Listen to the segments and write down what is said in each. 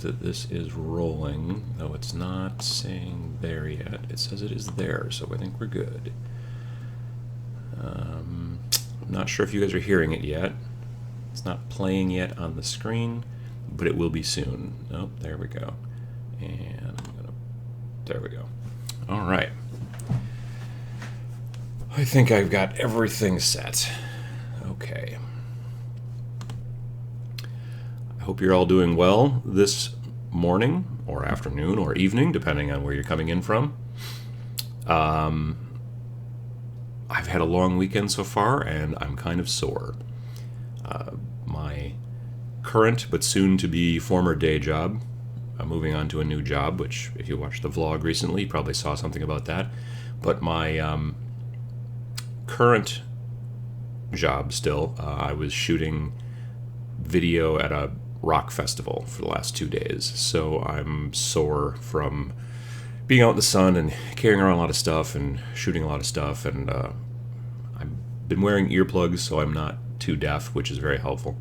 believe that this is rolling, though it's not saying there yet. It says it is there, so I think we're good. I'm not sure if you guys are hearing it yet. It's not playing yet on the screen, but it will be soon. Oh, there we go. And there we go. All right. I think I've got everything set. Okay. I hope you're all doing well this morning or afternoon or evening, depending on where you're coming in from. I've had a long weekend so far, and I'm kind of sore. My current but soon-to-be former day job, I'm moving on to a new job, which, if you watched the vlog recently, you probably saw something about that. But my current job still, I was shooting video at a rock festival for the last 2 days, so I'm sore from being out in the sun and carrying around a lot of stuff and shooting a lot of stuff, and I've been wearing earplugs so I'm not too deaf, which is very helpful.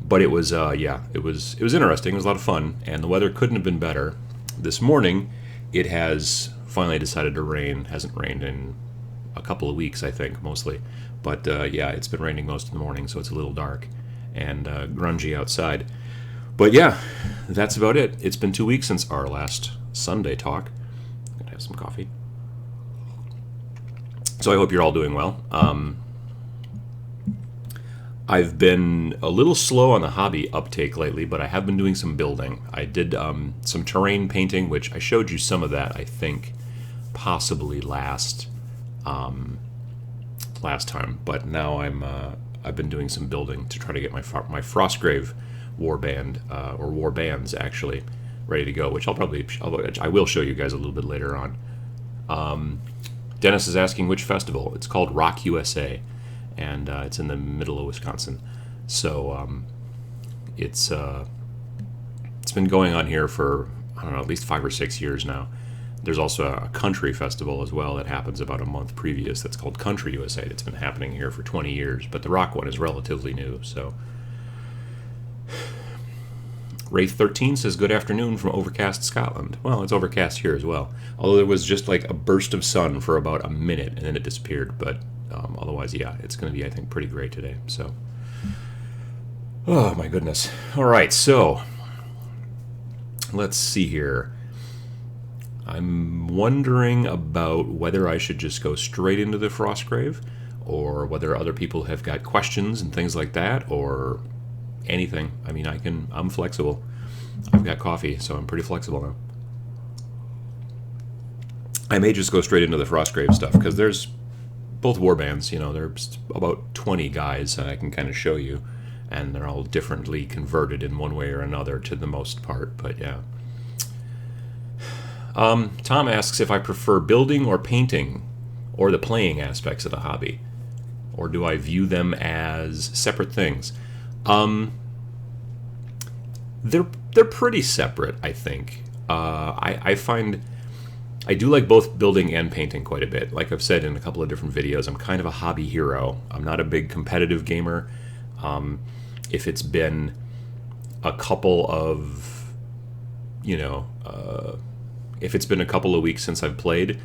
But it was it was interesting. It was a lot of fun, and the weather couldn't have been better. This morning it has finally decided to rain. Hasn't rained in a couple of weeks, I think, mostly, but it's been raining most of the morning, so it's a little dark and grungy outside. But yeah, that's about it. It's been 2 weeks since our last Sunday talk. I'm gonna have some coffee. So I hope you're all doing well. I've been a little slow on the hobby uptake lately, but I have been doing some building. I did some terrain painting, which I showed you some of that, I think, possibly last time. But now I've been doing some building to try to get my Frostgrave warband or warbands actually ready to go, which I will show you guys a little bit later on. Dennis is asking which festival. It's called Rock USA, and it's in the middle of Wisconsin. So it's been going on here for, I don't know, at least 5 or 6 years now. There's also a country festival as well that happens about a month previous that's called Country USA. That's been happening here for 20 years, but the rock one is relatively new. So Wraith13 says, good afternoon from overcast Scotland. Well, it's overcast here as well. Although there was just like a burst of sun for about a minute and then it disappeared. But otherwise, yeah, it's going to be, I think, pretty great today. So, oh my goodness. All right, so let's see here. I'm wondering about whether I should just go straight into the Frostgrave, or whether other people have got questions and things like that, or anything. I mean, I'm flexible. I've got coffee, so I'm pretty flexible now. I may just go straight into the Frostgrave stuff, because there's both warbands, there's about 20 guys that I can kind of show you, and they're all differently converted in one way or another to the most part, but yeah. Tom asks if I prefer building or painting, or the playing aspects of the hobby, or do I view them as separate things? They're pretty separate, I think. I find I do like both building and painting quite a bit. Like I've said in a couple of different videos, I'm kind of a hobby hero. I'm not a big competitive gamer. If it's been a couple of, if it's been a couple of weeks since I've played,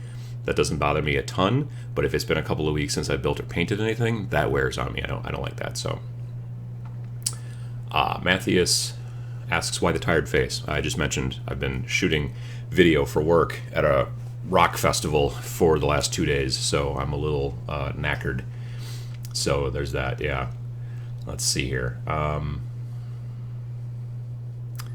that doesn't bother me a ton. But if it's been a couple of weeks since I've built or painted anything, that wears on me. I don't like that. So, Matthias asks why the tired face. I just mentioned I've been shooting video for work at a rock festival for the last 2 days, so I'm a little knackered. So there's that. Yeah. Let's see here.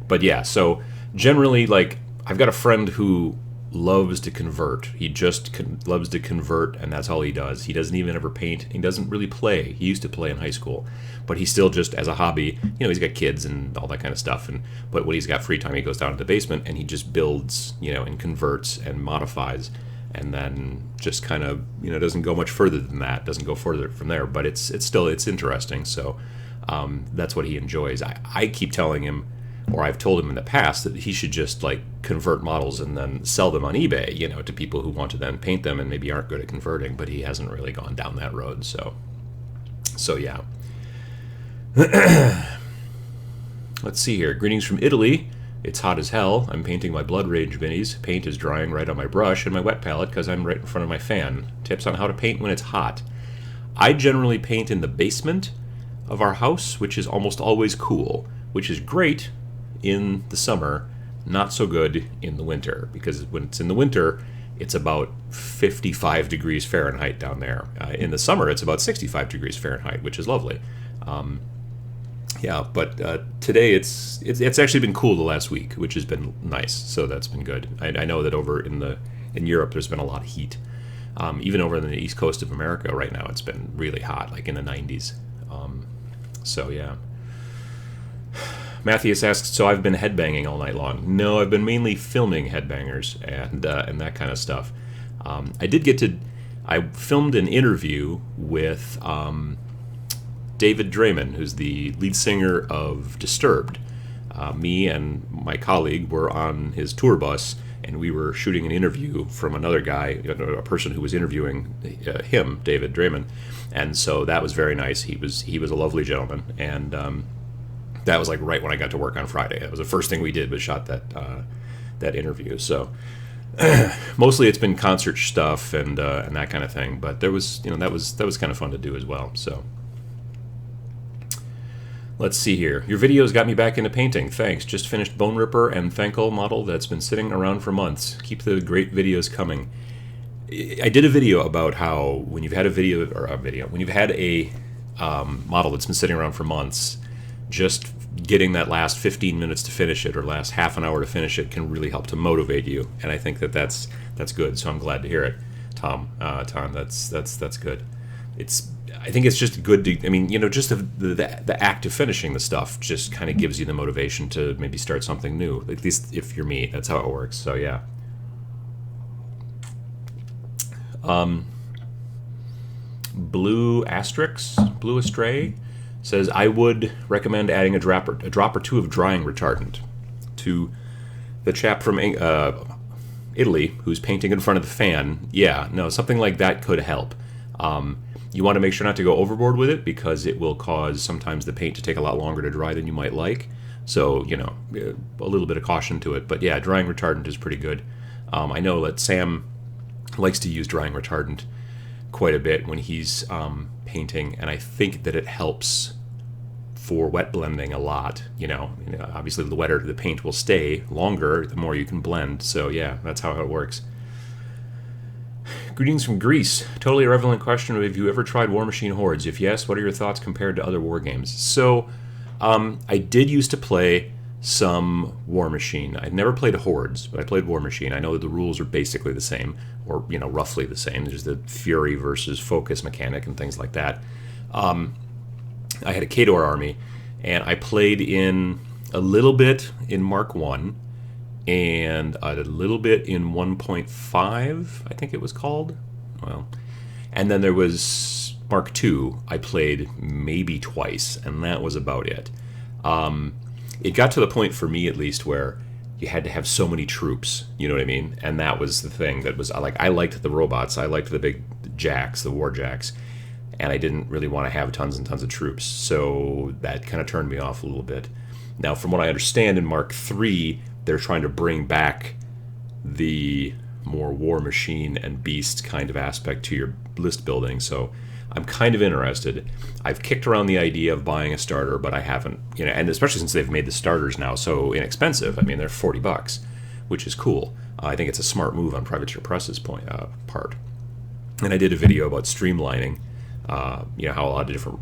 But yeah, so generally, like, I've got a friend who loves to convert. He just loves to convert, and that's all he does. He doesn't even ever paint. He doesn't really play. He used to play in high school, but he still just, as a hobby, he's got kids and all that kind of stuff. But when he's got free time, he goes down to the basement and he just builds, and converts and modifies, and then just kind of, doesn't go much further than that. Doesn't go further from there. But it's interesting. So that's what he enjoys. I keep telling him, or I've told him in the past, that he should just like convert models and then sell them on eBay, to people who want to then paint them and maybe aren't good at converting, but he hasn't really gone down that road. So yeah. Let's see here. Greetings from Italy. It's hot as hell. I'm painting my Blood Rage minis. Paint is drying right on my brush and my wet palette because I'm right in front of my fan. Tips on how to paint when it's hot. I generally paint in the basement of our house, which is almost always cool, which is great in the summer, not so good in the winter, because when it's in the winter, it's about 55 degrees Fahrenheit down there. In the summer, it's about 65 degrees Fahrenheit, which is lovely. Yeah, but today it's actually been cool the last week, which has been nice. So that's been good. I know that over in Europe, there's been a lot of heat. Even over on the east coast of America right now, it's been really hot, like in the 90s. So yeah. Matthias asks, so I've been headbanging all night long. No, I've been mainly filming headbangers and that kind of stuff. I filmed an interview with David Draymond, who's the lead singer of Disturbed. Me and my colleague were on his tour bus, and we were shooting an interview from another guy, a person who was interviewing him, David Draymond, and so that was very nice. He was a lovely gentleman, and that was like right when I got to work on Friday. That was the first thing we did, was shot that interview. So mostly it's been concert stuff and that kind of thing, but there was that was kind of fun to do as well. So. Let's see here. Your videos got me back into painting. Thanks. Just finished Bone Ripper and Thankel model that's been sitting around for months. Keep the great videos coming. I did a video about how when you've had when you've had a model that's been sitting around for months, just getting that last 15 minutes to finish it or last half an hour to finish it can really help to motivate you. And I think that's good. So I'm glad to hear it, Tom. That's good. I think it's just good to, just the act of finishing the stuff just kind of gives you the motivation to maybe start something new. At least if you're me, that's how it works. So yeah. Blue Astray says, I would recommend adding a drop or two of drying retardant. To the chap from Italy who's painting in front of the fan, yeah, no, something like that could help. You want to make sure not to go overboard with it, because it will cause sometimes the paint to take a lot longer to dry than you might like. So, a little bit of caution to it. But yeah, drying retardant is pretty good. I know that Sam likes to use drying retardant quite a bit when he's painting, and I think that it helps for wet blending a lot. Obviously the wetter the paint will stay longer, the more you can blend. So yeah, that's how it works. Greetings from Greece. Totally irrelevant question. Have you ever tried War Machine Hordes? If yes, what are your thoughts compared to other war games? So, I did used to play some War Machine. I never played Hordes, but I played War Machine. I know that the rules are basically the same, or roughly the same. There's the Fury versus Focus mechanic and things like that. I had a Khador army, and I played in a little bit in Mark 1. And a little bit in 1.5, I think it was called. Well, and then there was Mark II. I played maybe twice, and that was about it. It got to the point, for me at least, where you had to have so many troops, you know what I mean? And that was the thing that was, I liked the robots, I liked the big jacks, the war jacks, and I didn't really want to have tons and tons of troops, so that kind of turned me off a little bit. Now, from what I understand, in Mark III, they're trying to bring back the more War Machine and Beast kind of aspect to your list building, so I'm kind of interested. I've kicked around the idea of buying a starter, but I haven't, and especially since they've made the starters now so inexpensive. I mean, they're $40, which is cool. I think it's a smart move on Privateer Press's part. And I did a video about streamlining, how a lot of different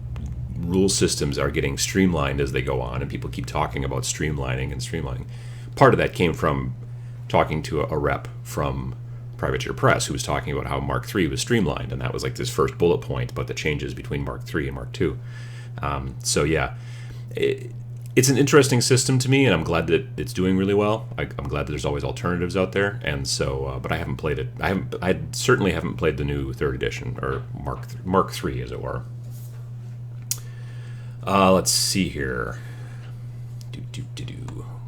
rule systems are getting streamlined as they go on, and people keep talking about streamlining. Part of that came from talking to a rep from Privateer Press who was talking about how Mark III was streamlined, and that was like this first bullet point about the changes between Mark III and Mark II. So yeah, it's an interesting system to me, and I'm glad that it's doing really well. I'm glad that there's always alternatives out there, and so, but I haven't played it. I certainly haven't played the new 3rd edition, or Mark III, as it were. Let's see here.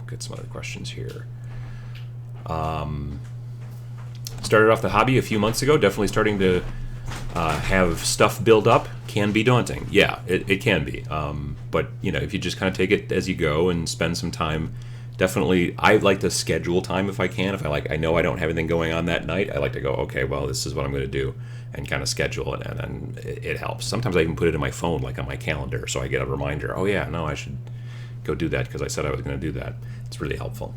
Get some other questions here. Started off the hobby a few months ago. Definitely starting to have stuff build up. can be daunting. Yeah, it can be. But, you know, if you just kind of take it as you go and spend some time, definitely, I like to schedule time if I can. If I know I don't have anything going on that night, I like to go, okay, well, this is what I'm going to do, and kind of schedule it, and then it helps. Sometimes I even put it in my phone, like on my calendar, so I get a reminder, oh yeah, no, I should go do that because I said I was going to do that. It's really helpful.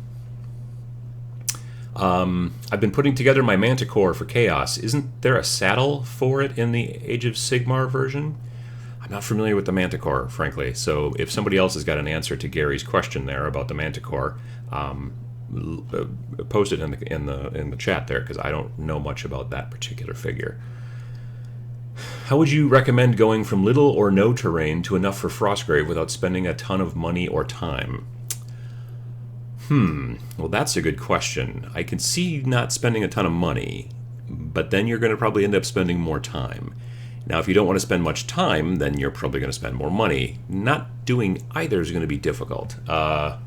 I've been putting together my Manticore for Chaos. Isn't there a saddle for it in the Age of Sigmar version? I'm not familiar with the Manticore, frankly, so if somebody else has got an answer to Gary's question there about the Manticore, post it in the chat there, because I don't know much about that particular figure. How would you recommend going from little or no terrain to enough for Frostgrave without spending a ton of money or time? Well, that's a good question. I can see not spending a ton of money, but then you're going to probably end up spending more time. Now, if you don't want to spend much time, then you're probably going to spend more money. Not doing either is going to be difficult. That's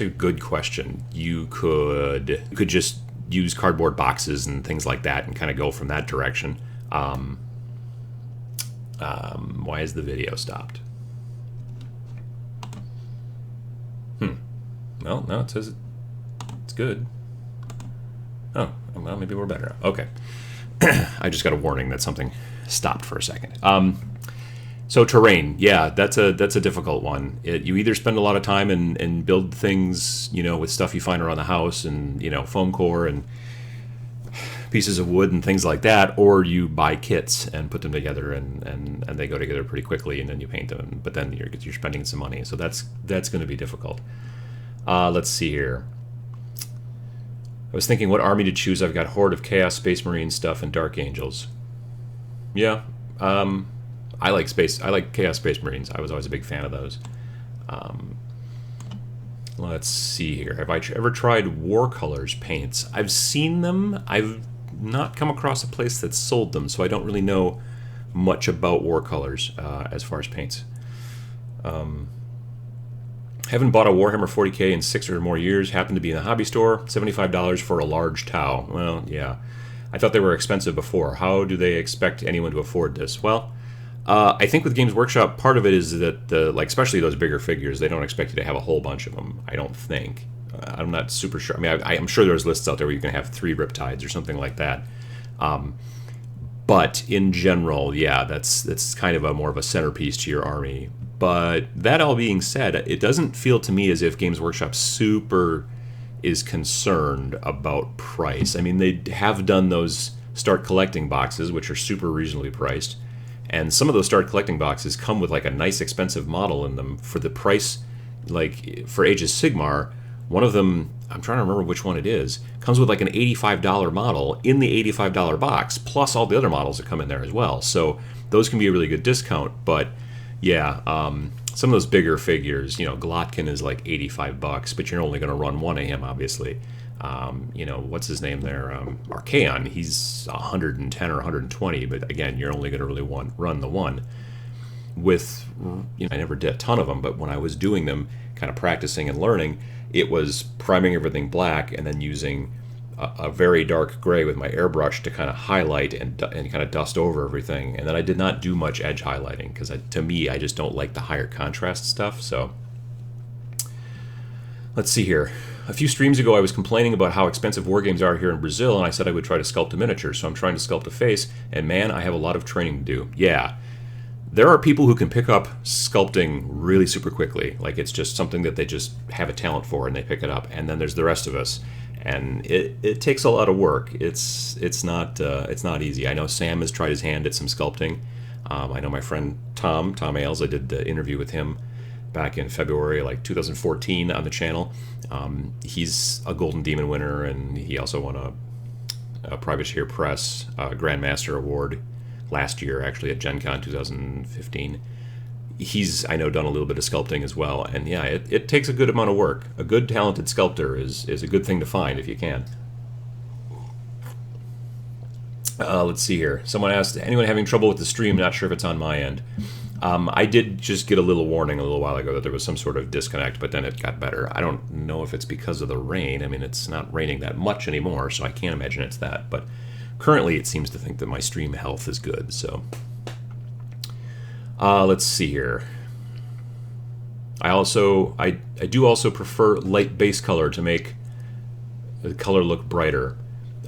a good question. You could just use cardboard boxes and things like that and kind of go from that direction. Why is the video stopped? Well, no, it says it's good. Oh, well, maybe we're better. Okay. I just got a warning that something stopped for a second. So terrain, yeah, that's a difficult one. You either spend a lot of time and build things, you know, with stuff you find around the house and, you know, foam core and pieces of wood and things like that, or you buy kits and put them together and they go together pretty quickly and then you paint them, but then you're spending some money. So that's going to be difficult. Let's see here. I was thinking what army to choose. I've got Horde of Chaos, Space Marine stuff, and Dark Angels. Yeah, I like Chaos Space Marines. I was always a big fan of those. Let's see here. Have I ever tried War Colors paints? I've seen them. I've not come across a place that sold them, so I don't really know much about War Colors as far as paints. Haven't bought a Warhammer 40k in 6 or more years. Happened to be in the hobby store. $75 for a large Tau. Well, yeah. I thought they were expensive before. How do they expect anyone to afford this? Well, I think with Games Workshop, part of it is that, especially those bigger figures, they don't expect you to have a whole bunch of them, I don't think. I'm not super sure. I mean, I'm sure there's lists out there where you can have 3 Riptides or something like that. But in general, yeah, that's kind of more of a centerpiece to your army. But that all being said, it doesn't feel to me as if Games Workshop super is concerned about price. I mean, they have done those Start Collecting boxes, which are super reasonably priced. And some of those Start Collecting boxes come with like a nice expensive model in them for the price. Like for Age of Sigmar, one of them, I'm trying to remember which one it is, comes with like an $85 model in the $85 box, plus all the other models that come in there as well. So those can be a really good discount, but yeah, some of those bigger figures, you know, Glotkin is like $85, but you're only going to run one of him, obviously. You know, what's his name there? Archaon, he's 110 or 120, but again, you're only going to really run the one. With, you know, I never did a ton of them, but when I was doing them, kind of practicing and learning, it was priming everything black and then using a very dark gray with my airbrush to kind of highlight and kind of dust over everything. And then I did not do much edge highlighting because to me, I just don't like the higher contrast stuff. So let's see here. A few streams ago, I was complaining about how expensive war games are here in Brazil, and I said I would try to sculpt a miniature. So I'm trying to sculpt a face, and man, I have a lot of training to do. Yeah. There are people who can pick up sculpting really super quickly. Like it's just something that they just have a talent for and they pick it up. And then there's the rest of us. And it takes a lot of work. It's not easy. I know Sam has tried his hand at some sculpting. I know my friend Tom Ailes, I did the interview with him back in February, like 2014 on the channel. He's a Golden Demon winner, and he also won a Privateer Press Grandmaster Award last year, actually, at Gen Con 2015. He's, I know, done a little bit of sculpting as well, and yeah, it takes a good amount of work. A good, talented sculptor is a good thing to find if you can. Let's see here. Someone asked, anyone having trouble with the stream? Not sure if it's on my end. I did just get a little warning a little while ago that there was some sort of disconnect, but then it got better. I don't know if it's because of the rain. I mean, it's not raining that much anymore, so I can't imagine it's that, but currently it seems to think that my stream health is good, so Let's see here. I do also prefer light base color to make the color look brighter.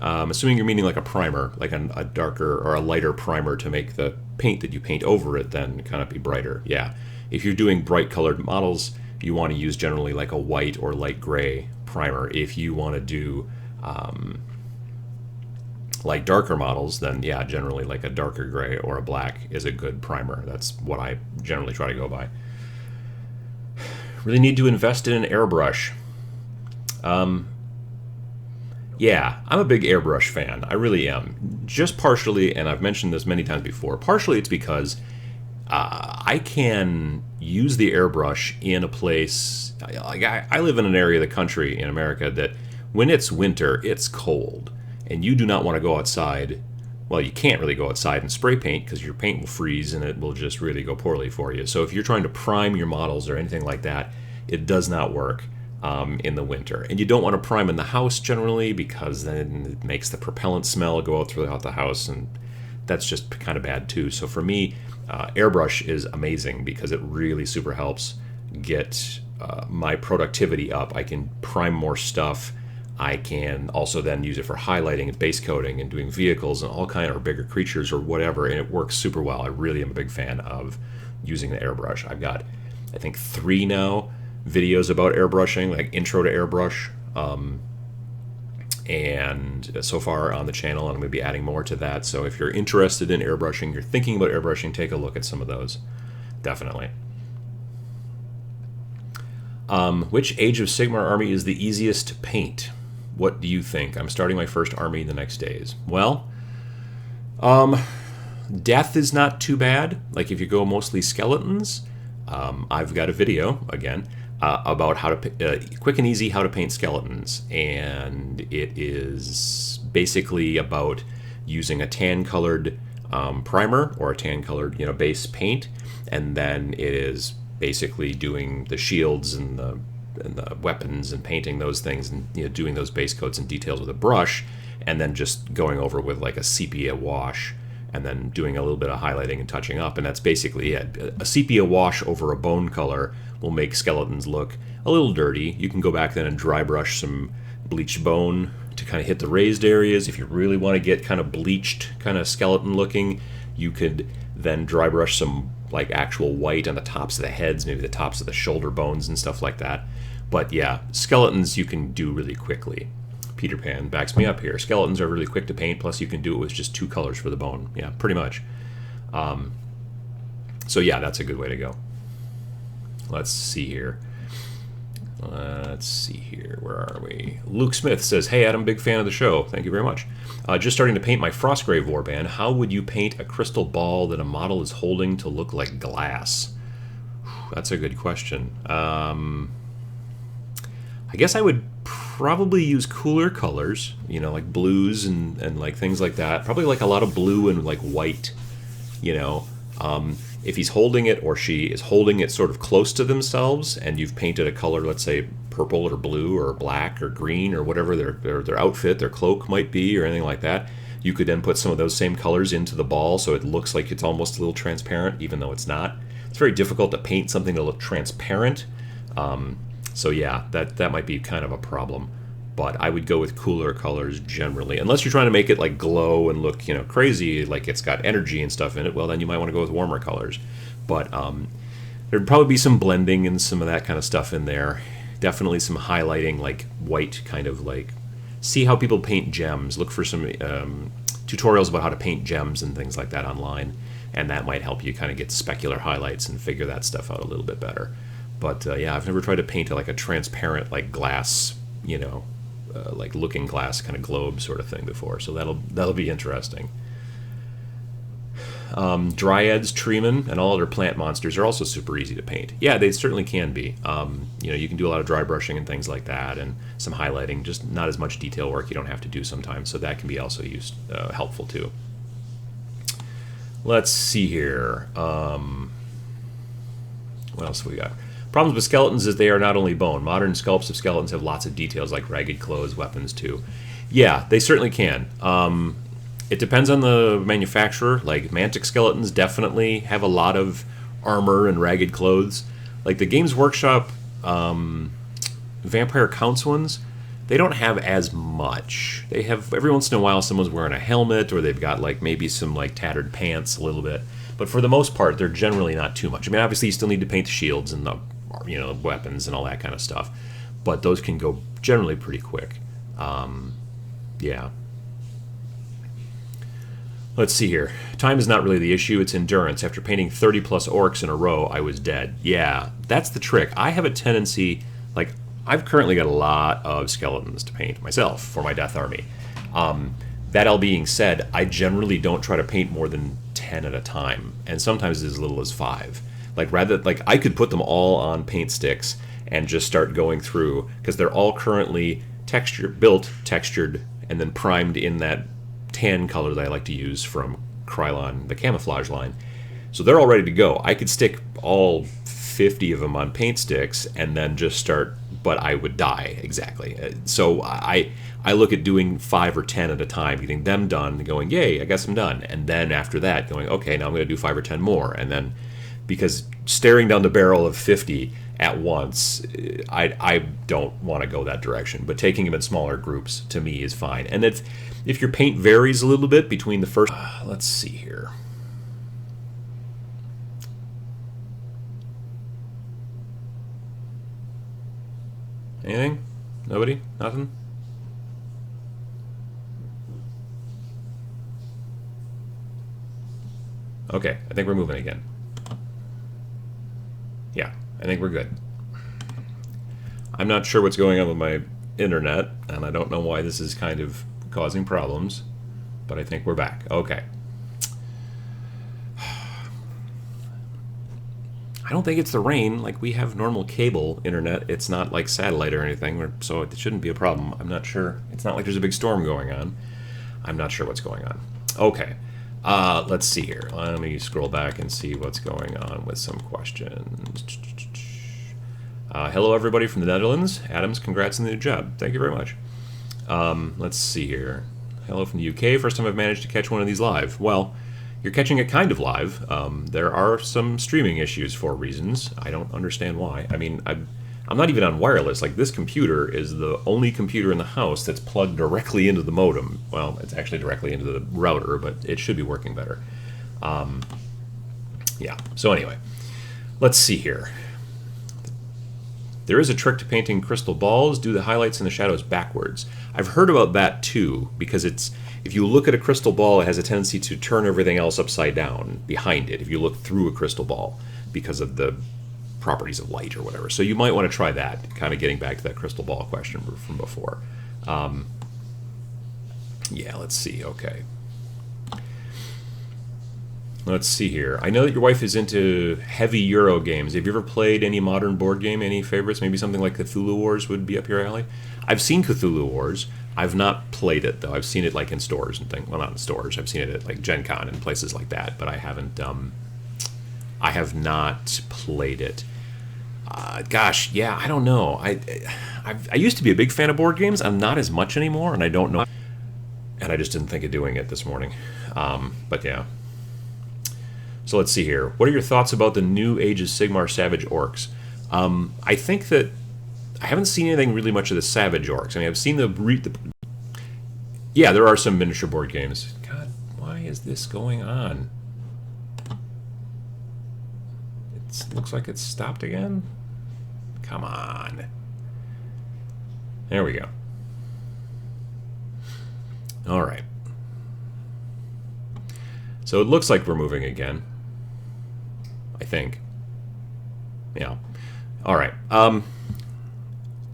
Assuming you're meaning like a primer, like a darker or a lighter primer to make the paint that you paint over it then kind of be brighter. Yeah. If you're doing bright colored models, you want to use generally like a white or light gray primer. If you want to do like darker models, then yeah, generally like a darker gray or a black is a good primer. That's what I generally try to go by. Really need to invest in an airbrush. Yeah, I'm a big airbrush fan. I really am. Just partially, and I've mentioned this many times before, partially it's because I can use the airbrush in a place, like I live in an area of the country in America that when it's winter, it's cold. And you do not want to go outside. Well, you can't really go outside and spray paint because your paint will freeze and it will just really go poorly for you. So if you're trying to prime your models or anything like that, it does not work in the winter. And you don't want to prime in the house generally because then it makes the propellant smell go out throughout the house, and that's just kind of bad too. So for me, airbrush is amazing because it really super helps get my productivity up. I can prime more stuff. I can also then use it for highlighting and base coating and doing vehicles and all kind of bigger creatures or whatever, and it works super well. I really am a big fan of using the airbrush. I've got, I think, 3 now videos about airbrushing, like intro to airbrush, and so far on the channel, and I'm going to be adding more to that. So if you're interested in airbrushing, you're thinking about airbrushing, take a look at some of those. Definitely. Which Age of Sigmar army is the easiest to paint? What do you think? I'm starting my first army in the next days. Well, death is not too bad. Like if you go mostly skeletons, I've got a video, again, about how to quick and easy how to paint skeletons, and it is basically about using a tan-colored primer or a tan-colored base paint, and then it is basically doing the shields and the weapons and painting those things and doing those base coats and details with a brush, and then just going over with like a sepia wash and then doing a little bit of highlighting and touching up, and that's basically it. A sepia wash over a bone color will make skeletons look a little dirty. You can go back then and dry brush some bleached bone to kind of hit the raised areas. If you really want to get kind of bleached, kind of skeleton looking, you could then dry brush some like actual white on the tops of the heads, maybe the tops of the shoulder bones and stuff like that. But yeah, skeletons you can do really quickly. Peter Pan backs me up here. Skeletons are really quick to paint, plus you can do it with just 2 colors for the bone. Yeah, pretty much. So yeah, that's a good way to go. Let's see here. Where are we? Luke Smith says, "Hey Adam, big fan of the show. Thank you very much. Just starting to paint my Frostgrave warband. How would you paint a crystal ball that a model is holding to look like glass?" That's a good question. I guess I would probably use cooler colors, like blues and like things like that. Probably like a lot of blue and like white, If he's holding it or she is holding it sort of close to themselves, and you've painted a color, let's say purple or blue or black or green or whatever their outfit, their cloak might be, or anything like that, you could then put some of those same colors into the ball so it looks like it's almost a little transparent, even though it's not. It's very difficult to paint something to look transparent. So yeah, that might be kind of a problem. But I would go with cooler colors generally, unless you're trying to make it like glow and look, crazy, like it's got energy and stuff in it. Well, then you might want to go with warmer colors. But there'd probably be some blending and some of that kind of stuff in there. Definitely some highlighting, like white, kind of like see how people paint gems. Look for some tutorials about how to paint gems and things like that online, and that might help you kind of get specular highlights and figure that stuff out a little bit better. But yeah, I've never tried to paint like a transparent, like glass, like looking glass kind of globe sort of thing before, so that'll be interesting. Dryads, treemen, and all other plant monsters are also super easy to paint. Yeah, they certainly can be. You can do a lot of dry brushing and things like that, and some highlighting, just not as much detail work you don't have to do sometimes, so that can be also used helpful too. Let's see here. What else have we got? Problems with skeletons is they are not only bone. Modern sculpts of skeletons have lots of details like ragged clothes, weapons too. Yeah, they certainly can. It depends on the manufacturer. Like Mantic skeletons definitely have a lot of armor and ragged clothes. Like the Games Workshop Vampire Counts ones, they don't have as much. They have, every once in a while, someone's wearing a helmet, or they've got like maybe some like tattered pants a little bit. But for the most part, they're generally not too much. I mean, obviously, you still need to paint the shields and the, you know, weapons and all that kind of stuff, but those can go generally pretty quick. Yeah. Let's see here. Time is not really the issue, it's endurance. After painting 30 plus orcs in a row, I was dead. Yeah, that's the trick. I have a tendency, like, I've currently got a lot of skeletons to paint myself for my Death Army. That all being said, I generally don't try to paint more than 10 at a time, and sometimes as little as 5. Like, rather, like, I could put them all on paint sticks and just start going through, because they're all currently built, textured, and then primed in that tan color that I like to use from Krylon, the camouflage line. So they're all ready to go. I could stick all 50 of them on paint sticks and then just start, but I would die, exactly. So I look at doing 5 or 10 at a time, getting them done, going, yay, I guess I'm done. And then after that, going, okay, now I'm going to do 5 or 10 more. And then, because staring down the barrel of 50 at once, I don't want to go that direction. But taking them in smaller groups, to me, is fine. And if your paint varies a little bit between the first... let's see here. Anything? Nobody? Nothing? Okay, I think we're moving again. Yeah, I think we're good. I'm not sure what's going on with my internet, and I don't know why this is kind of causing problems, but I think we're back. Okay. I don't think it's the rain. Like, we have normal cable internet. It's not like satellite or anything, so it shouldn't be a problem. I'm not sure. It's not like there's a big storm going on. I'm not sure what's going on. Okay. Let's see here. Let me scroll back and see what's going on with some questions. Hello, everybody from the Netherlands. Adams, congrats on the new job. Thank you very much. Let's see here. Hello from the UK. First time I've managed to catch one of these live. Well, you're catching it kind of live. There are some streaming issues for reasons. I don't understand why. I mean, I'm not even on wireless. Like, this computer is the only computer in the house that's plugged directly into the modem. Well, it's actually directly into the router, but it should be working better. Yeah, so anyway, let's see here. There is a trick to painting crystal balls. Do the highlights and the shadows backwards. I've heard about that too, because it's, if you look at a crystal ball, it has a tendency to turn everything else upside down behind it if you look through a crystal ball, because of the properties of light or whatever. So you might want to try that, kind of getting back to that crystal ball question from before. Yeah, let's see. Okay. Let's see here. I know that your wife is into heavy Euro games. Have you ever played any modern board game? Any favorites? Maybe something like Cthulhu Wars would be up your alley? I've seen Cthulhu Wars. I've not played it, though. I've seen it like in stores and things. Well, not in stores. I've seen it at like Gen Con and places like that, but I haven't. I have not played it. Gosh, yeah, I don't know. I used to be a big fan of board games. I'm not as much anymore, and I don't know. And I just didn't think of doing it this morning. But yeah. So let's see here. What are your thoughts about the new Age of Sigmar Savage Orcs? I think that I haven't seen anything really much of the Savage Orcs. I mean, I've seen the yeah, there are some miniature board games. God, why is this going on? It looks like it's stopped again. Come on. There we go. All right. So it looks like we're moving again. I think. Yeah. All right. I'm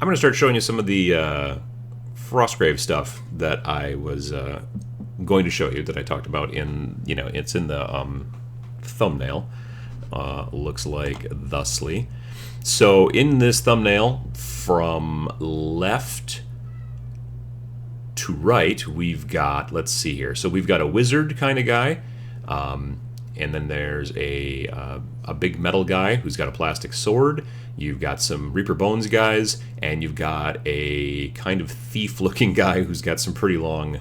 going to start showing you some of the Frostgrave stuff that I was going to show you, that I talked about in, you know, it's in the thumbnail. Looks like thusly. So in this thumbnail, from left to right, we've got, let's see here. So we've got a wizard kind of guy. And then there's a big metal guy who's got a plastic sword. You've got some Reaper Bones guys, and you've got a kind of thief-looking guy who's got some pretty long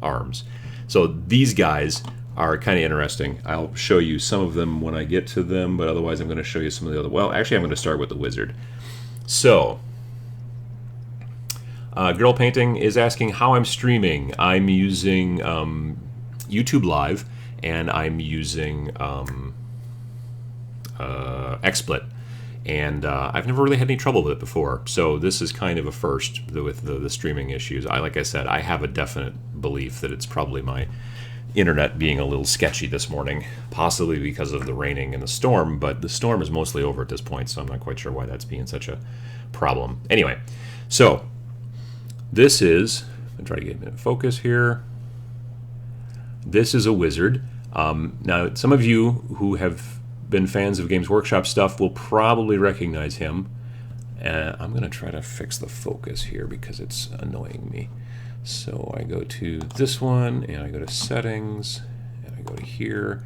arms. So these guys are kind of interesting. I'll show you some of them when I get to them, but otherwise I'm going to show you some of the other... Well, actually, I'm going to start with the wizard. So, Girl Painting is asking how I'm streaming. I'm using YouTube Live, and I'm using XSplit. And I've never really had any trouble with it before, so this is kind of a first with the streaming issues. Like I said, I have a definite belief that it's probably my internet being a little sketchy this morning, possibly because of the raining and the storm, but the storm is mostly over at this point, so I'm not quite sure why that's being such a problem. Anyway, so this is, I'm trying to get in focus here. This is a wizard. Now, some of you who have been fans of Games Workshop stuff will probably recognize him. I'm going to try to fix the focus here because it's annoying me. So I go to this one, and I go to Settings, and I go to here.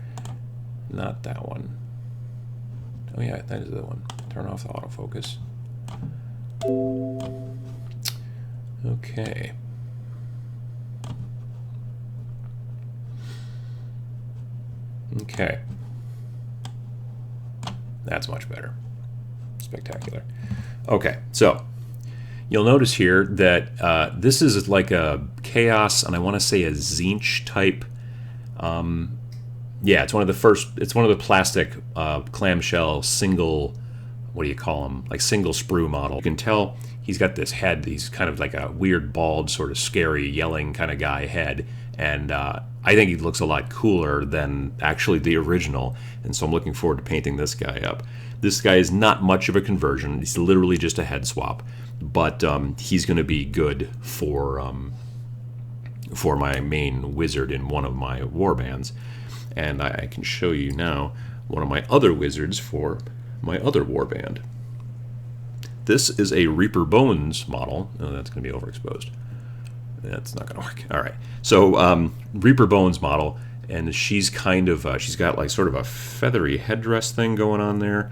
Not that one. Oh yeah, that is the one. Turn off the autofocus. Okay. Okay. That's much better. Spectacular. Okay, so you'll notice here that this is like a Chaos, and I want to say a Zinch type. Yeah, it's one of the first. It's one of the plastic clamshell single. What do you call them? Like single sprue model. You can tell he's got this head. He's kind of like a weird, bald, sort of scary, yelling kind of guy head, and I think he looks a lot cooler than actually the original. And so I'm looking forward to painting this guy up. This guy is not much of a conversion. He's literally just a head swap. But he's going to be good for my main wizard in one of my warbands. And I can show you now one of my other wizards for my other warband. This is a Reaper Bones model. Oh, that's going to be overexposed. That's not going to work. All right. So Reaper Bones model, and she's kind of she's got like sort of a feathery headdress thing going on there.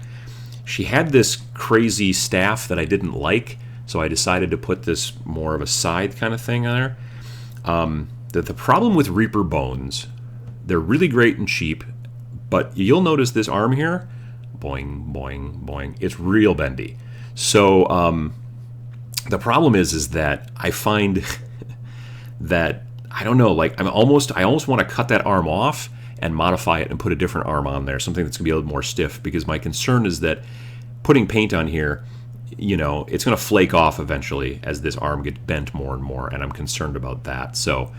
She had this crazy staff that I didn't like, so I decided to put this more of a scythe kind of thing on there. The problem with Reaper Bones, they're really great and cheap, but you'll notice this arm here, boing, boing, boing, it's real bendy. So the problem is that I find that, I don't know, like I almost want to cut that arm off and modify it and put a different arm on there, something that's going to be a little more stiff, because my concern is that putting paint on here, you know, it's going to flake off eventually as this arm gets bent more and more, and I'm concerned about that. So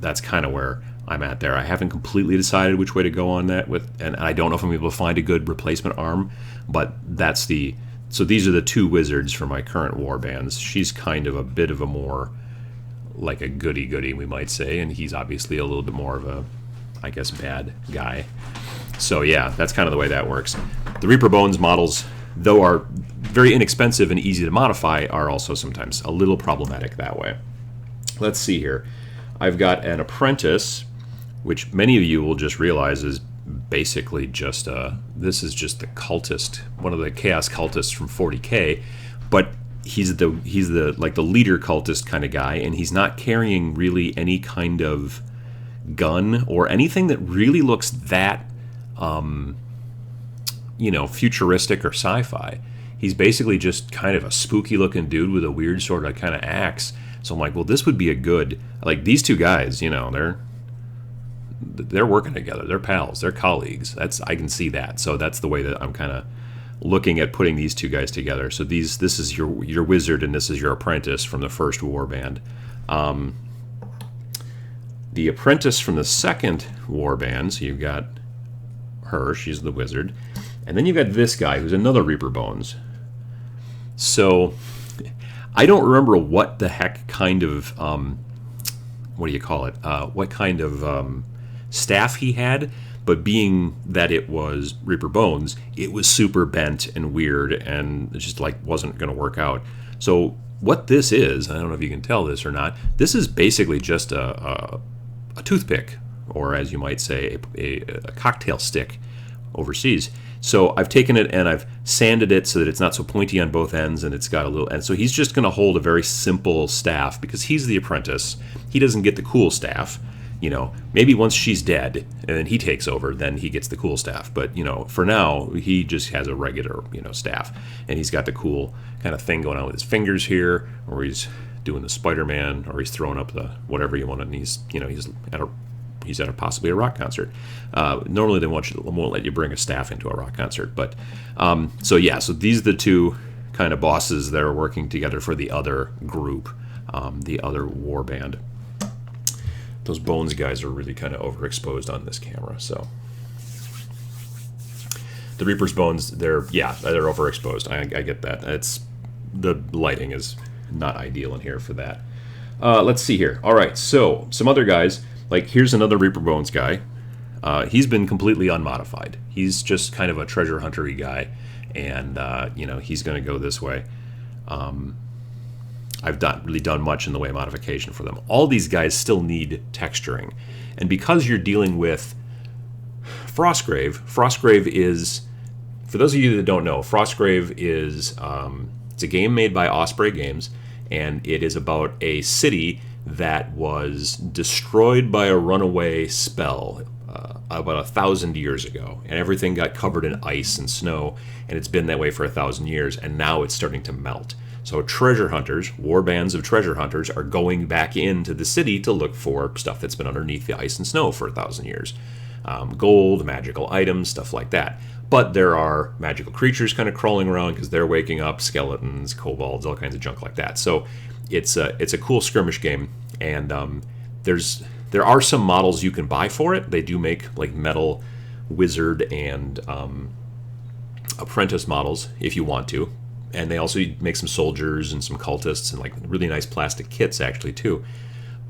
that's kind of where I'm at there. I haven't completely decided which way to go on that and I don't know if I'm able to find a good replacement arm, but that's the... So these are the two wizards for my current warbands. She's kind of a bit of a more, like a goody-goody, we might say, and he's obviously a little bit more of a, I guess, bad guy. So yeah, that's kind of the way that works. The Reaper Bones models, though are very inexpensive and easy to modify, are also sometimes a little problematic that way. Let's see here. I've got an apprentice, which many of you will just realize is basically just this is just the cultist, one of the chaos cultists from 40K, but he's the like the leader cultist kind of guy, and he's not carrying really any kind of gun or anything that really looks that you know, futuristic or sci-fi. He's basically just kind of a spooky looking dude with a weird sort of kind of axe. So I'm like, well, this would be a good, like, these two guys, you know, they're working together, they're pals, they're colleagues. I can see that. So that's the way that I'm kind of looking at putting these two guys together. So this is your wizard and this is your apprentice from the first warband. The apprentice from the second warband, so you've got her, she's the wizard, and then you've got this guy who's another Reaper Bones. So I don't remember what the heck kind of what do you call it? What kind of staff he had, but being that it was Reaper Bones, it was super bent and weird, and it just like wasn't going to work out. So what this is, I don't know if you can tell this or not, this is basically just a toothpick, or as you might say, a cocktail stick overseas. So I've taken it and I've sanded it so that it's not so pointy on both ends, and it's got a little, and so he's just going to hold a very simple staff because he's the apprentice. He doesn't get the cool staff, maybe once she's dead and then he takes over, then he gets the cool staff. But, for now, he just has a regular, staff. And he's got the cool kind of thing going on with his fingers here, or he's doing the Spider-Man, or he's throwing up the whatever you want, and he's at a possibly a rock concert. Normally they won't let you bring a staff into a rock concert, but so these are the two kind of bosses that are working together for the other group, the other warband. Those bones guys are really kind of overexposed on this camera, so the Reaper's bones, they're overexposed. I get that. The lighting is not ideal in here for that. Let's see here. All right, so some other guys. Like, here's another Reaper Bones guy. He's been completely unmodified. He's just kind of a treasure hunter-y guy, and, he's going to go this way. I've not really done much in the way of modification for them. All these guys still need texturing. And because you're dealing with Frostgrave is, for those of you that don't know, Frostgrave is, it's a game made by Osprey Games, and it is about a city that was destroyed by a runaway spell about 1,000 years ago, and everything got covered in ice and snow, and it's been that way for 1,000 years, and now it's starting to melt. So treasure hunters, war bands of treasure hunters, are going back into the city to look for stuff that's been underneath the ice and snow for 1,000 years. Gold, magical items, stuff like that. But there are magical creatures kind of crawling around because they're waking up, skeletons, kobolds, all kinds of junk like that. So it's a cool skirmish game, and there are some models you can buy for it. They do make like metal wizard and apprentice models if you want to, and they also make some soldiers and some cultists and like really nice plastic kits actually too.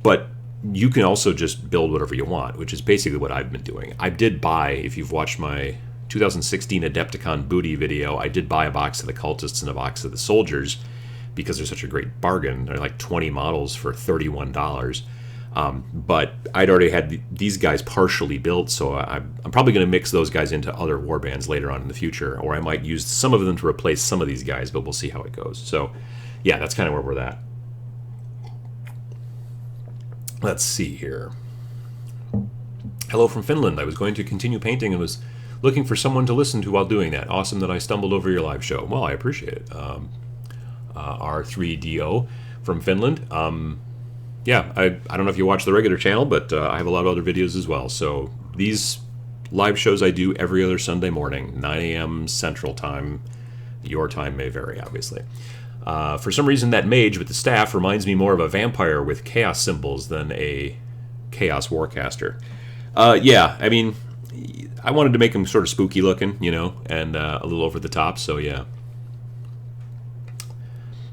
But you can also just build whatever you want, which is basically what I've been doing. I did buy, if you've watched my 2016 Adepticon booty video, I did buy a box of the cultists and a box of the soldiers because they're such a great bargain. They're like 20 models for $31. But I'd already had these guys partially built, so I'm probably going to mix those guys into other warbands later on in the future, or I might use some of them to replace some of these guys, but we'll see how it goes. So yeah, that's kind of where we're at. Let's see here. Hello from Finland. I was going to continue painting and was looking for someone to listen to while doing that. Awesome that I stumbled over your live show. Well, I appreciate it. R3DO from Finland. Yeah, I don't know if you watch the regular channel, but I have a lot of other videos as well. So these live shows I do every other Sunday morning, 9 a.m. Central Time. Your time may vary, obviously. For some reason, that mage with the staff reminds me more of a vampire with chaos symbols than a chaos warcaster. Yeah, I mean, I wanted to make him sort of spooky looking, and a little over the top, so yeah.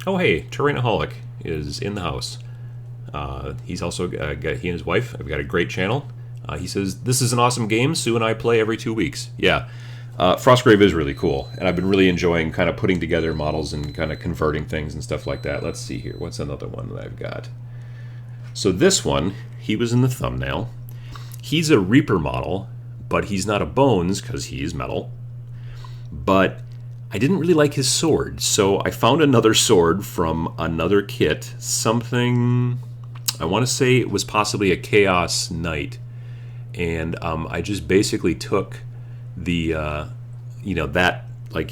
Oh, hey, Terrainaholic is in the house. He's also he and his wife have got a great channel. He says, "This is an awesome game. Sue and I play every 2 weeks." Yeah. Frostgrave is really cool, and I've been really enjoying kind of putting together models and kind of converting things and stuff like that. Let's see here. What's another one that I've got? So this one, he was in the thumbnail. He's a Reaper model, but he's not a Bones because he's metal. But I didn't really like his sword, so I found another sword from another kit. Something, I want to say it was possibly a Chaos Knight. And I just basically took the, that, like,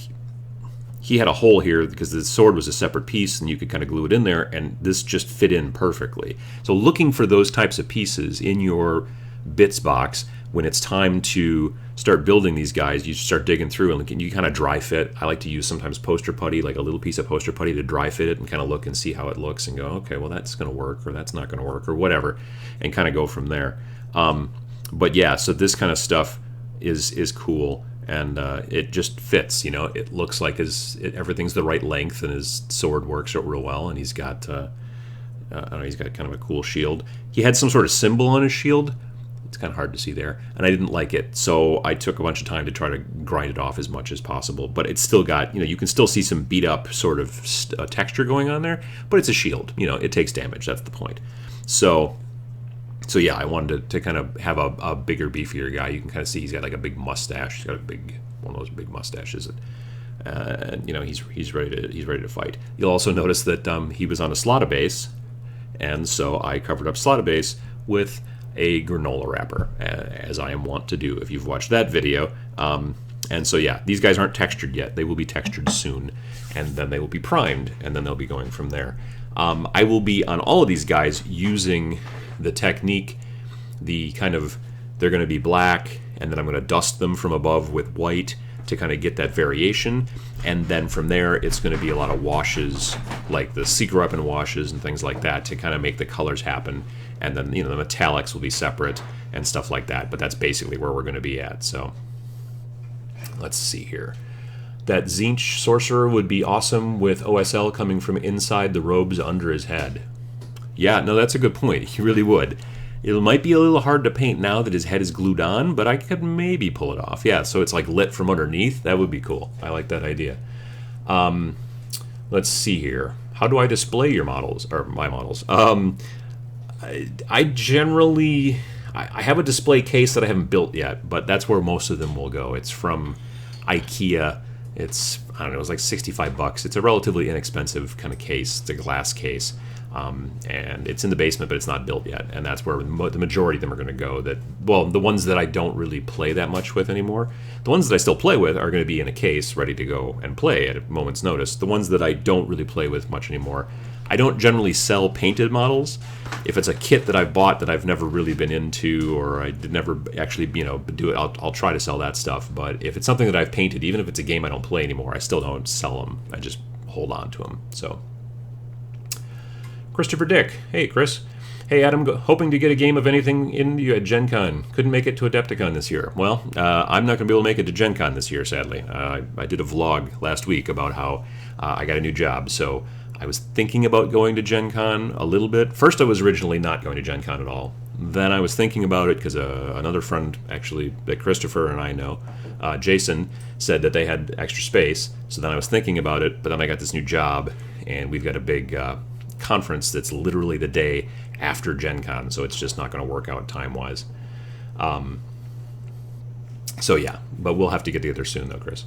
he had a hole here because the sword was a separate piece and you could kind of glue it in there, and this just fit in perfectly. So looking for those types of pieces in your bits box, when it's time to start building these guys, you start digging through and you kind of dry fit. I like to use sometimes poster putty, like a little piece of poster putty to dry fit it and kind of look and see how it looks and go, okay, well, that's going to work or that's not going to work or whatever, and kind of go from there. But yeah, so this kind of stuff is cool, and it just fits. It looks like everything's the right length, and his sword works real well, and he's got I don't know, he's got kind of a cool shield. He had some sort of symbol on his shield. It's kind of hard to see there, and I didn't like it, so I took a bunch of time to try to grind it off as much as possible. But it's still got, you can still see some beat up sort of texture going on there, but it's a shield. It takes damage. That's the point. So yeah, I wanted to kind of have a bigger, beefier guy. You can kind of see he's got like a big mustache. He's got one of those big mustaches, and he's ready to fight. You'll also notice that he was on a slaughter base, and so I covered up slaughter base with a granola wrapper, as I am wont to do if you've watched that video. And so yeah, these guys aren't textured yet. They will be textured soon, and then they will be primed, and then they'll be going from there. I will be on all of these guys using the technique, the kind of, they're going to be black, and then I'm going to dust them from above with white to kind of get that variation, and then from there it's going to be a lot of washes, like the secret weapon washes and things like that, to kind of make the colors happen, and then, you know, the metallics will be separate and stuff like that, but that's basically where we're going to be at. So let's see here. That Tzeentch sorcerer would be awesome with OSL coming from inside the robes under his head. Yeah, no, that's a good point. He really would. It might be a little hard to paint now that his head is glued on, but I could maybe pull it off. Yeah, so it's like lit from underneath. That would be cool. I like that idea. Let's see here. How do I display your models, or my models? I generally, I have a display case that I haven't built yet, but that's where most of them will go. It's from IKEA. It's, I don't know, it's like 65 bucks. It's a relatively inexpensive kind of case. It's a glass case. And it's in the basement, but it's not built yet. And that's where the majority of them are going to go. That, well, the ones that I don't really play that much with anymore. The ones that I still play with are going to be in a case, ready to go and play at a moment's notice. The ones that I don't really play with much anymore, I don't generally sell painted models. If it's a kit that I've bought that I've never really been into, or I did never actually, you know, do it, I'll try to sell that stuff. But if it's something that I've painted, even if it's a game I don't play anymore, I still don't sell them. I just hold on to them. So. Christopher Dick. Hey, Chris. Hey, Adam. Hoping to get a game of anything in you at Gen Con. Couldn't make it to Adepticon this year. Well, I'm not going to be able to make it to Gen Con this year, sadly. I did a vlog last week about how I got a new job, so I was thinking about going to Gen Con a little bit. First, I was originally not going to Gen Con at all. Then I was thinking about it because another friend, actually, that Christopher and I know, Jason, said that they had extra space. So then I was thinking about it, but then I got this new job, and we've got a big conference that's literally the day after Gen Con, so it's just not going to work out time-wise. So yeah, but we'll have to get together soon though, Chris.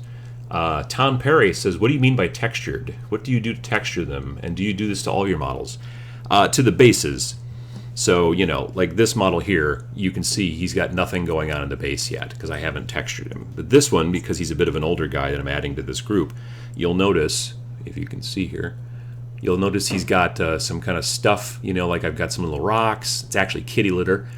Tom Perry says, what do you mean by textured? What do you do to texture them? And do you do this to all your models? To the bases. So, you know, like this model here, you can see he's got nothing going on in the base yet because I haven't textured him. But this one, because he's a bit of an older guy that I'm adding to this group, you'll notice, if you can see here, you'll notice he's got some kind of stuff, you know, like I've got some little rocks. It's actually kitty litter.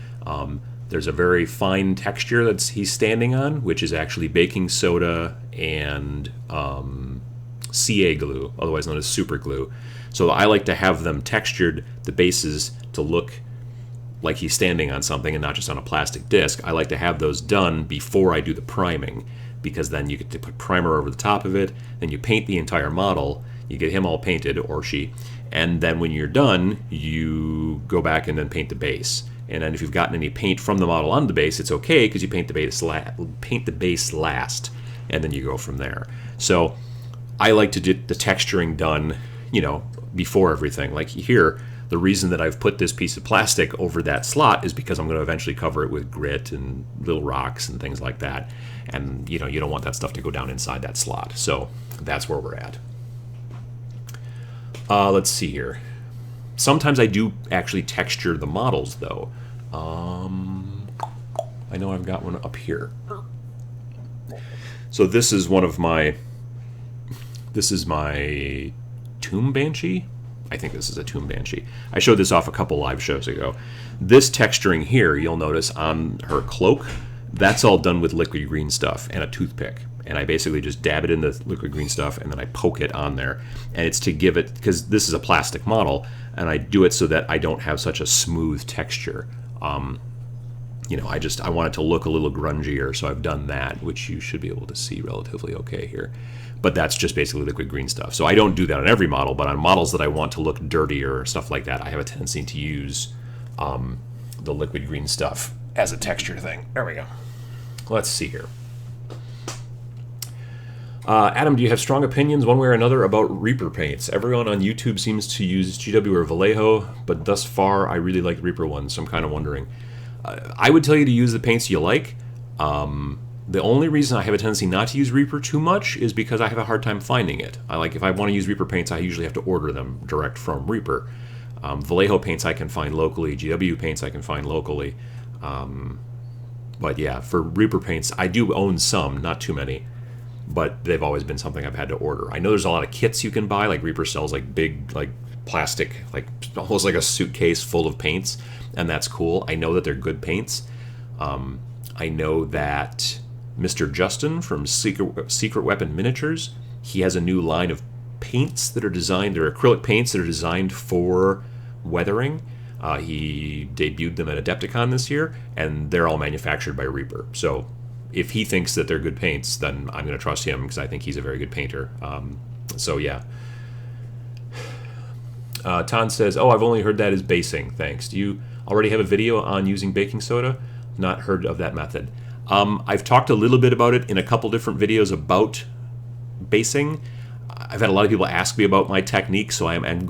There's a very fine texture that he's standing on, which is actually baking soda and CA glue, otherwise known as super glue. So I like to have them textured, the bases, to look like he's standing on something and not just on a plastic disc. I like to have those done before I do the priming, because then you get to put primer over the top of it, then you paint the entire model, you get him all painted, or she, and then when you're done, you go back and then paint the base. And then if you've gotten any paint from the model on the base, it's okay, because you paint the base last, and then you go from there. So I like to get the texturing done, you know, before everything. Like here, the reason that I've put this piece of plastic over that slot is because I'm going to eventually cover it with grit and little rocks and things like that. And, you know, you don't want that stuff to go down inside that slot. So that's where we're at. Let's see here. Sometimes I do actually texture the models, though. I know I've got one up here. So this is one of my... This is my Tomb Banshee. I think this is a Tomb Banshee. I showed this off a couple live shows ago. This texturing here, you'll notice on her cloak, that's all done with liquid green stuff and a toothpick. And I basically just dab it in the liquid green stuff and then I poke it on there. And it's to give it, because this is a plastic model, and I do it so that I don't have such a smooth texture. You know, I want it to look a little grungier, so I've done that, which you should be able to see relatively okay here. But that's just basically liquid green stuff. So I don't do that on every model, but on models that I want to look dirtier or stuff like that, I have a tendency to use the liquid green stuff as a texture thing. There we go. Let's see here. Adam, do you have strong opinions one way or another about Reaper paints? Everyone on YouTube seems to use GW or Vallejo, but thus far I really like Reaper ones, so I'm kind of wondering. I would tell you to use the paints you like. The only reason I have a tendency not to use Reaper too much is because I have a hard time finding it. If I want to use Reaper paints, I usually have to order them direct from Reaper. Vallejo paints I can find locally, GW paints I can find locally. But yeah, for Reaper paints, I do own some, not too many, but they've always been something I've had to order. I know there's a lot of kits you can buy, like Reaper sells like big, like plastic, like almost like a suitcase full of paints, and that's cool. I know that they're good paints. I know that Mr. Justin from Secret Weapon Miniatures, he has a new line of paints that are designed, they're acrylic paints that are designed for weathering. He debuted them at Adepticon this year, and they're all manufactured by Reaper. So if he thinks that they're good paints, then I'm going to trust him because I think he's a very good painter. So yeah. Tan says, oh, I've only heard that as basing. Thanks. Do you already have a video on using baking soda? Not heard of that method. I've talked a little bit about it in a couple different videos about basing. I've had a lot of people ask me about my technique, so I am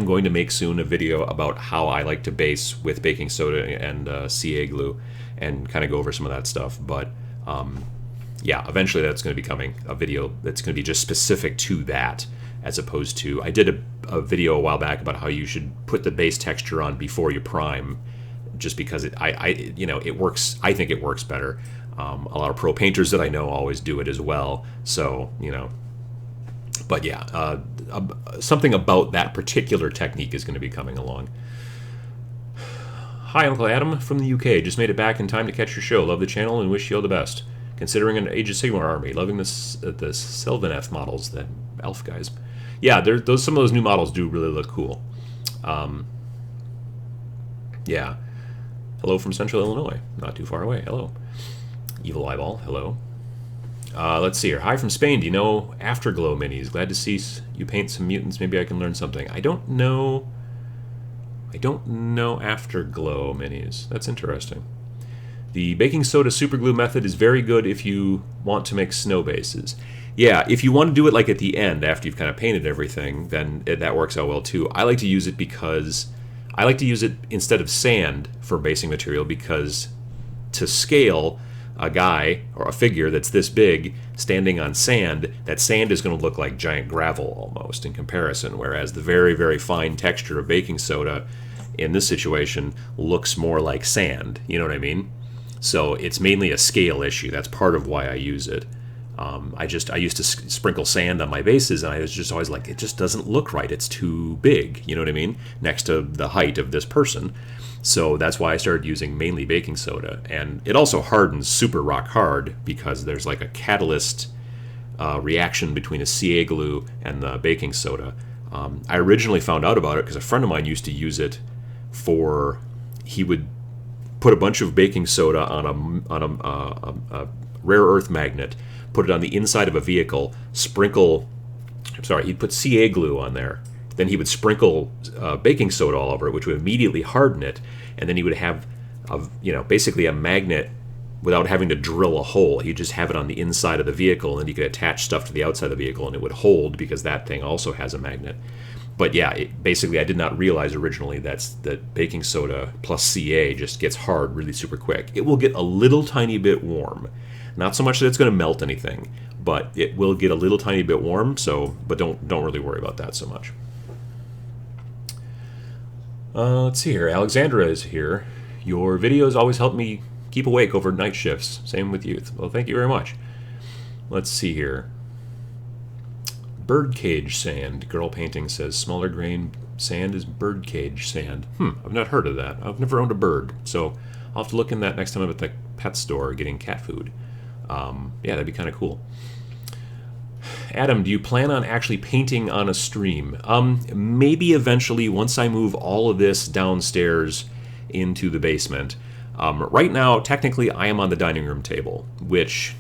going to make soon a video about how I like to base with baking soda and CA glue, and kind of go over some of that stuff. But yeah, eventually that's going to be coming, a video that's going to be just specific to that, as opposed to, I did a video a while back about how you should put the base texture on before you prime, just because it works. I think it works better. A lot of pro painters that I know always do it as well. So but yeah, something about that particular technique is going to be coming along. Hi, Uncle Adam from the UK. Just made it back in time to catch your show. Love the channel and wish you all the best. Considering an Age of Sigmar army, loving the Sylvaneth models, the elf guys. Yeah, some of those new models do really look cool. Yeah. Hello from Central Illinois, not too far away. Hello. Evil Eyeball, hello. Let's see here. Hi from Spain. Do you know Afterglow minis? Glad to see you paint some mutants. Maybe I can learn something. I don't know Afterglow minis. That's interesting. The baking soda superglue method is very good if you want to make snow bases. Yeah, if you want to do it like at the end after you've kind of painted everything, then that works out well too. I like to use it because I like to use it instead of sand for basing material, because to scale a guy or a figure that's this big standing on sand, that sand is going to look like giant gravel almost in comparison, whereas the very, very fine texture of baking soda in this situation looks more like sand. You know what I mean? So it's mainly a scale issue. That's part of why I use it. I used to sprinkle sand on my bases, and I was just always like, it just doesn't look right. It's too big. You know what I mean? Next to the height of this person. So that's why I started using mainly baking soda. And it also hardens super rock hard because there's like a catalyst reaction between the CA glue and the baking soda. I originally found out about it because a friend of mine used to use it for, he would put a bunch of baking soda on a rare earth magnet, put it on the inside of a vehicle, he'd put CA glue on there. Then he would sprinkle baking soda all over it, which would immediately harden it, and then he would have, basically a magnet without having to drill a hole. He'd just have it on the inside of the vehicle, and then you could attach stuff to the outside of the vehicle, and it would hold because that thing also has a magnet. But yeah, basically, I did not realize originally that baking soda plus CA just gets hard really super quick. It will get a little tiny bit warm. Not so much that it's going to melt anything, but it will get a little tiny bit warm. But don't really worry about that so much. Let's see here. Alexandra is here. Your videos always help me keep awake over night shifts. Same with you. Well, thank you very much. Let's see here. Birdcage sand. Girl painting says smaller grain sand is birdcage sand. I've not heard of that. I've never owned a bird, so I'll have to look in that next time I'm at the pet store getting cat food. Yeah, that'd be kind of cool. Adam, do you plan on actually painting on a stream? Maybe eventually, once I move all of this downstairs into the basement. Right now, technically, I am on the dining room table, which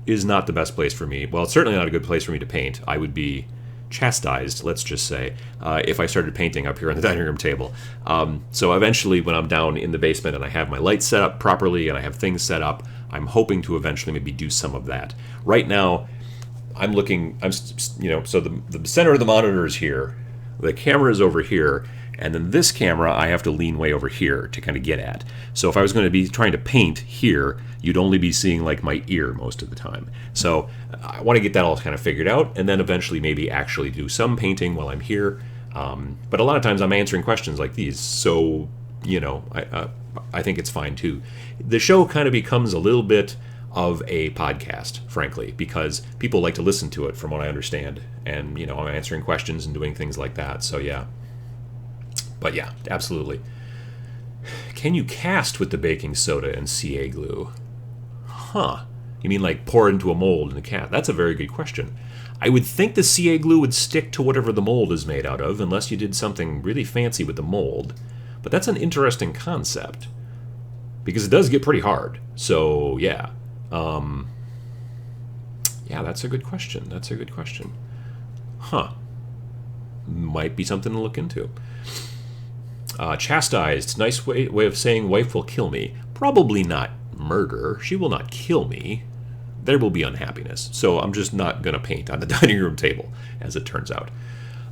is not the best place for me. Well, it's certainly not a good place for me to paint. I would be chastised, let's just say, if I started painting up here on the dining room table. So eventually, when I'm down in the basement and I have my lights set up properly and I have things set up, I'm hoping to eventually maybe do some of that. Right now, so the center of the monitor is here, the camera is over here, and then this camera I have to lean way over here to kind of get at. So if I was going to be trying to paint here, you'd only be seeing like my ear most of the time. So I want to get that all kind of figured out, and then eventually maybe actually do some painting while I'm here. But a lot of times I'm answering questions like these, so I think it's fine too. The show kind of becomes a little bit of a podcast, frankly, because people like to listen to it, from what I understand. And, I'm answering questions and doing things like that. So, yeah. But, yeah, absolutely. Can you cast with the baking soda and CA glue? Huh. You mean like pour into a mold and cast? That's a very good question. I would think the CA glue would stick to whatever the mold is made out of, unless you did something really fancy with the mold. But that's an interesting concept, because it does get pretty hard. So, yeah. Yeah, that's a good question. That's a good question. Huh. Might be something to look into. Chastised. Nice way of saying wife will kill me. Probably not murder. She will not kill me. There will be unhappiness. So I'm just not going to paint on the dining room table, as it turns out.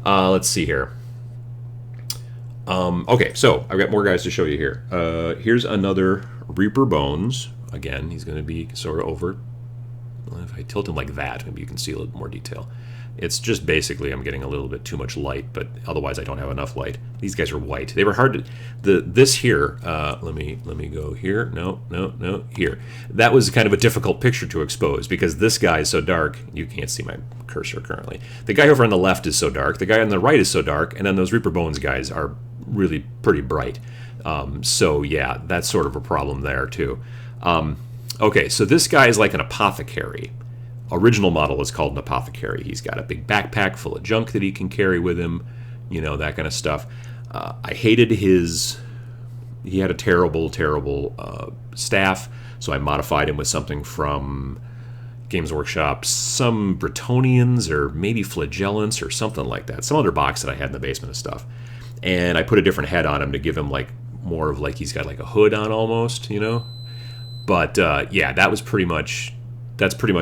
Let's see here. Okay, so I've got more guys to show you here. Here's another Reaper Bones. Again, he's going to be sort of over. If I tilt him like that, maybe you can see a little more detail. It's just basically I'm getting a little bit too much light, but otherwise I don't have enough light. These guys are white. They were hard to... This here, let me go here. No, here. That was kind of a difficult picture to expose, because this guy is so dark. You can't see my cursor currently. The guy over on the left is so dark. The guy on the right is so dark. And then those Reaper Bones guys are really pretty bright. So, yeah, that's sort of a problem there, too. Okay, so this guy is like an apothecary. Original model is called an apothecary. He's got a big backpack full of junk that he can carry with him, that kind of stuff. I hated his... He had a terrible staff, so I modified him with something from Games Workshop, some Bretonians or maybe Flagellants or something like that. Some other box that I had in the basement of stuff. And I put a different head on him to give him like more of like he's got like a hood on almost, But yeah, that's pretty much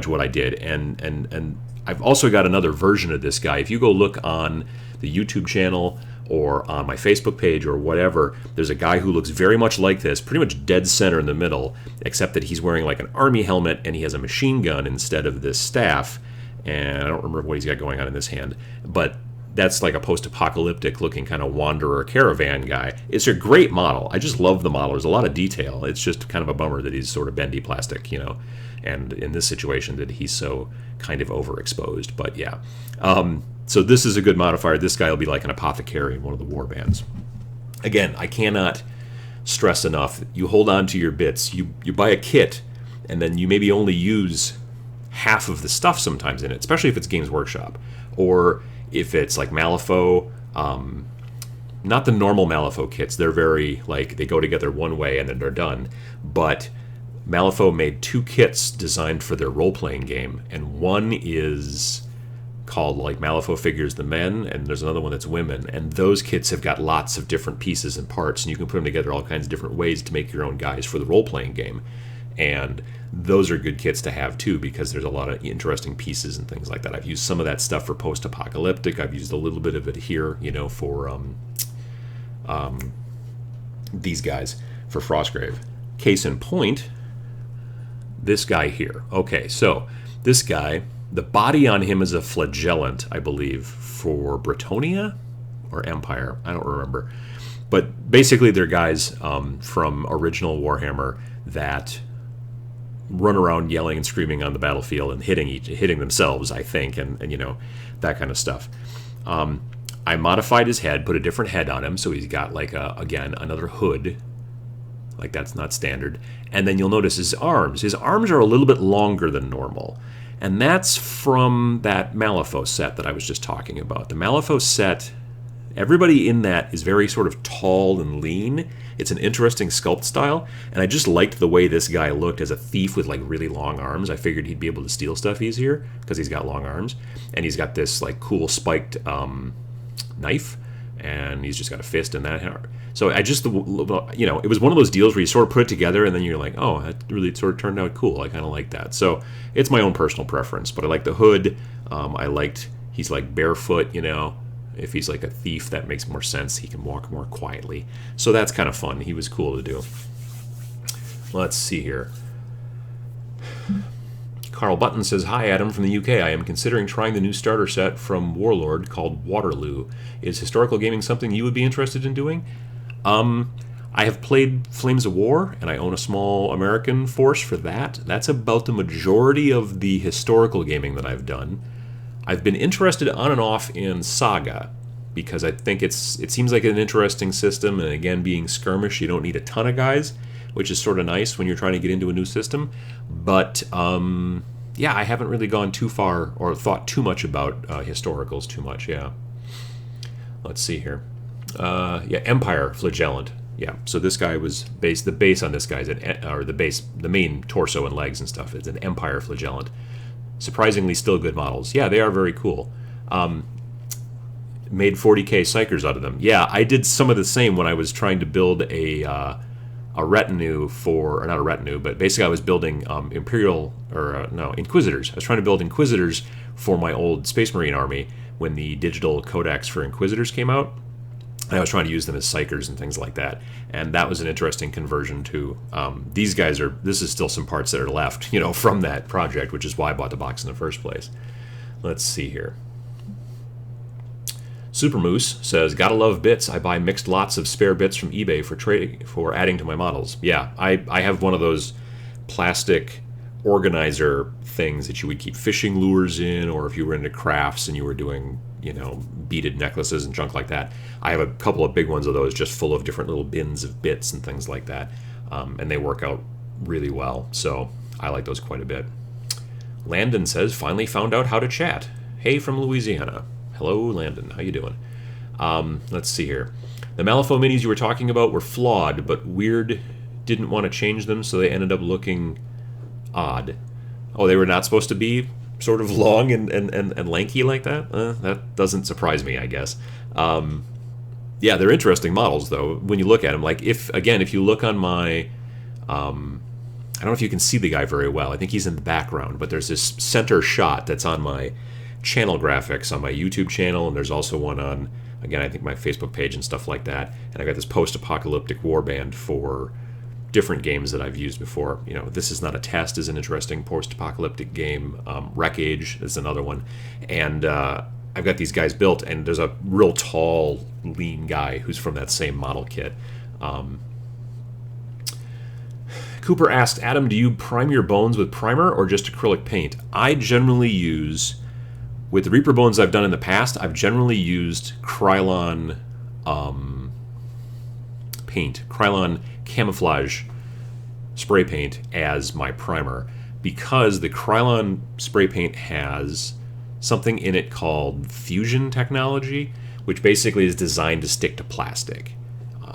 what I did. And I've also got another version of this guy. If you go look on the YouTube channel or on my Facebook page or whatever, there's a guy who looks very much like this, pretty much dead center in the middle, except that he's wearing like an army helmet and he has a machine gun instead of this staff. And I don't remember what he's got going on in this hand, but that's like a post-apocalyptic looking kind of wanderer caravan guy. It's a great model. I just love the model. There's a lot of detail. It's just kind of a bummer that he's sort of bendy plastic, and in this situation that he's so kind of overexposed. But yeah. So this is a good modifier. This guy will be like an apothecary in one of the warbands. Again, I cannot stress enough. You hold on to your bits. You buy a kit, and then you maybe only use half of the stuff sometimes in it, especially if it's Games Workshop. Or if it's like Malifaux, not the normal Malifaux kits. They're very, like, they go together one way and then they're done. But Malifaux made 2 kits designed for their role-playing game. And one is called, like, Malifaux Figures the Men, and there's another one that's women. And those kits have got lots of different pieces and parts, and you can put them together all kinds of different ways to make your own guys for the role-playing game. And those are good kits to have too, because there's a lot of interesting pieces and things like that. I've used some of that stuff for post-apocalyptic. I've used a little bit of it here, for these guys for Frostgrave. Case in point, this guy here. Okay, so this guy, the body on him is a flagellant, I believe, for Bretonia or Empire. I don't remember. But basically they're guys from original Warhammer that run around yelling and screaming on the battlefield and hitting themselves, I think, and that kind of stuff. I modified his head, put a different head on him, so he's got like again another hood, like that's not standard. And then you'll notice his arms. His arms are a little bit longer than normal, and that's from that Malifaux set that I was just talking about. The Malifaux set, everybody in that is very sort of tall and lean. It's an interesting sculpt style, and I just liked the way this guy looked as a thief with like really long arms. I figured he'd be able to steal stuff easier because he's got long arms, and he's got this like cool spiked knife, and he's just got a fist in that. So I just, it was one of those deals where you sort of put it together, and then you're like, oh, that really sort of turned out cool. I kind of like that. So it's my own personal preference, but I like the hood. I liked he's like barefoot, If he's like a thief, that makes more sense. He can walk more quietly. So that's kind of fun. He was cool to do. Let's see here. Carl Button says, hi, Adam from the UK. I am considering trying the new starter set from Warlord called Waterloo. Is historical gaming something you would be interested in doing? I have played Flames of War, and I own a small American force for that. That's about the majority of the historical gaming that I've done. I've been interested on and off in Saga, because I think it seems like an interesting system, and again, being skirmish, you don't need a ton of guys, which is sort of nice when you're trying to get into a new system. But yeah, I haven't really gone too far or thought too much about historicals too much. Yeah. Let's see here. Yeah, Empire Flagellant. Yeah, so this guy was the base on this guy's the main torso and legs and stuff. It's an Empire Flagellant. Surprisingly, still good models. Yeah, they are very cool. Made 40k psychers out of them. Yeah, I did some of the same when I was trying to build a retinue for, or not a retinue, but basically I was building Inquisitors. I was trying to build Inquisitors for my old Space Marine army when the digital codex for Inquisitors came out. And I was trying to use them as psychers and things like that. And that was an interesting conversion too. These guys this is still some parts that are left, from that project, which is why I bought the box in the first place. Let's see here. Super Moose says, "Gotta love bits. I buy mixed lots of spare bits from eBay for adding to my models." Yeah, I have one of those plastic organizer things that you would keep fishing lures in, or if you were into crafts and you were doing, beaded necklaces and junk like that. I have a couple of big ones of those just full of different little bins of bits and things like that. And they work out really well. So I like those quite a bit. Landon says, "Finally found out how to chat. Hey from Louisiana." Hello, Landon. How you doing? Let's see here. The Malifaux minis you were talking about were flawed, but Weird didn't want to change them, so they ended up looking odd. Oh, they were not supposed to be sort of long and lanky like that? That doesn't surprise me, I guess. Yeah, they're interesting models, though, when you look at them. Like, if you look on my... I don't know if you can see the guy very well. I think he's in the background, but there's this center shot that's on my channel graphics on my YouTube channel, and there's also one on, again, I think my Facebook page and stuff like that. And I got this post-apocalyptic warband for different games that I've used before. This Is Not a Test is an interesting post-apocalyptic game. Wreckage is another one. And I've got these guys built, and there's a real tall, lean guy who's from that same model kit. Cooper asked, "Adam, do you prime your bones with primer or just acrylic paint?" I generally use... With the Reaper bones I've done in the past, I've generally used Krylon paint, Krylon camouflage spray paint as my primer, because the Krylon spray paint has something in it called fusion technology, which basically is designed to stick to plastic.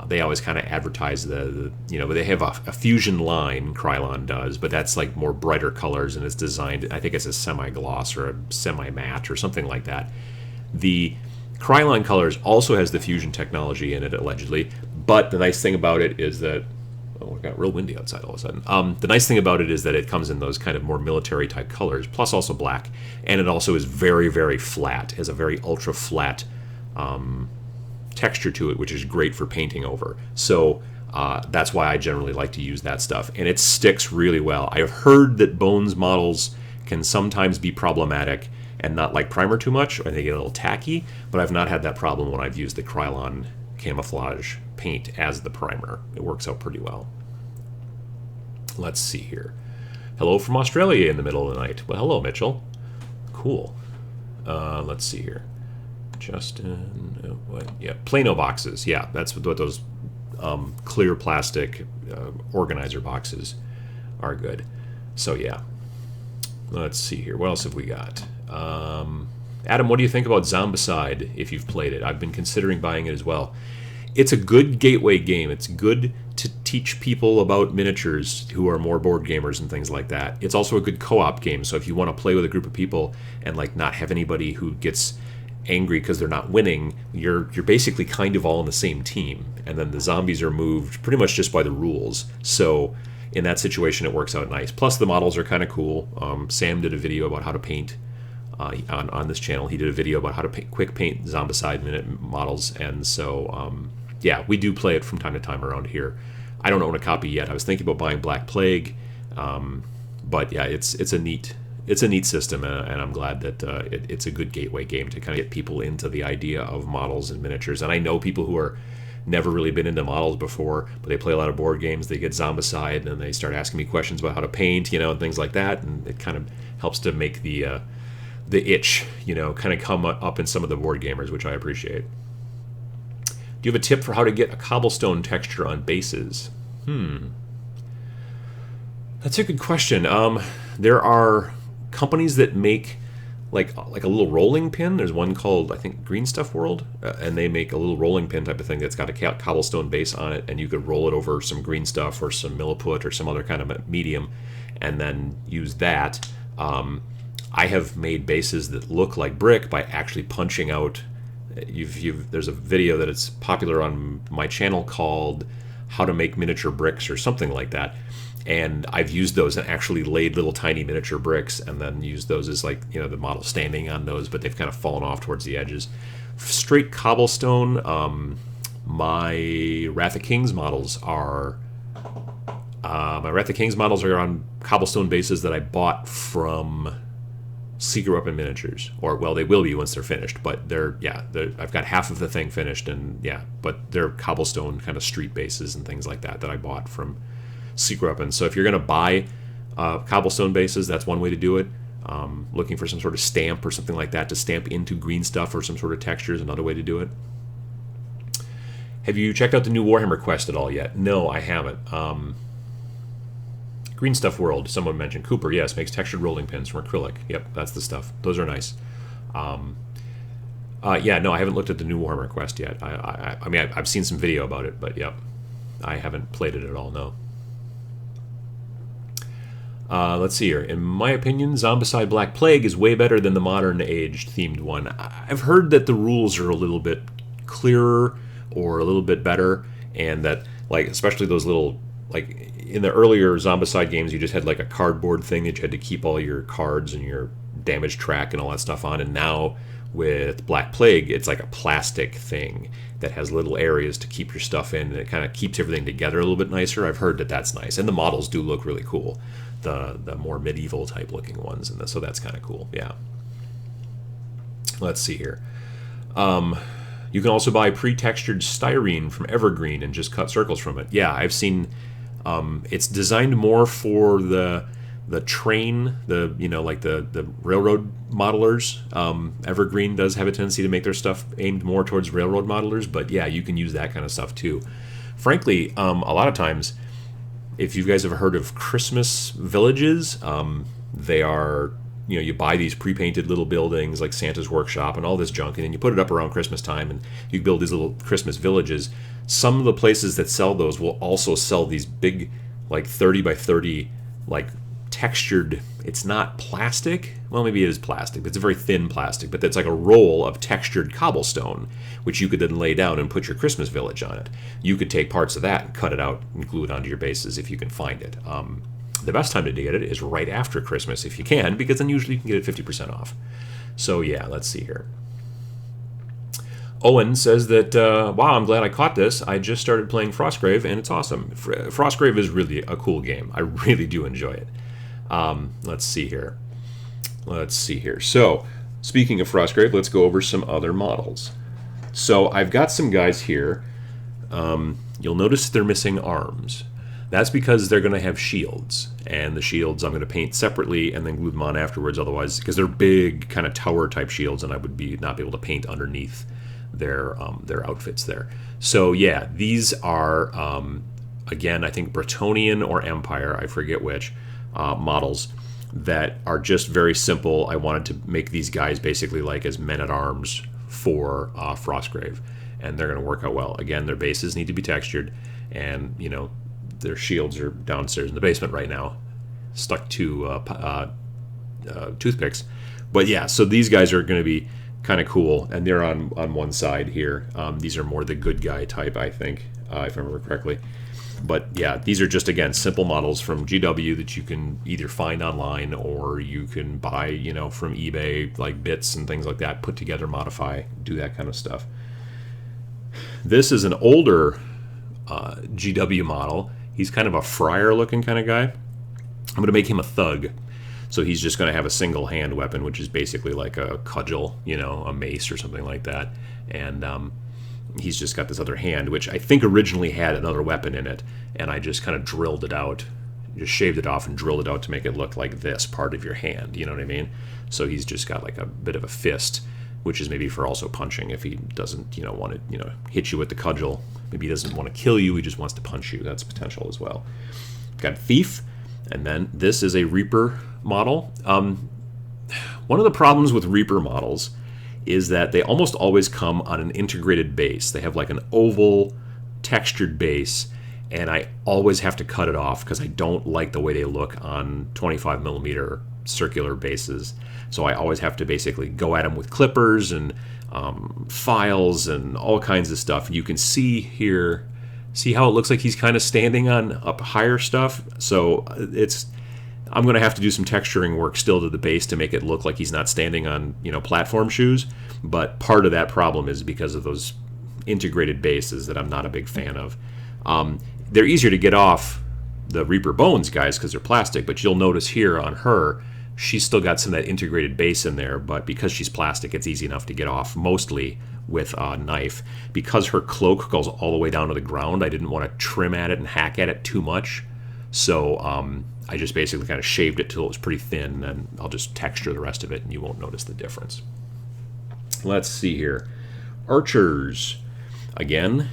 They always kind of advertise but they have a fusion line, Krylon does, but that's like more brighter colors, and it's designed, I think it's a semi-gloss or a semi-matte or something like that. The Krylon colors also has the fusion technology in it, allegedly, but the nice thing about it is that, it got real windy outside all of a sudden. The nice thing about it is that it comes in those kind of more military type colors, plus also black, and it also is very, very flat, has a very ultra flat texture to it, which is great for painting over. So that's why I generally like to use that stuff, and it sticks really well. I've heard that Bones models can sometimes be problematic and not like primer too much, or they get a little tacky, but I've not had that problem when I've used the Krylon camouflage paint as the primer. It works out pretty well. Let's see here. Hello from Australia in the middle of the night. Well, hello, Mitchell. Cool. Let's see here. Justin, yeah, Plano boxes. Yeah, that's what those clear plastic organizer boxes are good. So yeah, let's see here. What else have we got? Adam, what do you think about Zombicide if you've played it? I've been considering buying it as well. It's a good gateway game. It's good to teach people about miniatures who are more board gamers and things like that. It's also a good co-op game, so if you want to play with a group of people and like not have anybody who gets angry because they're not winning, you're basically kind of all on the same team, and then the zombies are moved pretty much just by the rules. So in that situation, it works out nice. Plus the models are kind of cool. Sam did a video about how to paint on this channel. He did a video about how to quick paint Zombicide minute models, and so yeah, we do play it from time to time around here. I don't own a copy yet. I was thinking about buying Black Plague, but yeah, it's a neat system, and I'm glad that it's a good gateway game to kind of get people into the idea of models and miniatures. And I know people who are never really been into models before, but they play a lot of board games. They get Zombicide, and then they start asking me questions about how to paint, and things like that. And it kind of helps to make the itch, kind of come up in some of the board gamers, which I appreciate. Do you have a tip for how to get a cobblestone texture on bases? That's a good question. There are companies that make like a little rolling pin. There's one called, I think, Green Stuff World, and they make a little rolling pin type of thing that's got a cobblestone base on it, and you could roll it over some green stuff or some milliput or some other kind of a medium, and then use that. I have made bases that look like brick by actually punching out. There's a video that it's popular on my channel called How to Make Miniature Bricks or something like that. And I've used those and actually laid little tiny miniature bricks and then used those as the model standing on those, but they've kind of fallen off towards the edges. Straight cobblestone, my Wrath of Kings models are on cobblestone bases that I bought from Secret Weapon Miniatures, or they will be once they're finished. But I've got half of the thing finished, and but they're cobblestone kind of street bases and things like that I bought from Secret Weapon. So if you're going to buy cobblestone bases, that's one way to do it. Looking for some sort of stamp or something like that to stamp into green stuff or some sort of texture is another way to do it. Have you checked out the new Warhammer Quest at all yet? No, I haven't. Green Stuff World, someone mentioned. Cooper, yes, makes textured rolling pins from acrylic. Yep, that's the stuff. Those are nice. No, I haven't looked at the new Warhammer Quest yet. I mean, I've seen some video about it, but yep, I haven't played it at all, no. Let's see here. In my opinion, Zombicide Black Plague is way better than the modern age themed one. I've heard that the rules are a little bit clearer or a little bit better, and that, especially those little, in the earlier Zombicide games, you just had a cardboard thing that you had to keep all your cards and your damage track and all that stuff on, and now with Black Plague, it's like a plastic thing that has little areas to keep your stuff in, and it kind of keeps everything together a little bit nicer. I've heard that that's nice, and the models do look really cool, the more medieval type looking ones, and so that's kind of cool. Yeah. Let's see here. You can also buy pre-textured styrene from Evergreen and just cut circles from it. Yeah, I've seen. It's designed more for the train, the railroad modelers. Evergreen does have a tendency to make their stuff aimed more towards railroad modelers, but yeah, you can use that kind of stuff too. Frankly, a lot of times, if you guys have heard of Christmas villages, they are, you buy these pre-painted little buildings like Santa's Workshop and all this junk, and then you put it up around Christmas time, and you build these little Christmas villages. Some of the places that sell those will also sell these big, 30 by 30, textured. It's not plastic. Well, maybe it is plastic, but it's a very thin plastic. But it's like a roll of textured cobblestone, which you could then lay down and put your Christmas village on it. You could take parts of that and cut it out and glue it onto your bases if you can find it. The best time to get it is right after Christmas if you can, because then usually you can get it 50% off. So yeah, let's see here. Owen says that, wow, I'm glad I caught this. I just started playing Frostgrave, and it's awesome. Frostgrave is really a cool game. I really do enjoy it. Let's see here. So, speaking of Frostgrave, let's go over some other models. So, I've got some guys here. You'll notice they're missing arms. That's because they're going to have shields, and the shields I'm going to paint separately and then glue them on afterwards, otherwise, because they're big kind of tower type shields, and I would not be able to paint underneath their outfits there. So yeah, these are again, I think Bretonnian or Empire, I forget which, models that are just very simple. I wanted to make these guys basically as men-at-arms for Frostgrave, and they're going to work out well. Again, their bases need to be textured, and their shields are downstairs in the basement right now, stuck to toothpicks. But yeah, so these guys are going to be kind of cool, and they're on one side here. These are more the good guy type, I think, if I remember correctly. But yeah, these are just, again, simple models from GW that you can either find online or you can buy, from eBay, like bits and things like that, put together, modify, do that kind of stuff. This is an older GW model. He's kind of a friar-looking kind of guy. I'm going to make him a thug. So he's just going to have a single hand weapon, which is basically like a cudgel, a mace or something like that. And he's just got this other hand, which I think originally had another weapon in it, and I just kind of drilled it out, just shaved it off and drilled it out to make it look like this part of your hand, you know what I mean? So he's just got like a bit of a fist, which is maybe for also punching if he doesn't, want to, hit you with the cudgel. Maybe he doesn't want to kill you, he just wants to punch you. That's potential as well. Got Thief, and then this is a Reaper model. One of the problems with Reaper models is that they almost always come on an integrated base. They have like an oval textured base, and I always have to cut it off because I don't like the way they look on 25 millimeter circular bases. So I always have to basically go at them with clippers and files and all kinds of stuff. You can see here, see how it looks like he's kind of standing on up higher stuff. So I'm going to have to do some texturing work still to the base to make it look like he's not standing on, platform shoes. But part of that problem is because of those integrated bases that I'm not a big fan of. They're easier to get off the Reaper bones, guys, because they're plastic. But you'll notice here on her, she's still got some of that integrated base in there. But because she's plastic, it's easy enough to get off, mostly with a knife. Because her cloak goes all the way down to the ground, I didn't want to trim at it and hack at it too much. So I just basically kind of shaved it till it was pretty thin, and I'll just texture the rest of it, and you won't notice the difference. Let's see here. Archers. Again,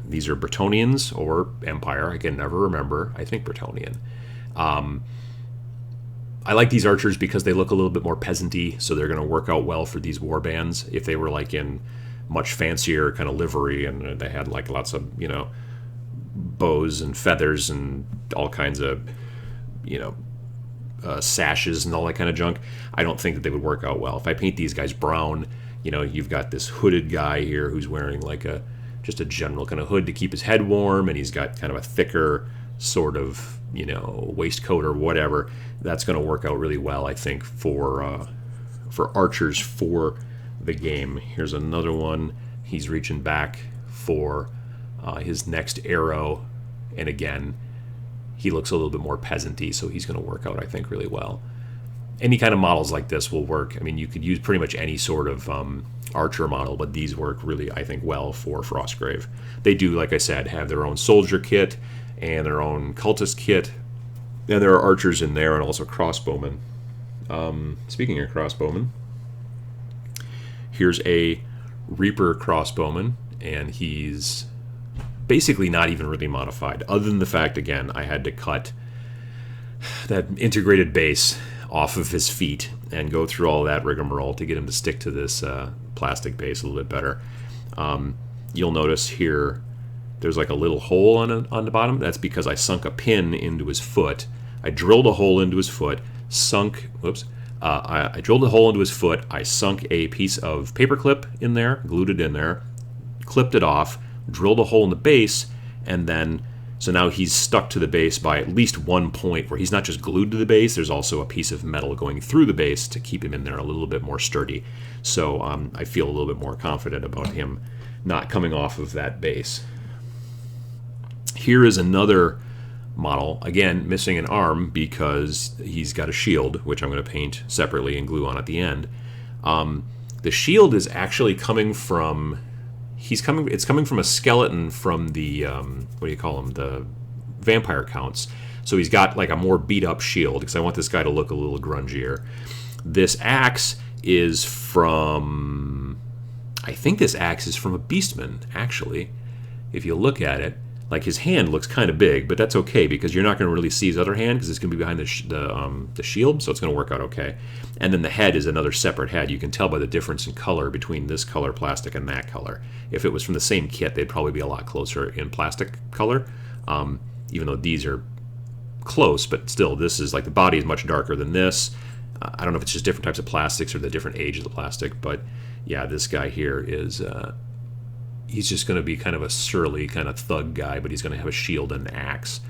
these are Bretonnians or Empire. I can never remember. I think Bretonnian. I like these archers because they look a little bit more peasant-y, so they're going to work out well for these warbands. If they were like in much fancier kind of livery and they had like lots of, bows and feathers and all kinds of, sashes and all that kind of junk, I don't think that they would work out well. If I paint these guys brown, you've got this hooded guy here who's wearing like just a general kind of hood to keep his head warm, and he's got kind of a thicker sort of, waistcoat or whatever. That's going to work out really well, I think, for archers for the game. Here's another one. He's reaching back for his next arrow, and again, he looks a little bit more peasant-y, so he's going to work out, I think, really well. Any kind of models like this will work. I mean, you could use pretty much any sort of archer model, but these work really, I think, well for Frostgrave. They do, like I said, have their own soldier kit and their own cultist kit, and there are archers in there and also crossbowmen. Speaking of crossbowmen, here's a Reaper crossbowman, and he's basically not even really modified, other than the fact, again, I had to cut that integrated base off of his feet and go through all that rigmarole to get him to stick to this plastic base a little bit better. You'll notice here there's like a little hole on the bottom. That's because I sunk a pin into his foot. I drilled a hole into his foot, I drilled a hole into his foot, I sunk a piece of paper clip in there, glued it in there, clipped it off, drilled a hole in the base, and then so now he's stuck to the base by at least one point where he's not just glued to the base, there's also a piece of metal going through the base to keep him in there a little bit more sturdy. So I feel a little bit more confident about him not coming off of that base. Here is another model, again missing an arm because he's got a shield, which I'm going to paint separately and glue on at the end. The shield is actually coming from... It's coming from a skeleton from the, what do you call them, the vampire counts. So he's got like a more beat up shield because I want this guy to look a little grungier. This axe is from, I think this axe is from a beastman, actually. If you look at it, like his hand looks kind of big, but that's okay because you're not going to really see his other hand because it's going to be behind the shield, so it's going to work out okay. And then the head is another separate head. You can tell by the difference in color between this color plastic and that color. If it was from the same kit, they'd probably be a lot closer in plastic color, even though these are close, but still, this is like the body is much darker than this. I don't know if it's just different types of plastics or the different age of the plastic, but yeah, this guy here is... he's just going to be kind of a surly kind of thug guy, but he's going to have a shield and an axe.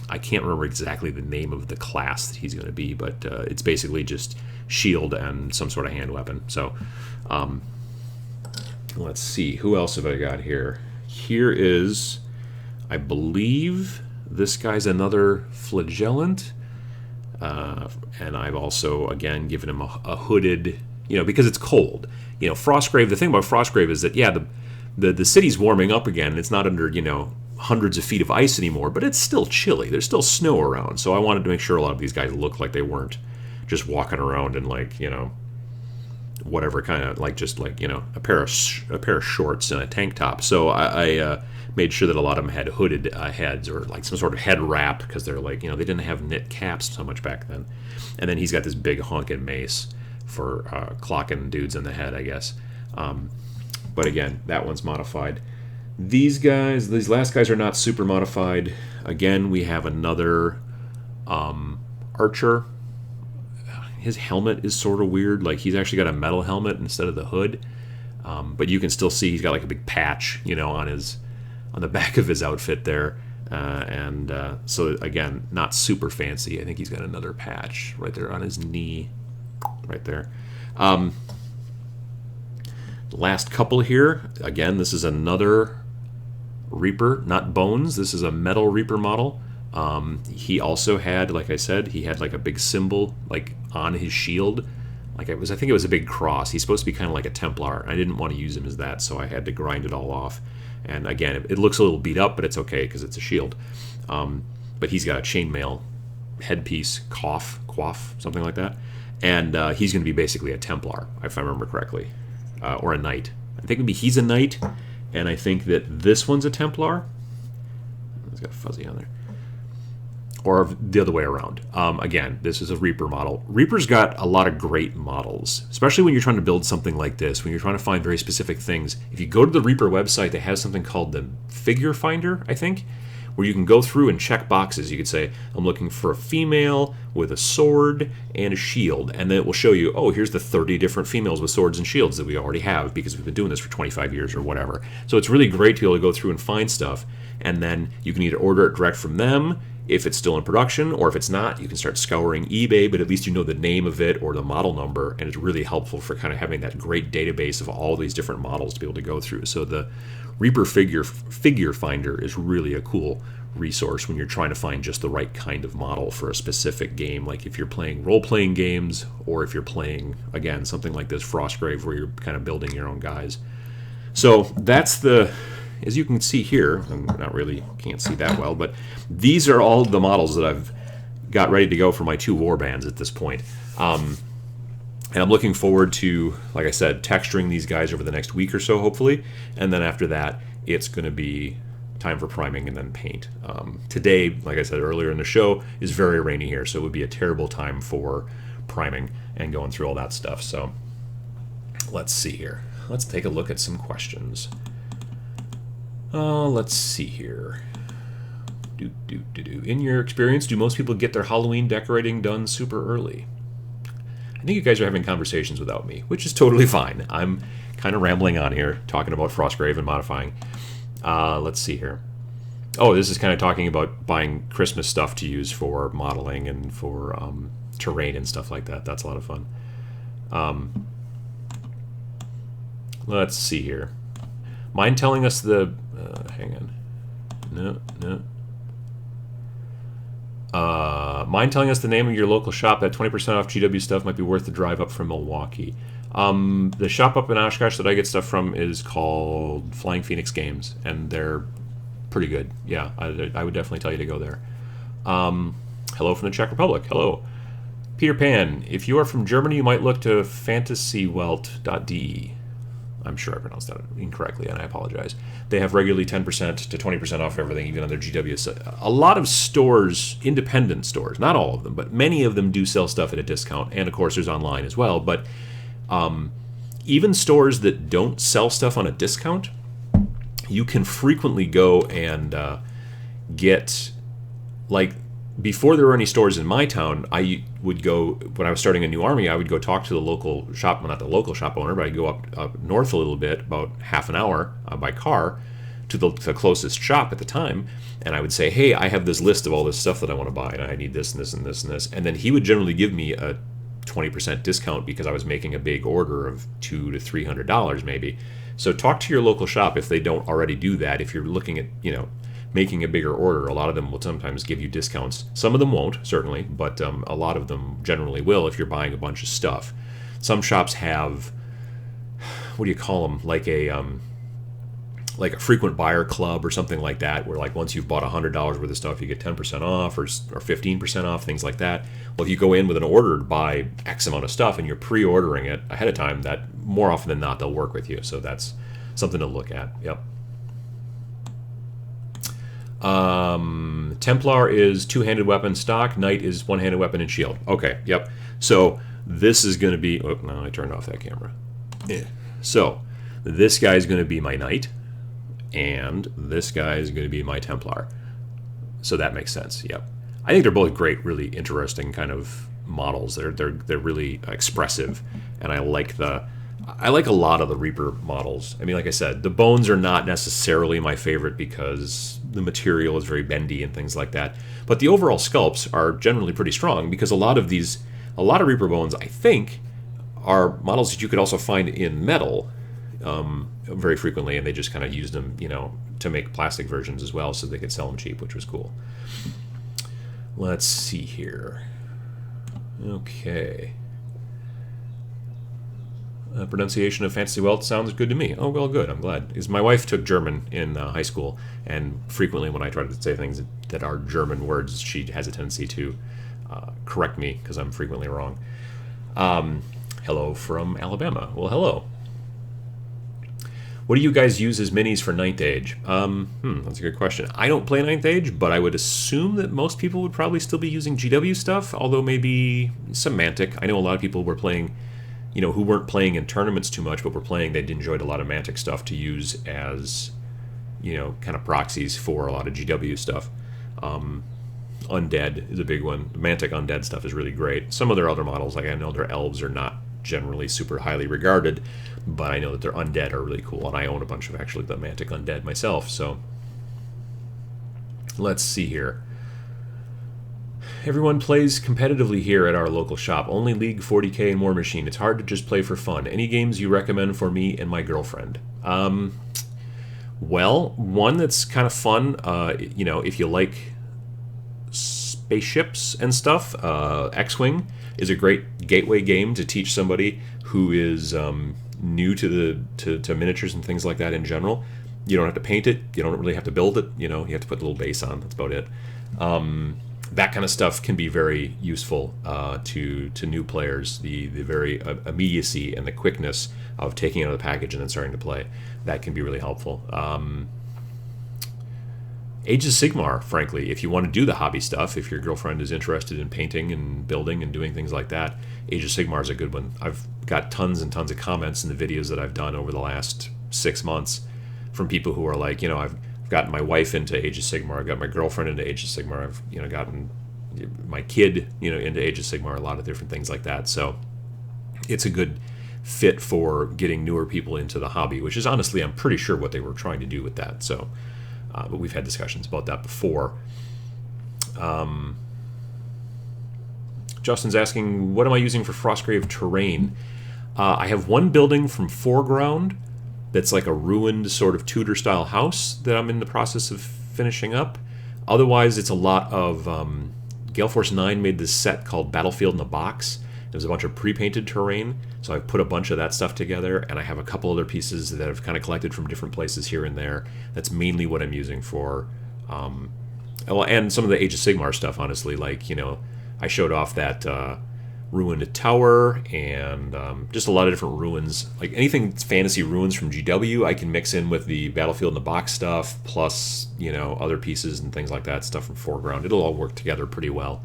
I can't remember exactly the name of the class that he's going to be, but it's basically just shield and some sort of hand weapon. So let's see. Who else have I got here? Here is, I believe, this guy's another flagellant. And I've also, again, given him a hooded, because it's cold. Frostgrave, the thing about Frostgrave is that, yeah, the city's warming up again. It's not under, hundreds of feet of ice anymore, but it's still chilly. There's still snow around. So I wanted to make sure a lot of these guys looked like they weren't just walking around in whatever kind of a pair of shorts and a tank top. So I made sure that a lot of them had hooded heads or like some sort of head wrap, because they're they didn't have knit caps so much back then. And then he's got this big honking mace for clocking dudes in the head, I guess. But again, that one's modified. These last guys are not super modified. Again, we have another archer. His helmet is sort of weird. Like, he's actually got a metal helmet instead of the hood. But you can still see he's got like a big patch, on the back of his outfit there. So again, not super fancy. I think he's got another patch right there on his knee, right there. Last couple here. Again, this is another Reaper, not bones. This is a metal Reaper model. He also had, like I said, he had like a big symbol like on his shield. I think it was a big cross. He's supposed to be kind of like a Templar. I didn't want to use him as that, so I had to grind it all off. And again, it looks a little beat up, but it's okay because it's a shield. But he's got a chainmail headpiece, coif, something like that. And he's going to be basically a Templar, if I remember correctly, or a Knight. I think maybe he's a Knight, and I think that this one's a Templar. It's got fuzzy on there. Or the other way around. Again, this is a Reaper model. Reaper's got a lot of great models, especially when you're trying to build something like this, when you're trying to find very specific things. If you go to the Reaper website, they have something called the Figure Finder, I think, where you can go through and check boxes. You could say, I'm looking for a female with a sword and a shield, and then it will show you, oh, here's the 30 different females with swords and shields that we already have because we've been doing this for 25 years or whatever. So it's really great to be able to go through and find stuff, and then you can either order it direct from them, if it's still in production, or if it's not, you can start scouring eBay, but at least you know the name of it or the model number, and it's really helpful for kind of having that great database of all these different models to be able to go through. So the Reaper Figure Finder is really a cool resource when you're trying to find just the right kind of model for a specific game, like if you're playing role-playing games, or if you're playing, again, something like this Frostgrave, where you're kind of building your own guys. So that's as you can see here, I'm not really, can't see that well, but these are all the models that I've got ready to go for my 2 warbands at this point. And I'm looking forward to, like I said, texturing these guys over the next week or so, hopefully. And then after that, it's going to be time for priming and then paint. Today, like I said earlier in the show, is very rainy here, so it would be a terrible time for priming and going through all that stuff. So let's see here. Let's take a look at some questions. Let's see here. In your experience, do most people get their Halloween decorating done super early? I think you guys are having conversations without me, which is totally fine. I'm kind of rambling on here, talking about Frostgrave and modifying. Let's see here. Oh, this is kind of talking about buying Christmas stuff to use for modeling and for terrain and stuff like that. That's a lot of fun. Let's see here. Mind telling us the... hang on. No. Mind telling us the name of your local shop? That 20% off GW stuff might be worth the drive up from Milwaukee. The shop up in Oshkosh that I get stuff from is called Flying Phoenix Games, and they're pretty good. Yeah, I would definitely tell you to go there. Hello from the Czech Republic. Hello. Peter Pan, if you are from Germany, you might look to fantasywelt.de. I'm sure I pronounced that incorrectly, and I apologize. They have regularly 10% to 20% off everything, even on their GW. A lot of stores, independent stores, not all of them, but many of them do sell stuff at a discount, and of course there's online as well. But even stores that don't sell stuff on a discount, you can frequently go and get, like, before there were any stores in my town, I would go, when I was starting a new army, I would go talk to the local shop, well, not the local shop owner, but I'd go up north a little bit, about half an hour by car, to the closest shop at the time, and I would say, hey, I have this list of all this stuff that I want to buy, and I need this and this and this and this, and then he would generally give me a 20% discount because I was making a big order of $200 to $300 maybe. So talk to your local shop if they don't already do that. If you're looking at, making a bigger order, a lot of them will sometimes give you discounts. Some of them won't, certainly, but a lot of them generally will if you're buying a bunch of stuff. Some shops have, what do you call them, like a like a frequent buyer club or something like that, where like once you've bought $100 worth of stuff, you get 10% off or 15% off, things like that. Well, if you go in with an order to buy X amount of stuff and you're pre-ordering it ahead of time, that more often than not they'll work with you. So that's something to look at. Yep. Templar is two-handed weapon stock. Knight is one-handed weapon and shield. Okay. Yep. So this is going to be. Oh no, I turned off that camera. Yeah. So this guy is going to be my Knight. And this guy is going to be my Templar. So that makes sense. Yep. I think they're both great, really interesting kind of models. They're really expressive, and I like a lot of the Reaper models. I mean, like I said, the bones are not necessarily my favorite because the material is very bendy and things like that. But the overall sculpts are generally pretty strong because a lot of Reaper bones, I think, are models that you could also find in metal. Very frequently, and they just kind of used them, to make plastic versions as well, so they could sell them cheap, which was cool. Let's see here. Okay. Pronunciation of Fantasy Wealth sounds good to me. Oh, well, good. I'm glad. Because my wife took German in high school, and frequently when I try to say things that are German words, she has a tendency to correct me because I'm frequently wrong. Hello from Alabama. Well, hello. What do you guys use as minis for 9th Age? That's a good question. I don't play 9th Age, but I would assume that most people would probably still be using GW stuff, although maybe Semantic. I know a lot of people were playing, who weren't playing in tournaments too much, but were playing, they enjoyed a lot of Mantic stuff to use as, kind of proxies for a lot of GW stuff. Undead is a big one. The Mantic Undead stuff is really great. Some of their other models, like I know their elves are not generally super highly regarded, but I know that their undead are really cool, and I own a bunch of actually the Mantic Undead myself. So let's see here. Everyone plays competitively here at our local shop. Only League, 40K, and War Machine. It's hard to just play for fun. Any games you recommend for me and my girlfriend? Well, one that's kind of fun, if you like spaceships and stuff, X-Wing is a great gateway game to teach somebody who is new to miniatures and things like that in general. You don't have to paint it. You don't really have to build it. You have to put a little base on. That's about it. That kind of stuff can be very useful to new players. The very immediacy and the quickness of taking out of the package and then starting to play, that can be really helpful. Age of Sigmar, frankly, if you want to do the hobby stuff, if your girlfriend is interested in painting and building and doing things like that, Age of Sigmar is a good one. I've got tons and tons of comments in the videos that I've done over the last 6 months from people who are like, I've gotten my wife into Age of Sigmar, I've got my girlfriend into Age of Sigmar, I've gotten my kid into Age of Sigmar, a lot of different things like that. So it's a good fit for getting newer people into the hobby, which is honestly, I'm pretty sure what they were trying to do with that. So but we've had discussions about that before. Justin's asking, what am I using for Frostgrave terrain? I have one building from Foreground that's like a ruined sort of Tudor-style house that I'm in the process of finishing up. Otherwise, it's a lot of... Gale Force 9 made this set called Battlefield in a Box. There's a bunch of pre-painted terrain, so I've put a bunch of that stuff together, and I have a couple other pieces that I've kind of collected from different places here and there. That's mainly what I'm using for, and some of the Age of Sigmar stuff, honestly. Like, I showed off that ruined tower, and just a lot of different ruins. Like anything fantasy ruins from GW, I can mix in with the Battlefield in the Box stuff, plus, other pieces and things like that, stuff from Foreground. It'll all work together pretty well.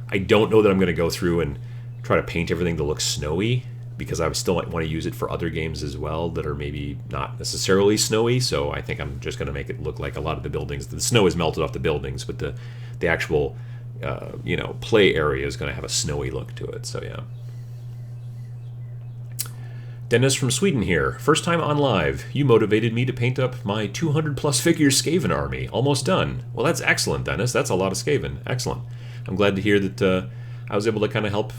I don't know that I'm going to go through and try to paint everything to look snowy, because I still might want to use it for other games as well that are maybe not necessarily snowy. So I think I'm just going to make it look like a lot of the buildings. The snow is melted off the buildings, but the actual play area is going to have a snowy look to it. So yeah. Dennis from Sweden here. First time on live. You motivated me to paint up my 200 plus figure Skaven army. Almost done. Well, that's excellent, Dennis. That's a lot of Skaven. Excellent. I'm glad to hear that I was able to kind of help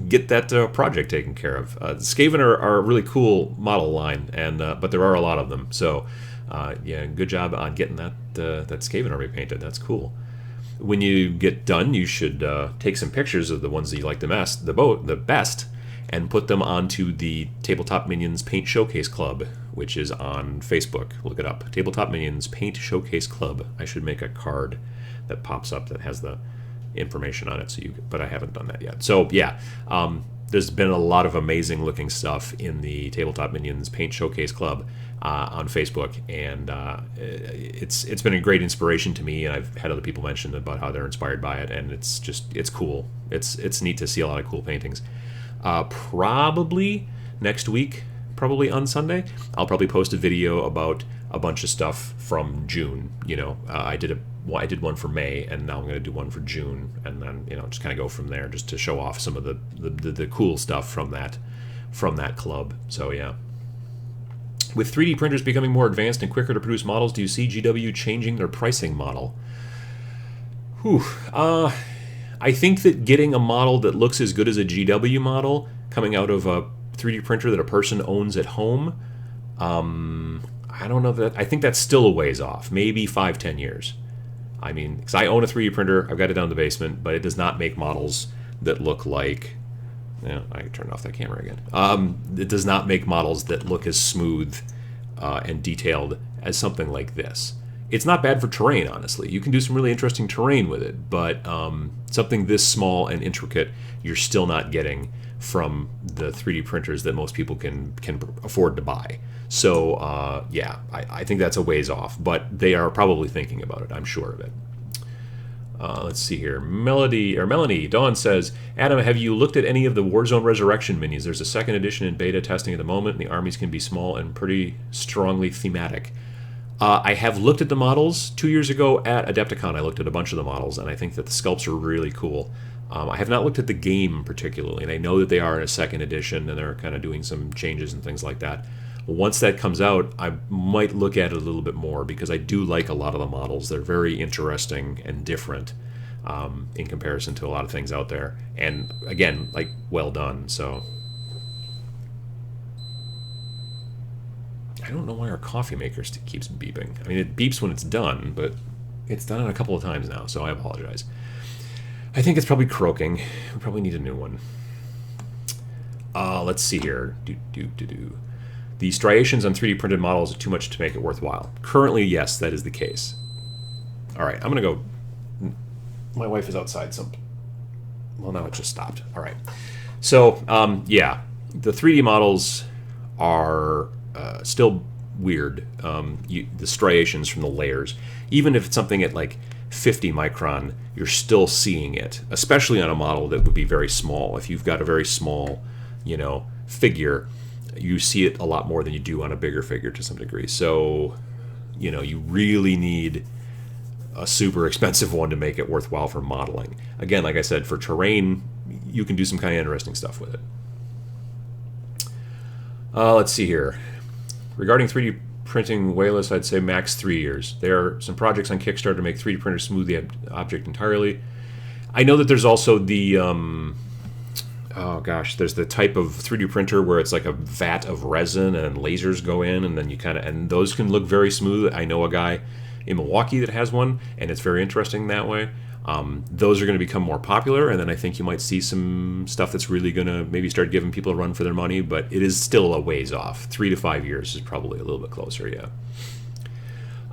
get that project taken care of. Skaven are a really cool model line, and but there are a lot of them. So yeah, good job on getting that Skaven army painted. That's cool. When you get done, you should take some pictures of the ones that you like the best, and put them onto the Tabletop Minions Paint Showcase Club, which is on Facebook. Look it up. Tabletop Minions Paint Showcase Club. I should make a card that pops up that has the information on it, but I haven't done that yet. So yeah, there's been a lot of amazing looking stuff in the Tabletop Minions Paint Showcase Club on Facebook, and it's been a great inspiration to me. And I've had other people mention about how they're inspired by it, and it's cool. It's neat to see a lot of cool paintings. Probably next week, probably on Sunday, I'll probably post a video about a bunch of stuff from June. I did one for May, and now I'm going to do one for June, and then just kind of go from there, just to show off some of the cool stuff from that club. So yeah. With 3D printers becoming more advanced and quicker to produce models, do you see GW changing their pricing model? I think that getting a model that looks as good as a GW model coming out of a 3D printer that a person owns at home, I don't know that. I think that's still a ways off. Maybe 5-10 years. I mean, because I own a 3D printer, I've got it down in the basement, but it does not make models that look like... I turned off that camera again. It does not make models that look as smooth and detailed as something like this. It's not bad for terrain, honestly. You can do some really interesting terrain with it, but something this small and intricate, you're still not getting from the 3D printers that most people can afford to buy. So yeah, I think that's a ways off, but they are probably thinking about it. I'm sure of it. Let's see here. Melanie Dawn says, Adam, have you looked at any of the Warzone Resurrection minis? There's a second edition in beta testing at the moment, and the armies can be small and pretty strongly thematic. I have looked at the models 2 years ago at Adepticon. I looked at a bunch of the models, and I think that the sculpts are really cool. I have not looked at the game particularly, and I know that they are in a second edition, and they're kind of doing some changes and things like that. Once that comes out, I might look at it a little bit more, because I do like a lot of the models. They're very interesting and different in comparison to a lot of things out there. And again, like, well done. So I don't know why our coffee maker keeps beeping. I mean, it beeps when it's done, but it's done it a couple of times now, so I apologize. I think it's probably croaking. We probably need a new one. Let's see here. The striations on 3D printed models are too much to make it worthwhile. Currently, yes, that is the case. All right, I'm going to go... My wife is outside. Well, now it just stopped. All right. So, yeah, the 3D models are still weird. The striations from the layers. Even if it's something at like 50 micron, you're still seeing it, especially on a model that would be very small. If you've got a very small, figure, you see it a lot more than you do on a bigger figure to some degree. So, you really need a super expensive one to make it worthwhile for modeling. Again, like I said, for terrain, you can do some kind of interesting stuff with it. Let's see here. Regarding 3D printing Wayless, I'd say max 3 years. There are some projects on Kickstarter to make 3D printers smooth the object entirely. I know that there's also the... there's the type of 3D printer where it's like a vat of resin and lasers go in, and then you and those can look very smooth. I know a guy in Milwaukee that has one, and it's very interesting that way. Those are going to become more popular, and then I think you might see some stuff that's really going to maybe start giving people a run for their money, but it is still a ways off. 3 to 5 years is probably a little bit closer, yeah.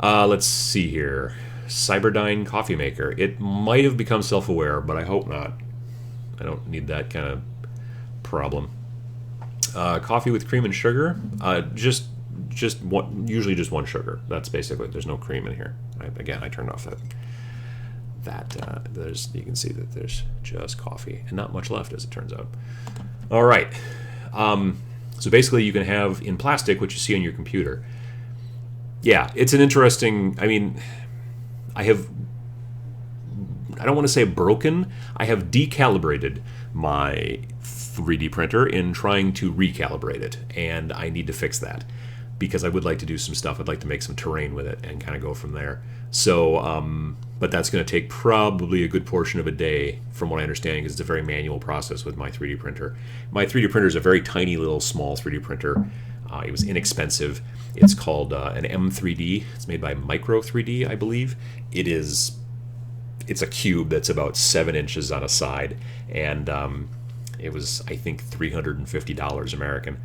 Let's see here. Cyberdyne Coffee Maker. It might have become self-aware, but I hope not. I don't need that kind of problem. Coffee with cream and sugar. Usually just one sugar. That's basically, there's no cream in here. I turned off you can see that there's just coffee and not much left, as it turns out. All right. So basically you can have in plastic what you see on your computer. Yeah, it's an interesting, I don't want to say broken. I have decalibrated my 3D printer in trying to recalibrate it, and I need to fix that because I would like to do some stuff. I'd like to make some terrain with it and kind of go from there. So, but that's going to take probably a good portion of a day, from what I understand, because it's a very manual process with my 3D printer. My 3D printer is a very tiny little small 3D printer. It was inexpensive. It's called an M3D. It's made by Micro 3D, I believe. It's a cube that's about 7 inches on a side, and It was, I think, $350 American.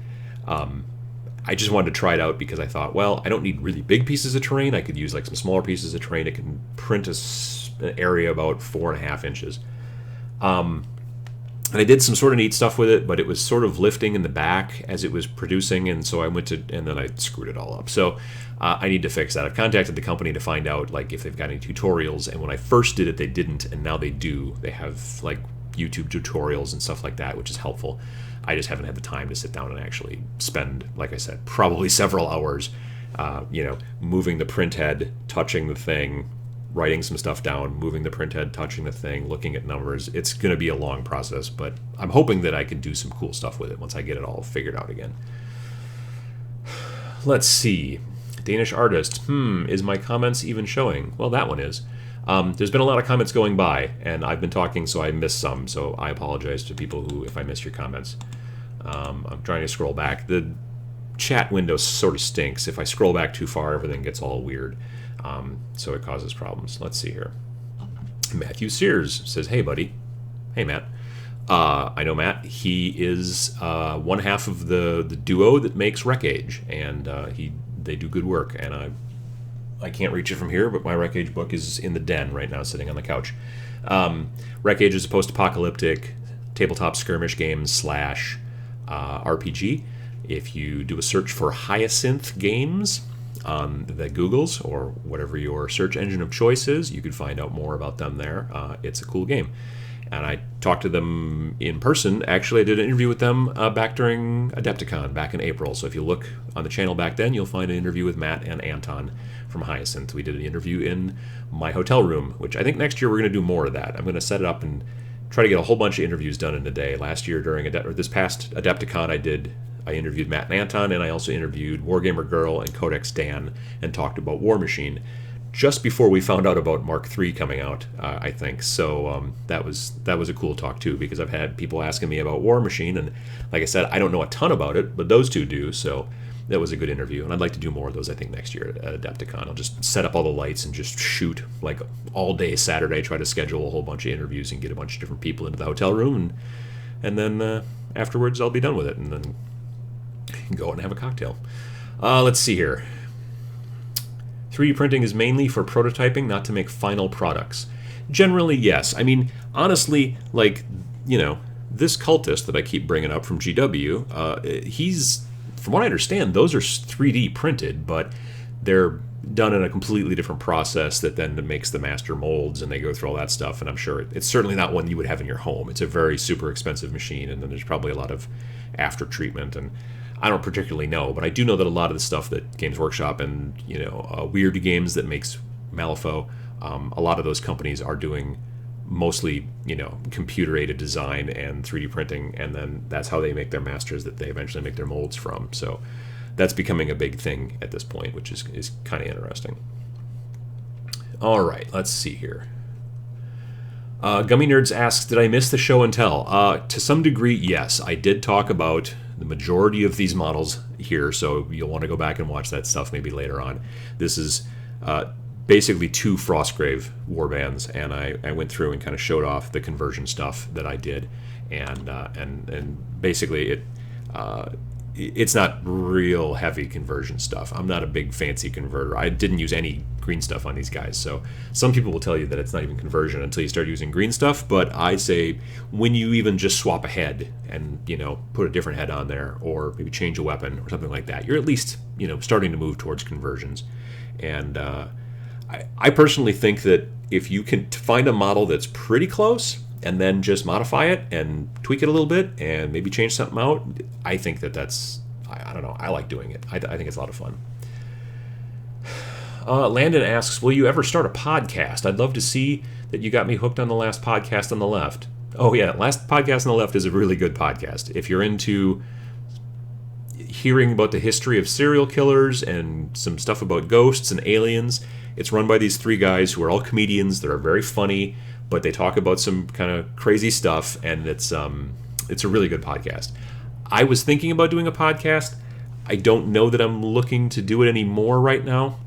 I just wanted to try it out because I thought, well, I don't need really big pieces of terrain. I could use like some smaller pieces of terrain. It can print an area about 4.5 inches. And I did some sort of neat stuff with it, but it was sort of lifting in the back as it was producing, and so and then I screwed it all up. So I need to fix that. I've contacted the company to find out like if they've got any tutorials, and when I first did it, they didn't, and now they do. They have like YouTube tutorials and stuff like that, which is helpful. I just haven't had the time to sit down and actually spend, like I said, probably several hours, moving the print head, touching the thing, writing some stuff down, moving the print head, touching the thing, looking at numbers. It's going to be a long process, but I'm hoping that I can do some cool stuff with it once I get it all figured out again. Let's see. Danish artist. Is my comments even showing? Well, that one is. There's been a lot of comments going by, and I've been talking, so I missed some, so I apologize to people if I missed your comments. I'm trying to scroll back. The chat window sort of stinks. If I scroll back too far, everything gets all weird, so it causes problems. Let's see here. Matthew Sears says, hey, buddy. Hey, Matt. I know Matt. He is one half of the duo that makes Wreck Age, and they do good work, and I can't reach it from here, but my Wreck Age book is in the den right now, sitting on the couch. Wreck Age is a post-apocalyptic tabletop skirmish game / RPG. If you do a search for Hyacinth Games on the Googles or whatever your search engine of choice is, you can find out more about them there. It's a cool game. And I talked to them in person. Actually, I did an interview with them back during Adepticon back in April. So if you look on the channel back then, you'll find an interview with Matt and Anton from Hyacinth. We did an interview in my hotel room, which I think next year we're going to do more of that. I'm going to set it up and try to get a whole bunch of interviews done in a day. Last year during this past Adepticon, I interviewed Matt and Anton, and I also interviewed Wargamer Girl and Codex Dan and talked about War Machine just before we found out about Mark III coming out, I think. So that was a cool talk too, because I've had people asking me about War Machine, and like I said, I don't know a ton about it, but those two do. So that was a good interview, and I'd like to do more of those, I think, next year at Adepticon. I'll just set up all the lights and just shoot like all day Saturday, try to schedule a whole bunch of interviews and get a bunch of different people into the hotel room, and then afterwards I'll be done with it, and then go out and have a cocktail. Let's see here. 3D printing is mainly for prototyping, not to make final products. Generally, yes. I mean, honestly, like, this cultist that I keep bringing up from GW, he's, from what I understand, those are 3D printed, but they're done in a completely different process that then makes the master molds, and they go through all that stuff, and I'm sure it's certainly not one you would have in your home. It's a very super expensive machine, and then there's probably a lot of after treatment, and I don't particularly know, but I do know that a lot of the stuff that Games Workshop and Weird Games that makes Malifaux, a lot of those companies are doing mostly computer-aided design and 3D printing, and then that's how they make their masters that they eventually make their molds from. So that's becoming a big thing at this point, which is kind of interesting. All right, let's see here. Gummy Nerds asks, did I miss the show and tell? To some degree, yes. I did talk about the majority of these models here, so you'll want to go back and watch that stuff maybe later on. This is basically 2 Frostgrave warbands, and I went through and kind of showed off the conversion stuff that I did, and basically it's not real heavy conversion stuff. I'm not a big fancy converter. I didn't use any green stuff on these guys, so some people will tell you that it's not even conversion until you start using green stuff, but I say when you even just swap a head and put a different head on there, or maybe change a weapon or something like that, you're at least starting to move towards conversions. And I personally think that if you can find a model that's pretty close and then just modify it and tweak it a little bit and maybe change something out, I think that's, I don't know, I like doing it. I think it's a lot of fun. Landon asks, will you ever start a podcast? I'd love to see that you got me hooked on the last podcast on the left. Oh yeah, last podcast on the left is a really good podcast. If you're into hearing about the history of serial killers and some stuff about ghosts and aliens, it's run by these 3 guys who are all comedians that are very funny, but they talk about some kind of crazy stuff, and it's a really good podcast. I was thinking about doing a podcast. I don't know that I'm looking to do it anymore right now,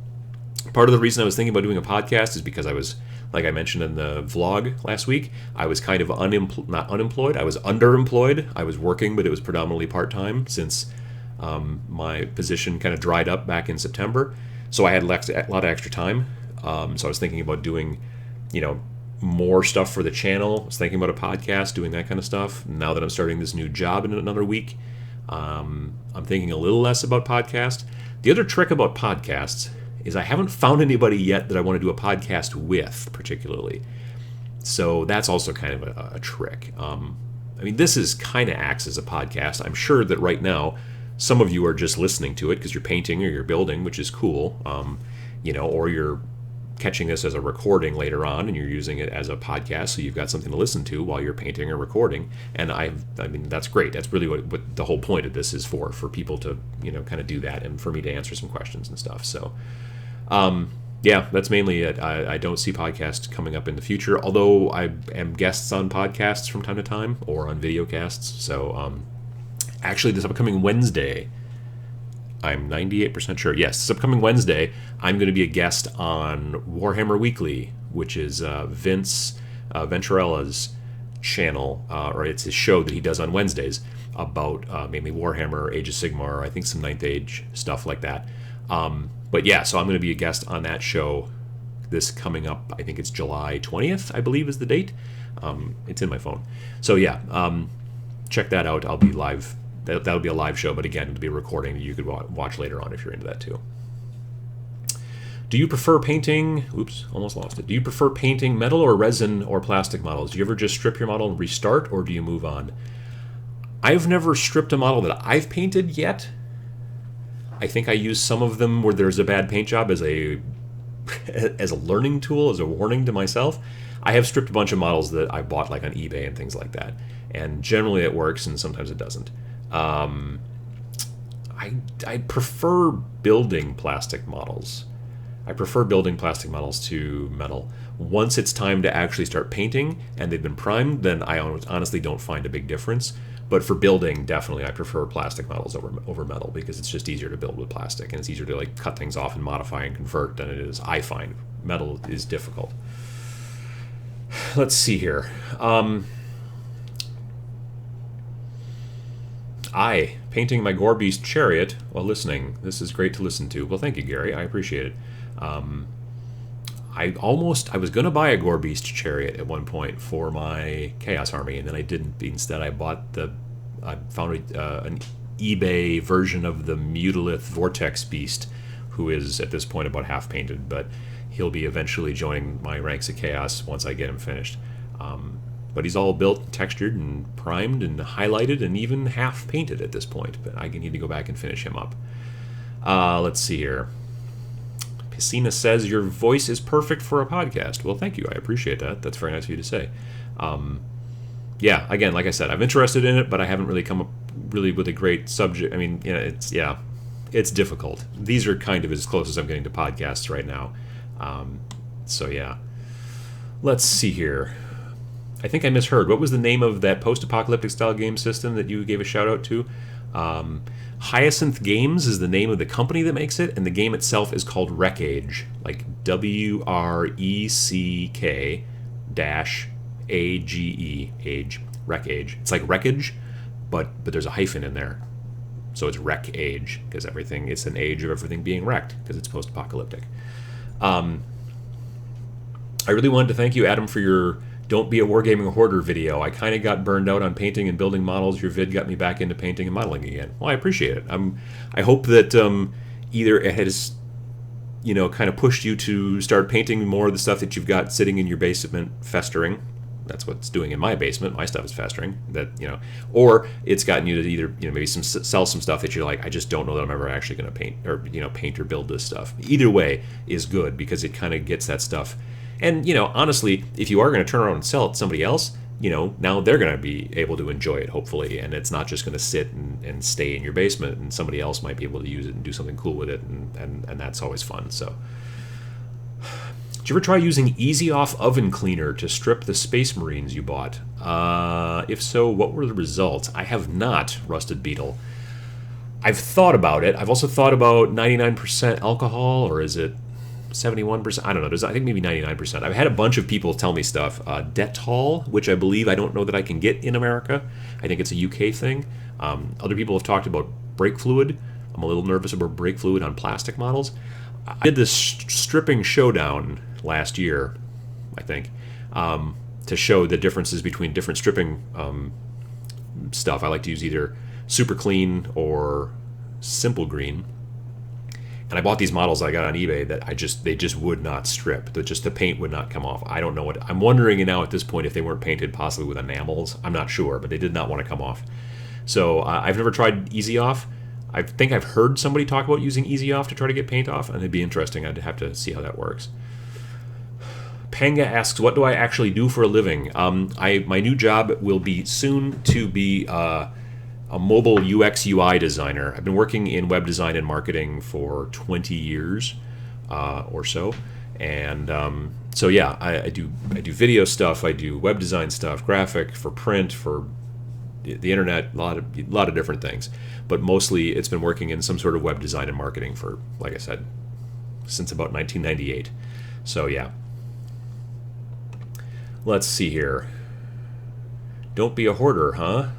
Part of the reason I was thinking about doing a podcast is because I was, like I mentioned in the vlog last week, I was kind of not unemployed, I was underemployed. I was working, but it was predominantly part-time since my position kind of dried up back in September. So I had a lot of extra time. So I was thinking about doing, more stuff for the channel. I was thinking about a podcast, doing that kind of stuff. Now that I'm starting this new job in another week, I'm thinking a little less about podcast. The other trick about podcasts is I haven't found anybody yet that I want to do a podcast with, particularly. So that's also kind of a trick. This is kind of acts as a podcast. I'm sure that right now, some of you are just listening to it because you're painting or you're building, which is cool. Or you're catching this as a recording later on and you're using it as a podcast, so you've got something to listen to while you're painting or recording. And that's great. That's really what the whole point of this is for people to kind of do that, and for me to answer some questions and stuff. So that's mainly it. I don't see podcasts coming up in the future, although I am guests on podcasts from time to time, or on video casts. So actually this upcoming Wednesday, I'm 98% sure. Yes, this upcoming Wednesday, I'm going to be a guest on Warhammer Weekly, which is Vince Venturella's channel, or it's his show that he does on Wednesdays about mainly Warhammer, Age of Sigmar, I think some Ninth Age stuff like that. So I'm going to be a guest on that show this coming up. I think it's July 20th, I believe is the date. It's in my phone. So check that out. I'll be live. That'll be a live show, but again, it'll be a recording that you could watch later on if you're into that too. Do you prefer painting... Oops, almost lost it. Do you prefer painting metal or resin or plastic models? Do you ever just strip your model and restart, or do you move on? I've never stripped a model that I've painted yet. I think I use some of them where there's a bad paint job as a learning tool, as a warning to myself. I have stripped a bunch of models that I bought like on eBay and things like that, and generally it works, and sometimes it doesn't. I prefer building plastic models. I prefer building plastic models to metal. Once it's time to actually start painting and they've been primed, then I honestly don't find a big difference. But for building, definitely I prefer plastic models over metal, because it's just easier to build with plastic, and it's easier to cut things off and modify and convert than it is, I find. Metal is difficult. Let's see here. Painting my Gorebeast chariot while listening. This is great to listen to. Well, thank you, Gary. I appreciate it. I was going to buy a Gorebeast chariot at one point for my Chaos Army, and then I didn't. Instead, I found an eBay version of the Mutalith Vortex Beast, who is at this point about half painted, but he'll be eventually joining my ranks of Chaos once I get him finished. But he's all built, textured, and primed, and highlighted, and even half painted at this point. But I need to go back and finish him up. Let's see here. Piscina says, your voice is perfect for a podcast. Well, thank you. I appreciate that. That's very nice of you to say. Again, like I said, I'm interested in it, but I haven't really come up with a great subject. It's difficult. These are kind of as close as I'm getting to podcasts right now. Let's see here. I think I misheard. What was the name of that post-apocalyptic style game system that you gave a shout out to? Hyacinth Games is the name of the company that makes it, and the game itself is called Wreckage, like WRECK-AGE, age, Wreckage. It's like wreckage, but there's a hyphen in there, so it's Wreckage, because it's an age of everything being wrecked, because it's post-apocalyptic. I really wanted to thank you, Adam, for your Don't Be a Wargaming Hoarder video. I kind of got burned out on painting and building models. Your vid got me back into painting and modeling again. Well, I appreciate it. I hope that either it has, kind of pushed you to start painting more of the stuff that you've got sitting in your basement festering. That's what it's doing in my basement. My stuff is festering. Or it's gotten you to either, maybe sell some stuff that you're like, I just don't know that I'm ever actually going to paint or build this stuff. Either way is good, because it kind of gets that stuff. And, honestly, if you are going to turn around and sell it to somebody else, now they're going to be able to enjoy it, hopefully, and it's not just going to sit and stay in your basement, and somebody else might be able to use it and do something cool with it, and that's always fun. So, did you ever try using Easy Off Oven Cleaner to strip the Space Marines you bought? If so, what were the results? I have not, Rusted Beetle. I've thought about it. I've also thought about 99% alcohol, or is it 71%. I don't know. There's, I think maybe 99%. I've had a bunch of people tell me stuff. Dettol, which I believe I don't know that I can get in America. I think it's a UK thing. Other people have talked about brake fluid. I'm a little nervous about brake fluid on plastic models. I did this stripping showdown last year, I think, to show the differences between different stripping stuff. I like to use either super clean or simple green. And I bought these models I got on eBay that they just would not strip. The paint would not come off. I don't know what. I'm wondering now at this point if they weren't painted possibly with enamels. I'm not sure, but they did not want to come off. So I've never tried Easy Off. I think I've heard somebody talk about using Easy Off to try to get paint off, and it'd be interesting. I'd have to see how that works. Panga asks, what do I actually do for a living? My new job will be soon to be a mobile UX UI designer. I've been working in web design and marketing for 20 years or so, and so yeah, I do video stuff, I do web design stuff, graphic, for print, for the internet, a lot of different things, but mostly it's been working in some sort of web design and marketing for, like I said, since about 1998. So yeah. Let's see here. Don't be a hoarder, huh?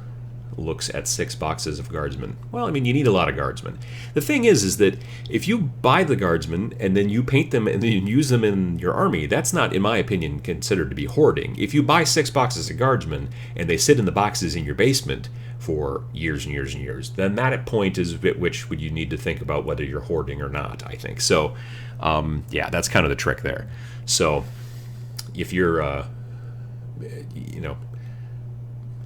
Looks at 6 boxes of guardsmen. Well, I mean, you need a lot of guardsmen. The thing is that if you buy the guardsmen and then you paint them and then you use them in your army, that's not, in my opinion, considered to be hoarding. If you buy 6 boxes of guardsmen and they sit in the boxes in your basement for years and years and years, then that point is at which you need to think about whether you're hoarding or not, I think. So, yeah, that's kind of the trick there. So, if you're,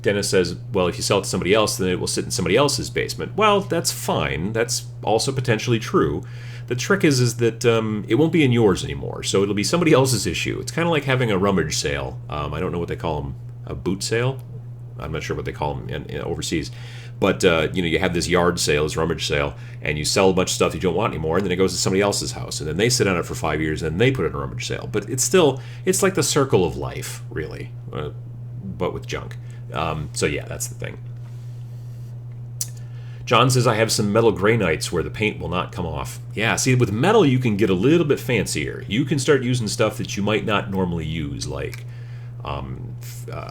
Dennis says, well, if you sell it to somebody else, then it will sit in somebody else's basement. Well, that's fine. That's also potentially true. The trick is that it won't be in yours anymore, so it'll be somebody else's issue. It's kind of like having a rummage sale. I don't know what they call them, a boot sale? I'm not sure what they call them in overseas. But, you have this yard sale, this rummage sale, and you sell a bunch of stuff you don't want anymore, and then it goes to somebody else's house, and then they sit on it for 5 years, and then they put it in a rummage sale. But it's like the circle of life, really, but with junk. So yeah, that's the thing. John says, I have some metal granites where the paint will not come off. Yeah, see, with metal you can get a little bit fancier. You can start using stuff that you might not normally use, like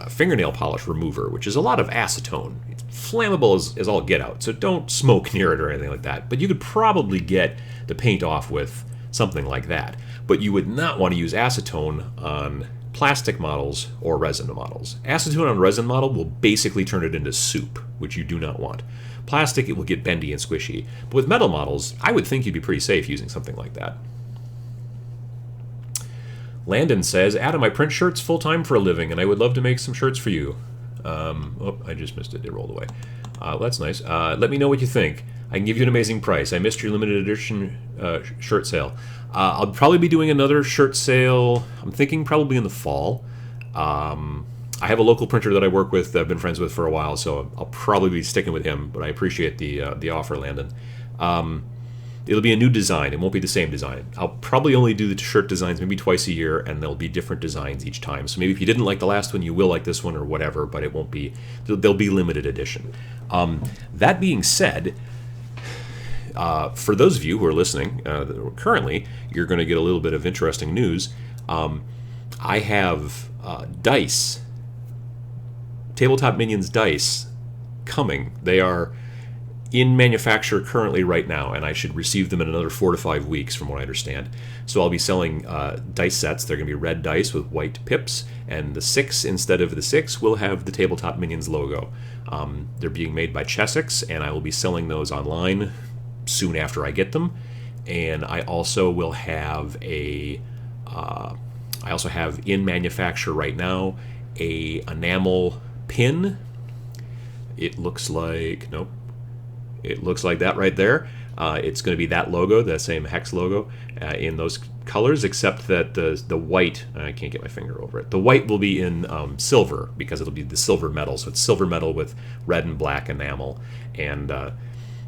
fingernail polish remover, which is a lot of acetone. It's flammable as all get out, so don't smoke near it or anything like that. But you could probably get the paint off with something like that. But you would not want to use acetone on plastic models or resin models. Acetone on a resin model will basically turn it into soup, which you do not want. Plastic, it will get bendy and squishy. But with metal models, I would think you'd be pretty safe using something like that. Landon says, Adam, I print shirts full-time for a living, and I would love to make some shirts for you. Oh, I just missed it. It rolled away. That's nice. Let me know what you think. I can give you an amazing price. I missed your limited edition shirt sale. I'll probably be doing another shirt sale, I'm thinking probably in the fall. I have a local printer that I work with that I've been friends with for a while, so I'll probably be sticking with him, but I appreciate the offer, Landon. It'll be a new design. It won't be the same design. I'll probably only do the shirt designs maybe twice a year, and there'll be different designs each time. So maybe if you didn't like the last one, you will like this one or whatever, but it won't be, they'll be limited edition. That being said, for those of you who are listening currently, you're going to get a little bit of interesting news. I have dice, Tabletop Minions dice, coming. They are in manufacture currently right now, and I should receive them in another 4 to 5 weeks from what I understand. So I'll be selling dice sets. They're going to be red dice with white pips, and the 6, instead of the 6, will have the Tabletop Minions logo. They're being made by Chessex, and I will be selling those online soon after I get them. And I also will have I also have in manufacture right now a enamel pin. It looks like, nope, it looks like that right there. It's going to be that logo, that same hex logo, in those colors, except that the white, I can't get my finger over it, the white will be in silver, because it'll be the silver metal. So it's silver metal with red and black enamel, and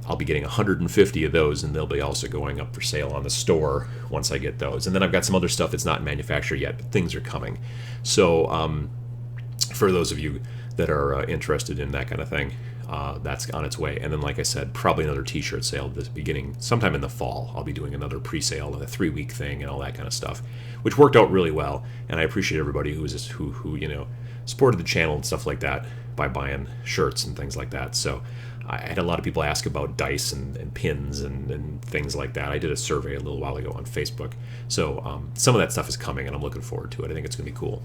I'll be getting 150 of those, and they'll be also going up for sale on the store once I get those. And then I've got some other stuff that's not in manufacture yet, but things are coming. So for those of you that are interested in that kind of thing, That's on its way. And then, like I said, probably another t-shirt sale this beginning sometime in the fall. I'll be doing another pre-sale, a 3-week thing and all that kind of stuff, which worked out really well. And I appreciate everybody who supported the channel and stuff like that by buying shirts and things like that. So I had a lot of people ask about dice and pins and things like that. I did a survey a little while ago on Facebook. So some of that stuff is coming, and I'm looking forward to it. I think it's going to be cool.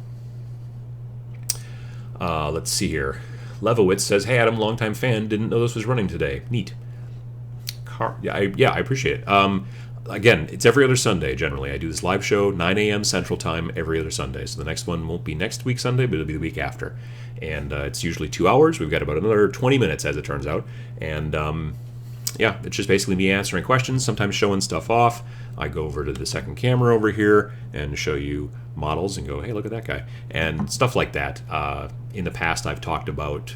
Let's see here. Levowitz says, "Hey Adam, longtime fan, didn't know this was running today. Neat." I appreciate it. Again, it's every other Sunday generally. I do this live show 9 a.m. Central Time every other Sunday. So the next one won't be next week Sunday, but it'll be the week after. And it's usually 2 hours. We've got about another 20 minutes as it turns out. And it's just basically me answering questions, sometimes showing stuff off. I go over to the second camera over here and show you models and go, hey, look at that guy. And stuff like that. In the past, I've talked about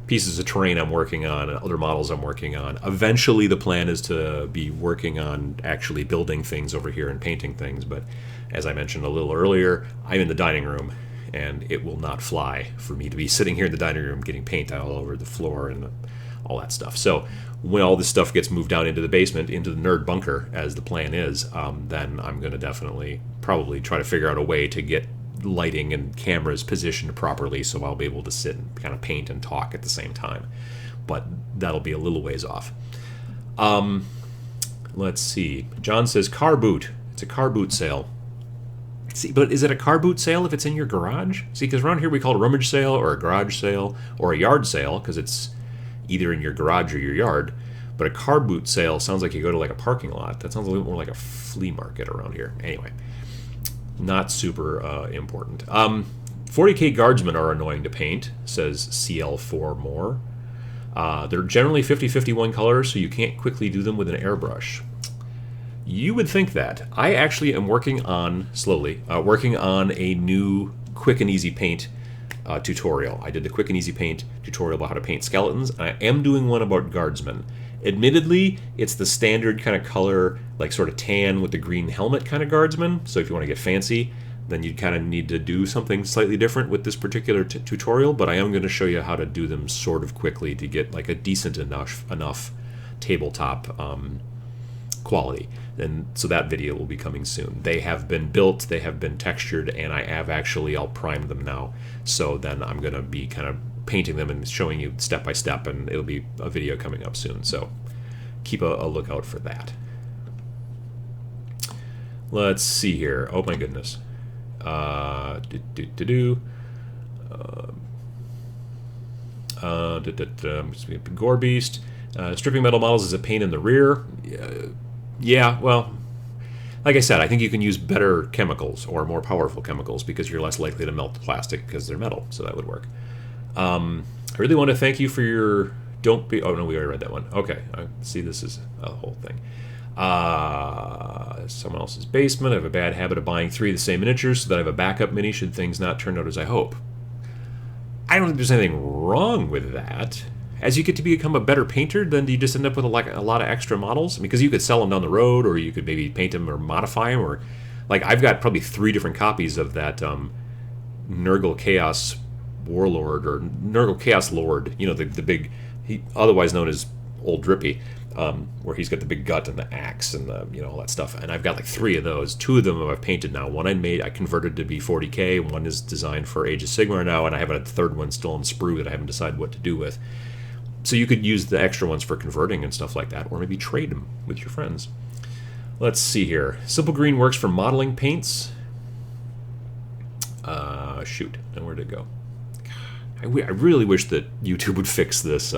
pieces of terrain I'm working on and other models I'm working on. Eventually, the plan is to be working on actually building things over here and painting things. But as I mentioned a little earlier, I'm in the dining room, and it will not fly for me to be sitting here in the dining room getting paint all over the floor and all that stuff. So when all this stuff gets moved down into the basement, into the nerd bunker, as the plan is, then I'm going to probably try to figure out a way to get lighting and cameras positioned properly so I'll be able to sit and kind of paint and talk at the same time. But that'll be a little ways off. Let's see. John says car boot. It's a car boot sale. See, but is it a car boot sale if it's in your garage? See, because around here we call it a rummage sale or a garage sale or a yard sale because it's either in your garage or your yard. But a car boot sale sounds like you go to like a parking lot. That sounds a little more like a flea market around here. Anyway, not super important. 40K guardsmen are annoying to paint, says CL4 more. They're generally 50-51 colors, so you can't quickly do them with an airbrush. You would think that. I actually am working on a new quick and easy paint tutorial. I did the quick and easy paint tutorial about how to paint skeletons, and I am doing one about guardsmen. Admittedly, it's the standard kind of color, like sort of tan with the green helmet kind of guardsman, so if you want to get fancy, then you'd kind of need to do something slightly different with this particular tutorial, but I am going to show you how to do them sort of quickly to get like a decent enough tabletop quality. And so that video will be coming soon. They have been built, they have been textured, and I'll prime them now. So then I'm going to be kind of painting them and showing you step by step, and it'll be a video coming up soon. So keep a lookout for that. Let's see here. Oh my goodness. Gore Beast. Stripping metal models is a pain in the rear. Yeah, well, like I said, I think you can use better chemicals or more powerful chemicals because you're less likely to melt the plastic because they're metal, so that would work. I really want to thank you for your don't be... Oh, no, we already read that one. Okay, see, this is a whole thing. Someone else's basement. I have a bad habit of buying 3 of the same miniatures so that I have a backup mini should things not turn out as I hope. I don't think there's anything wrong with that. As you get to become a better painter, then do you just end up with a lot of extra models? Because you could sell them down the road, or you could maybe paint them or modify them, or like I've got probably 3 different copies of that Nurgle Chaos Warlord or Nurgle Chaos Lord. You know, the big, otherwise known as Old Drippy, where he's got the big gut and the axe and all that stuff. And I've got like 3 of those. 2 of them I've painted now. One I converted to be 40K. One is designed for Age of Sigmar now, and I have a 3rd one still in sprue that I haven't decided what to do with. So you could use the extra ones for converting and stuff like that, or maybe trade them with your friends. Let's see here. Simple Green works for modeling paints. Shoot, and where'd it go? I really wish that YouTube would fix this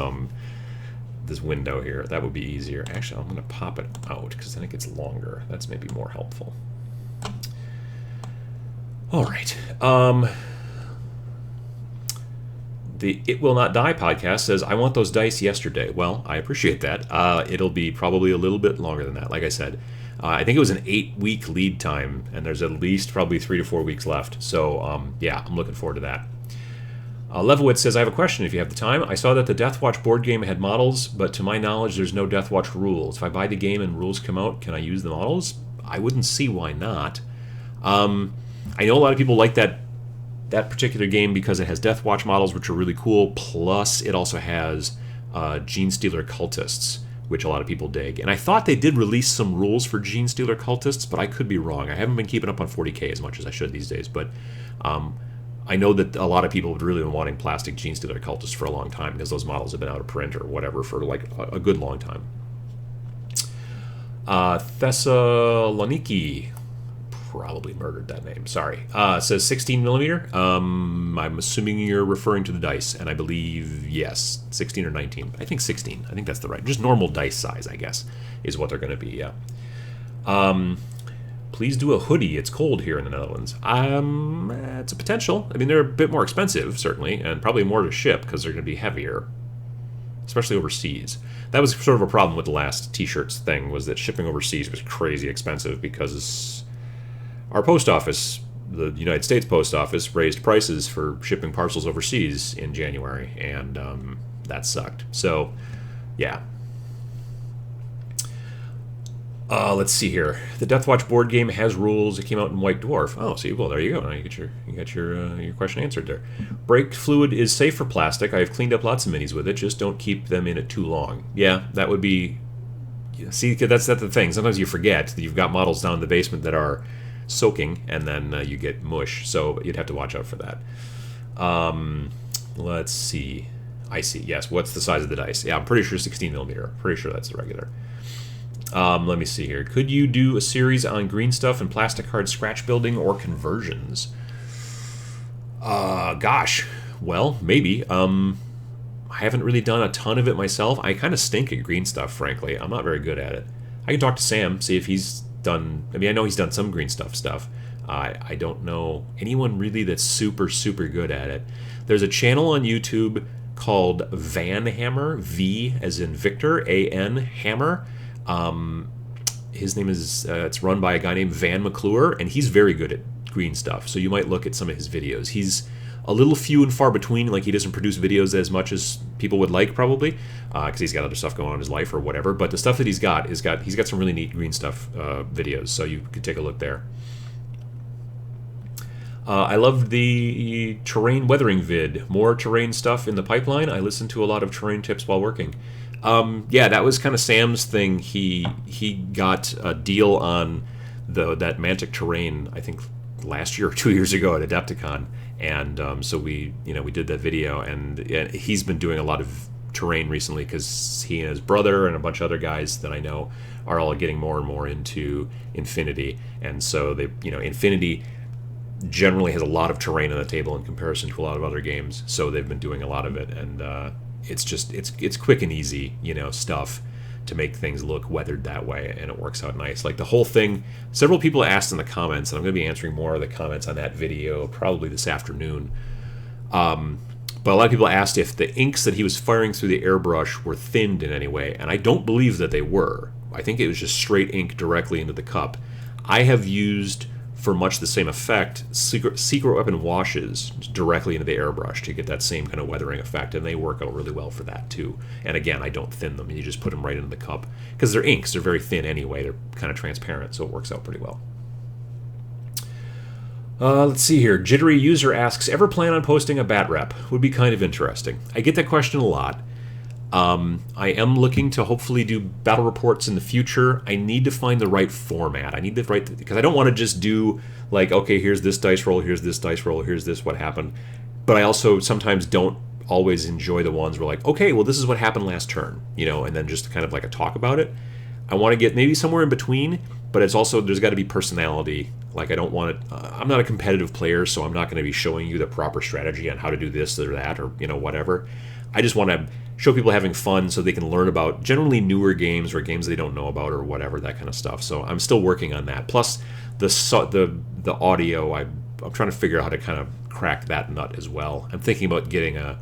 this window here. That would be easier. Actually, I'm going to pop it out because then it gets longer. That's maybe more helpful. All right. The It Will Not Die podcast says, I want those dice yesterday. Well, I appreciate that. It'll be probably a little bit longer than that. Like I said, I think it was an 8-week lead time, and there's at least probably 3 to 4 weeks left. So, yeah, I'm looking forward to that. Levowitz says, I have a question if you have the time. I saw that the Deathwatch board game had models, but to my knowledge, there's no Deathwatch rules. If I buy the game and rules come out, can I use the models? I wouldn't see why not. I know a lot of people like that that particular game because it has Death Watch models, which are really cool. Plus, it also has Gene Stealer cultists, which a lot of people dig. And I thought they did release some rules for Gene Stealer cultists, but I could be wrong. I haven't been keeping up on 40K as much as I should these days, but I know that a lot of people have really been wanting plastic Gene Stealer cultists for a long time because those models have been out of print or whatever for like a good long time. Thessaloniki, probably murdered that name, sorry. Says 16 millimeter. I'm assuming you're referring to the dice, and I believe, yes, 16 or 19. I think 16. I think that's the right. Just normal dice size, I guess, is what they're going to be, yeah. Please do a hoodie. It's cold here in the Netherlands. It's a potential. I mean, they're a bit more expensive, certainly, and probably more to ship because they're going to be heavier, especially overseas. That was sort of a problem with the last t-shirts thing, was that shipping overseas was crazy expensive because our post office, the United States Post Office, raised prices for shipping parcels overseas in January, and that sucked. So, yeah. Let's see here. The Deathwatch board game has rules. It came out in White Dwarf. Oh, see, well, there you go. Now you got your question answered there. Brake fluid is safe for plastic. I have cleaned up lots of minis with it. Just don't keep them in it too long. Yeah, that would be. See, that's the thing. Sometimes you forget that you've got models down in the basement that are soaking, and then you get mush. So you'd have to watch out for that. Let's see. I see. Yes. What's the size of the dice? Yeah, I'm pretty sure 16 millimeter. Pretty sure that's the regular. Let me see here. Could you do a series on green stuff and plastic card scratch building or conversions? Gosh. Well, maybe. I haven't really done a ton of it myself. I kind of stink at green stuff, frankly. I'm not very good at it. I can talk to Sam, see if he's done... I mean, I know he's done some green stuff. I don't know anyone really that's super, super good at it. There's a channel on YouTube called Van Hammer, V as in Victor, A-N, Hammer. His name is, it's run by a guy named Van McClure, and he's very good at green stuff, so you might look at some of his videos. He's a little few and far between, like he doesn't produce videos as much as people would like, probably, because he's got other stuff going on in his life or whatever, but the stuff that he's got some really neat green stuff videos, so you could take a look there. I loved the terrain weathering vid. More terrain stuff in the pipeline. I listened to a lot of terrain tips while working. Yeah, that was kind of Sam's thing. He got a deal on that Mantic terrain, I think last year or 2 years ago at Adepticon, and so we did that video, and he's been doing a lot of terrain recently because he and his brother and a bunch of other guys that I know are all getting more and more into Infinity, and so they Infinity generally has a lot of terrain on the table in comparison to a lot of other games, so they've been doing a lot of it, and it's quick and easy, stuff to make things look weathered that way, and it works out nice. Like the whole thing, several people asked in the comments, and I'm going to be answering more of the comments on that video probably this afternoon. But a lot of people asked if the inks that he was firing through the airbrush were thinned in any way, and I don't believe that they were. I think it was just straight ink directly into the cup. I have used, for much the same effect, secret weapon washes directly into the airbrush to get that same kind of weathering effect, and they work out really well for that too. And again, I don't thin them, you just put them right into the cup because they're inks, they're very thin anyway, they're kind of transparent, so it works out pretty well. Let's see here. Jittery User asks, ever plan on posting a bat rep? Would be kind of interesting. I get that question a lot. I am looking to hopefully do battle reports in the future. I need to find the right format. I need the right, because I don't want to just do like, okay, here's this dice roll, here's this dice roll, here's this what happened. But I also sometimes don't always enjoy the ones where like, okay, well, this is what happened last turn, and then just kind of like a talk about it. I want to get maybe somewhere in between, but it's also, there's got to be personality. Like I don't want it, I'm not a competitive player, so I'm not going to be showing you the proper strategy on how to do this or that or, whatever. I just want to show people having fun so they can learn about generally newer games or games they don't know about or whatever, that kind of stuff. So I'm still working on that. Plus the audio, I'm trying to figure out how to kind of crack that nut as well. I'm thinking about getting a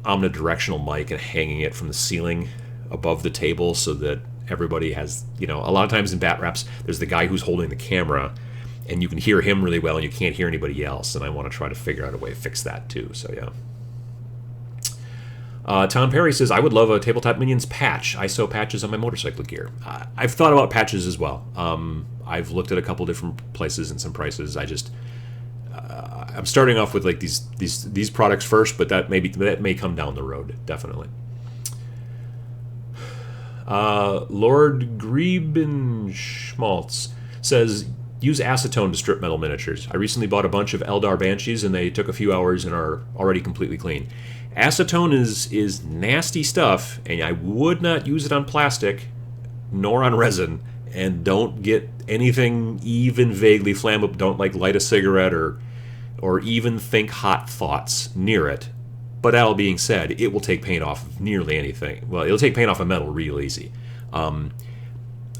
omnidirectional mic and hanging it from the ceiling above the table so that everybody has, a lot of times in bat reps, there's the guy who's holding the camera and you can hear him really well and you can't hear anybody else. And I want to try to figure out a way to fix that too. So yeah. Tom Perry says, I would love a Tabletop Minions patch. I sew patches on my motorcycle gear. I've thought about patches as well. I've looked at a couple different places and some prices. I'm starting off with like these products first, but that may come down the road, definitely. Lord Griebenschmaltz says, use acetone to strip metal miniatures. I recently bought a bunch of Eldar Banshees, and they took a few hours and are already completely clean. Acetone is nasty stuff, and I would not use it on plastic, nor on resin, and don't get anything even vaguely flammable. Don't like light a cigarette or even think hot thoughts near it. But that all being said, it will take paint off of nearly anything. Well, it'll take paint off a metal real easy. I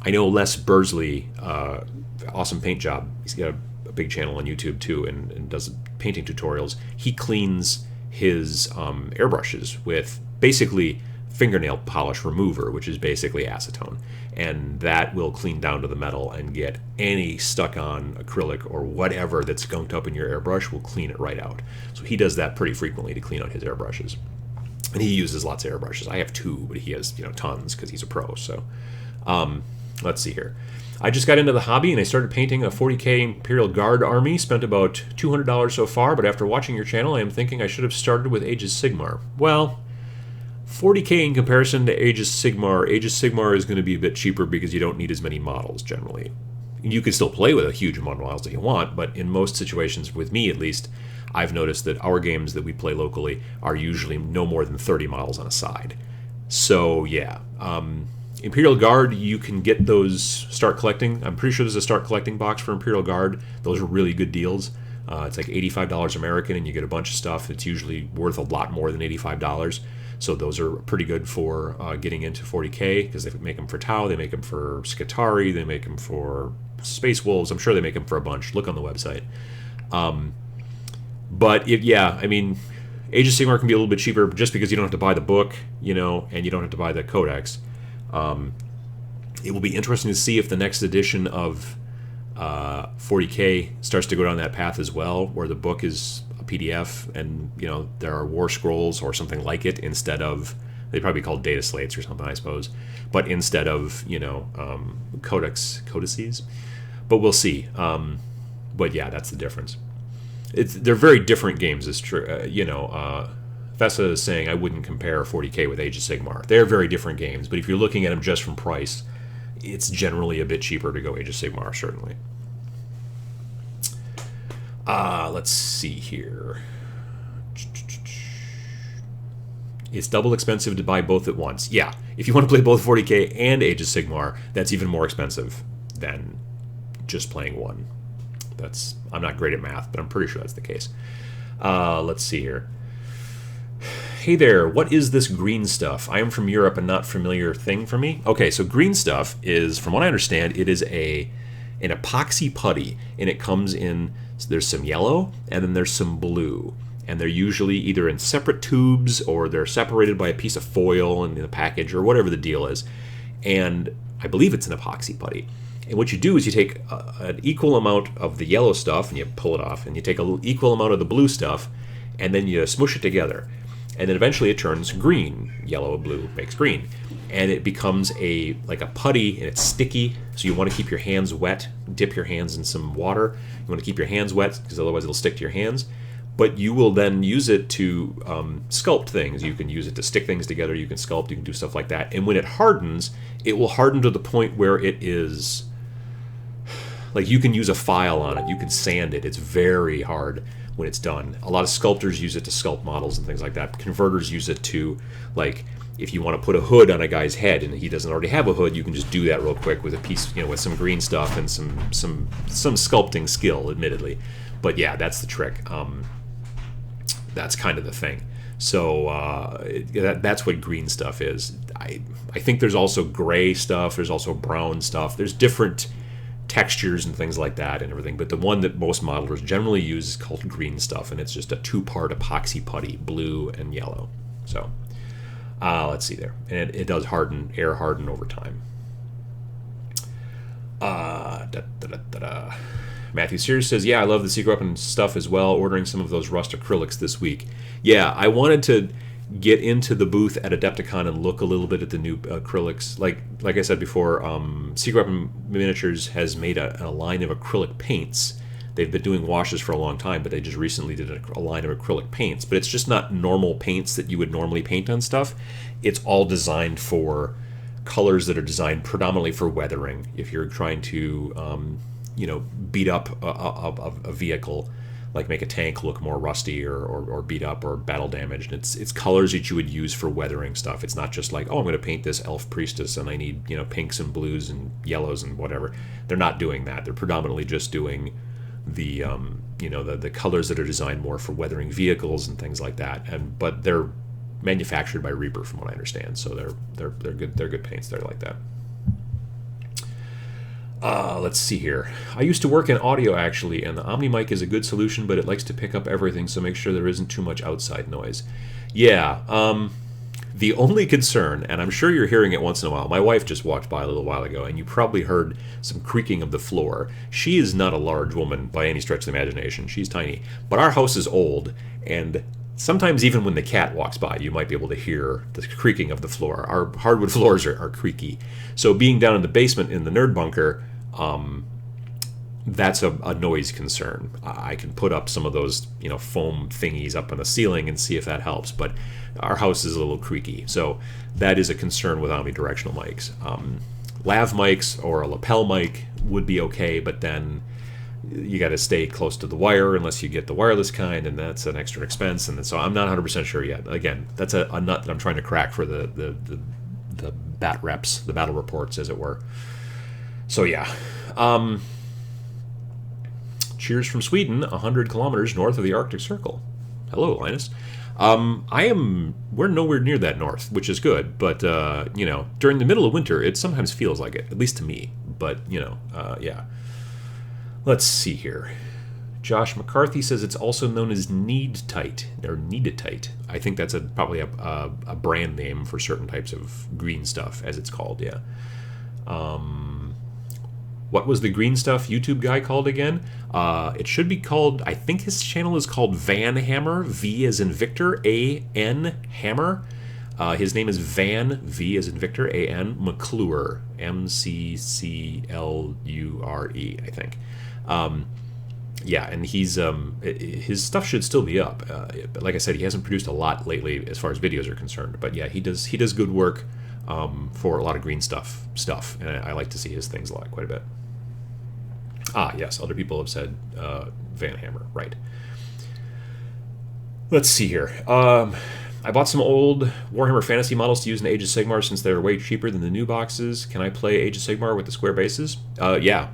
know Les Bursley, awesome paint job. He's got a big channel on YouTube too, and does painting tutorials. He cleans his airbrushes with basically fingernail polish remover, which is basically acetone, and that will clean down to the metal and get any stuck on acrylic or whatever that's skunked up in your airbrush, will clean it right out. So he does that pretty frequently to clean out his airbrushes, and he uses lots of airbrushes. I have 2, but he has tons because he's a pro. So let's see here. I just got into the hobby and I started painting a 40k Imperial Guard army. Spent about $200 so far, but after watching your channel, I am thinking I should have started with Aegis Sigmar. Well, 40k in comparison to Aegis Sigmar is going to be a bit cheaper because you don't need as many models generally. You can still play with a huge amount of models if you want, but in most situations, with me at least, I've noticed that our games that we play locally are usually no more than 30 models on a side. So yeah, Imperial Guard, you can get those, start collecting. I'm pretty sure there's a start collecting box for Imperial Guard. Those are really good deals. It's like $85 American, and you get a bunch of stuff. It's usually worth a lot more than $85. So those are pretty good for getting into 40k, because they make them for Tau, they make them for Skitarii, they make them for Space Wolves. I'm sure they make them for a bunch. Look on the website. But yeah, I mean, Age of Sigmar can be a little bit cheaper just because you don't have to buy the book, and you don't have to buy the codex. It will be interesting to see if the next edition of 40k starts to go down that path as well, where the book is a PDF and there are war scrolls or something like it instead of, they probably called data slates or something, I suppose, but instead of codices. But we'll see. But yeah, that's the difference. They're very different games. It's true. Fessa is saying I wouldn't compare 40k with Age of Sigmar. They're very different games, but if you're looking at them just from price, it's generally a bit cheaper to go Age of Sigmar, certainly. Let's see here. It's double expensive to buy both at once. Yeah, if you want to play both 40k and Age of Sigmar, that's even more expensive than just playing one. I'm not great at math, but I'm pretty sure that's the case. Let's see here. Hey there, what is this green stuff? I am from Europe and not familiar thing for me. Okay, so green stuff is, from what I understand, it is an epoxy putty, and it comes in, so there's some yellow and then there's some blue, and they're usually either in separate tubes or they're separated by a piece of foil in the package or whatever the deal is, and I believe it's an epoxy putty. And what you do is you take an equal amount of the yellow stuff and you pull it off, and you take an equal amount of the blue stuff and then you smush it together. And then eventually it turns green. Yellow and blue makes green. And it becomes like a putty, and it's sticky, so you want to keep your hands wet. Dip your hands in some water. You want to keep your hands wet because otherwise it'll stick to your hands. But you will then use it to sculpt things. You can use it to stick things together. You can sculpt. You can do stuff like that. And when it hardens, it will harden to the point where it is, like, you can use a file on it. You can sand it. It's very hard when it's done. A lot of sculptors use it to sculpt models and things like that. Converters use it to, like, if you want to put a hood on a guy's head and he doesn't already have a hood, you can just do that real quick with a piece, with some green stuff and some sculpting skill, admittedly. But yeah, that's the trick. That's kind of the thing. So that's what green stuff is. I think there's also gray stuff. There's also brown stuff. There's different textures and things like that and everything, but the one that most modelers generally use is called green stuff, and it's just a 2-part epoxy putty, blue and yellow. So let's see there, and it does harden, air harden over time. Matthew Sears says, yeah, I love the secret weapon stuff as well, ordering some of those rust acrylics this week. Yeah, I wanted to get into the booth at Adepticon and look a little bit at the new acrylics. Like I said before, Secret Weapon Miniatures has made a line of acrylic paints They've been doing washes for a long time, but they just recently did a line of acrylic paints. But it's just not normal paints that you would normally paint on stuff. It's all designed for colors that are designed predominantly for weathering. If you're trying to, beat up a vehicle, like make a tank look more rusty or beat up or battle damaged. It's colors that you would use for weathering stuff. It's not just like, oh, I'm going to paint this elf priestess and I need pinks and blues and yellows and whatever. They're not doing that. They're predominantly just doing the the colors that are designed more for weathering vehicles and things like that. But they're manufactured by Reaper, from what I understand. So they're good. They're good paints. They're like that. Let's see here. I used to work in audio, actually, and the Omni mic is a good solution, but it likes to pick up everything, so make sure there isn't too much outside noise. Yeah, the only concern, and I'm sure you're hearing it once in a while, my wife just walked by a little while ago, and you probably heard some creaking of the floor. She is not a large woman by any stretch of the imagination. She's tiny. But our house is old, and sometimes even when the cat walks by, you might be able to hear the creaking of the floor. Our hardwood floors are creaky. So being down in the basement in the nerd bunker, that's a noise concern. I can put up some of those foam thingies up on the ceiling and see if that helps, but our house is a little creaky, so that is a concern with omnidirectional mics. Lav mics or a lapel mic would be okay, but then you got to stay close to the wire unless you get the wireless kind, and that's an extra expense. And so I'm not 100% sure yet. Again, that's a nut that I'm trying to crack for the bat reps, the battle reports, as it were. So yeah. Cheers from Sweden, 100 kilometers north of the Arctic Circle. Hello, Linus. We're nowhere near that north, which is good, but, during the middle of winter, it sometimes feels like it, at least to me, but, yeah. Let's see here. Josh McCarthy says it's also known as Need-Tite, or Need-Tite. I think that's probably a brand name for certain types of green stuff, as it's called, yeah. What was the green stuff YouTube guy called again? It should be called, I think his channel is called Van Hammer, V as in Victor, A-N Hammer. His name is Van, V as in Victor, A-N, McClure, M-C-C-L-U-R-E, I think. Yeah, and his stuff should still be up. But like I said, he hasn't produced a lot lately as far as videos are concerned. But yeah, he does good work for a lot of green stuff, and I like to see his things quite a bit. Ah, yes, other people have said Van Hammer, right. Let's see here. I bought some old Warhammer Fantasy models to use in Age of Sigmar since they're way cheaper than the new boxes. Can I play Age of Sigmar with the square bases? Yeah,